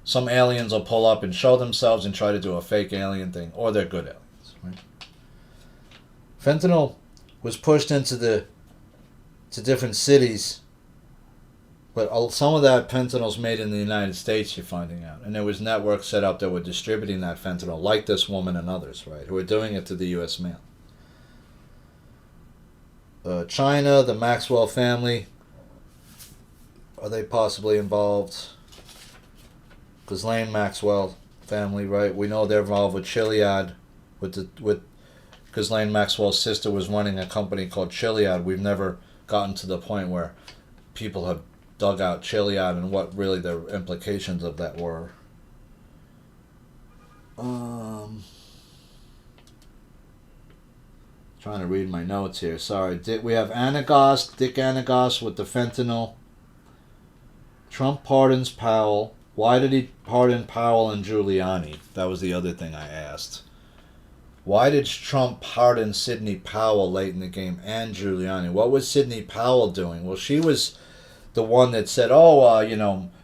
[SPEAKER 1] some aliens will pull up and show themselves and try to do a fake alien thing, or they're good aliens, right? Fentanyl was pushed to different cities, but some of that fentanyl's made in the United States, you're finding out. And there was networks set up that were distributing that fentanyl, like this woman and others, right, who are doing it to the U.S. mail. China, the Maxwell family, are they possibly involved? Ghislaine Maxwell family, right? We know they're involved with Cuellar, with Ghislaine Maxwell's sister was running a company called Cuellar. We've never gotten to the point where people have dug out Cuellar and what really the implications of that were. Trying to read my notes here. Sorry. We have Anagos, Dick Anagos with the fentanyl. Trump pardons Powell. Why did he pardon Powell and Giuliani? That was the other thing I asked. Why did Trump pardon Sidney Powell late in the game and Giuliani? What was Sidney Powell doing? Well, she was the one that said,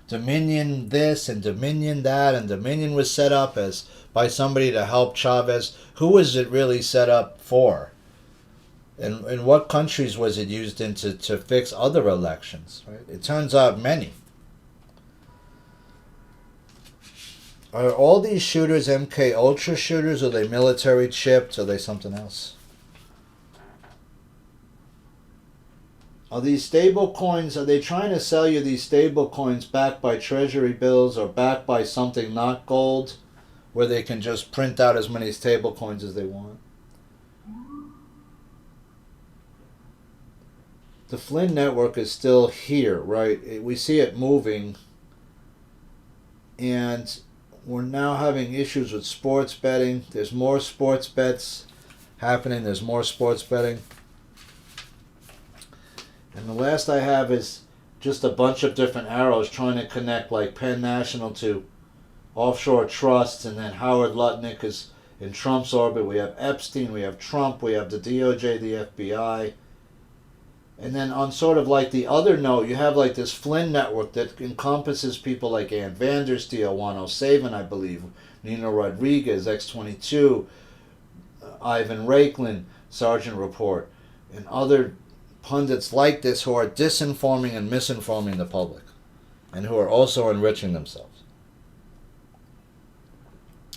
[SPEAKER 1] Dominion this and Dominion that, and Dominion was set up as by somebody to help Chavez. Who was it really set up for? And in what countries was it used to fix other elections? Right? It turns out many. Are all these shooters MK Ultra shooters? Are they military chipped? Are they something else? Are these stable coins, are they trying to sell you these stable coins backed by treasury bills or backed by something not gold, where they can just print out as many stable coins as they want? The Flynn network is still here, right? We see it moving, and we're now having issues with sports betting. There's more sports bets happening. There's more sports betting. And the last I have is just a bunch of different arrows trying to connect like Penn National to offshore trusts, and then Howard Lutnick is in Trump's orbit. We have Epstein, we have Trump, we have the DOJ, the FBI. And then on sort of like the other note, you have like this Flynn network that encompasses people like Ann Vandersteel, 107, I believe, Nino Rodriguez, X22, Ivan Raiklin, Sergeant Report, and other pundits like this who are disinforming and misinforming the public, and who are also enriching themselves.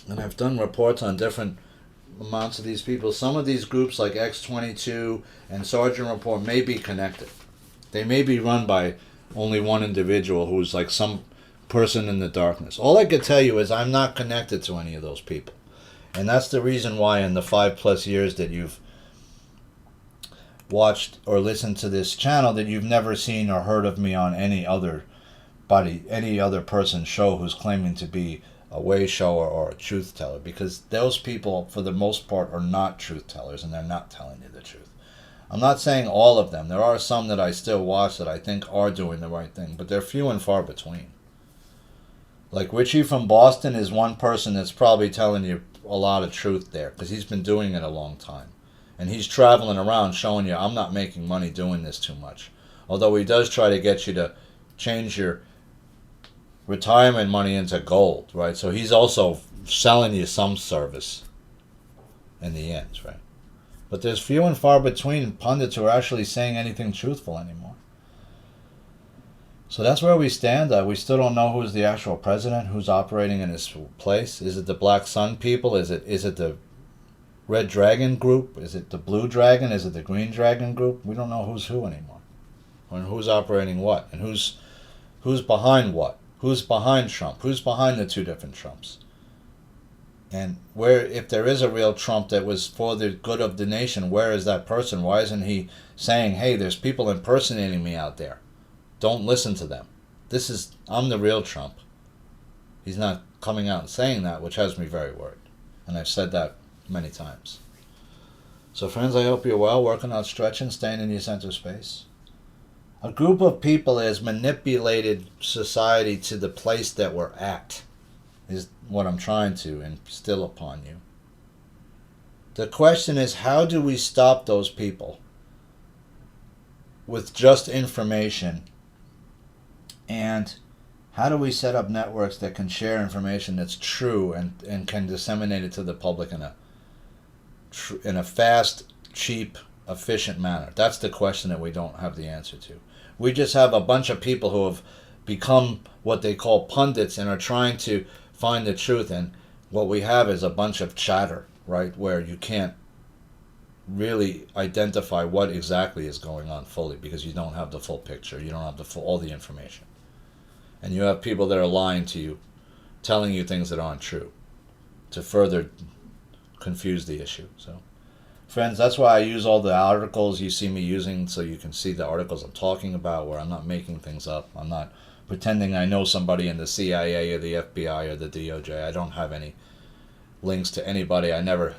[SPEAKER 1] And I've done reports on different amounts of these people. Some of these groups like X22 and Sergeant Report may be connected. They may be run by only one individual who's like some person in the darkness. All I could tell you is I'm not connected to any of those people. And that's the reason why in the 5+ years that you've watched or listened to this channel that you've never seen or heard of me on any other person's show who's claiming to be a way shower or a truth teller, because those people for the most part are not truth tellers and they're not telling you the truth. I'm not saying all of them. There are some that I still watch that I think are doing the right thing, but they're few and far between. Like Richie from Boston is one person that's probably telling you a lot of truth there, because he's been doing it a long time. And he's traveling around showing you, I'm not making money doing this too much. Although he does try to get you to change your retirement money into gold, right? So he's also selling you some service in the end, right? But there's few and far between pundits who are actually saying anything truthful anymore. So that's where we stand. We still don't know who's the actual president, who's operating in his place. Is it the Black Sun people? Is it the Red Dragon group? Is it the Blue Dragon? Is it the Green Dragon group? We don't know who's who anymore. And who's operating what? And who's behind what? Who's behind Trump? Who's behind the two different Trumps? And where, if there is a real Trump that was for the good of the nation, where is that person? Why isn't he saying, hey, there's people impersonating me out there? Don't listen to them. I'm the real Trump. He's not coming out and saying that, which has me very worried. And I've said that many times. So friends, I hope you're well, working on stretching, staying in your center space. A group of people has manipulated society to the place that we're at, is what I'm trying to instill upon you. The question is, how do we stop those people with just information? And how do we set up networks that can share information that's true and can disseminate it to the public in a fast, cheap, efficient manner? That's the question that we don't have the answer to. We just have a bunch of people who have become what they call pundits and are trying to find the truth. And what we have is a bunch of chatter, right, where you can't really identify what exactly is going on fully because you don't have the full picture. You don't have all the information. And you have people that are lying to you, telling you things that aren't true to further confuse the issue. So, friends, that's why I use all the articles you see me using, so you can see the articles I'm talking about, where I'm not making things up. I'm not pretending I know somebody in the CIA or the FBI or the DOJ. I don't have any links to anybody. I never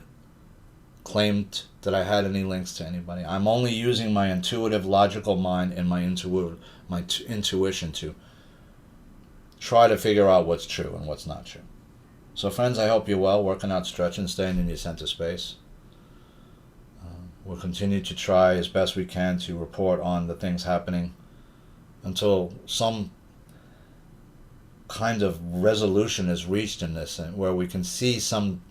[SPEAKER 1] claimed that I had any links to anybody. I'm only using my intuitive, logical mind and my intuition to try to figure out what's true and what's not true. So friends, I hope you're well, working out, stretching, staying in your center space. We'll continue to try as best we can to report on the things happening until some kind of resolution is reached in this, and where we can see some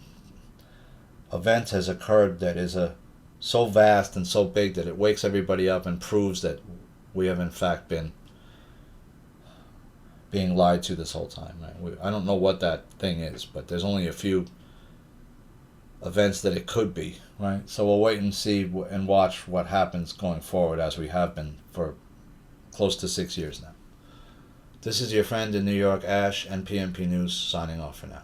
[SPEAKER 1] event has occurred that is so vast and so big that it wakes everybody up and proves that we have in fact been being lied to this whole time. Right? I don't know what that thing is, but there's only a few events that it could be, right? So we'll wait and see and watch what happens going forward, as we have been for close to 6 years now. This is your friend in New York, Ash, and PMP News, signing off for now.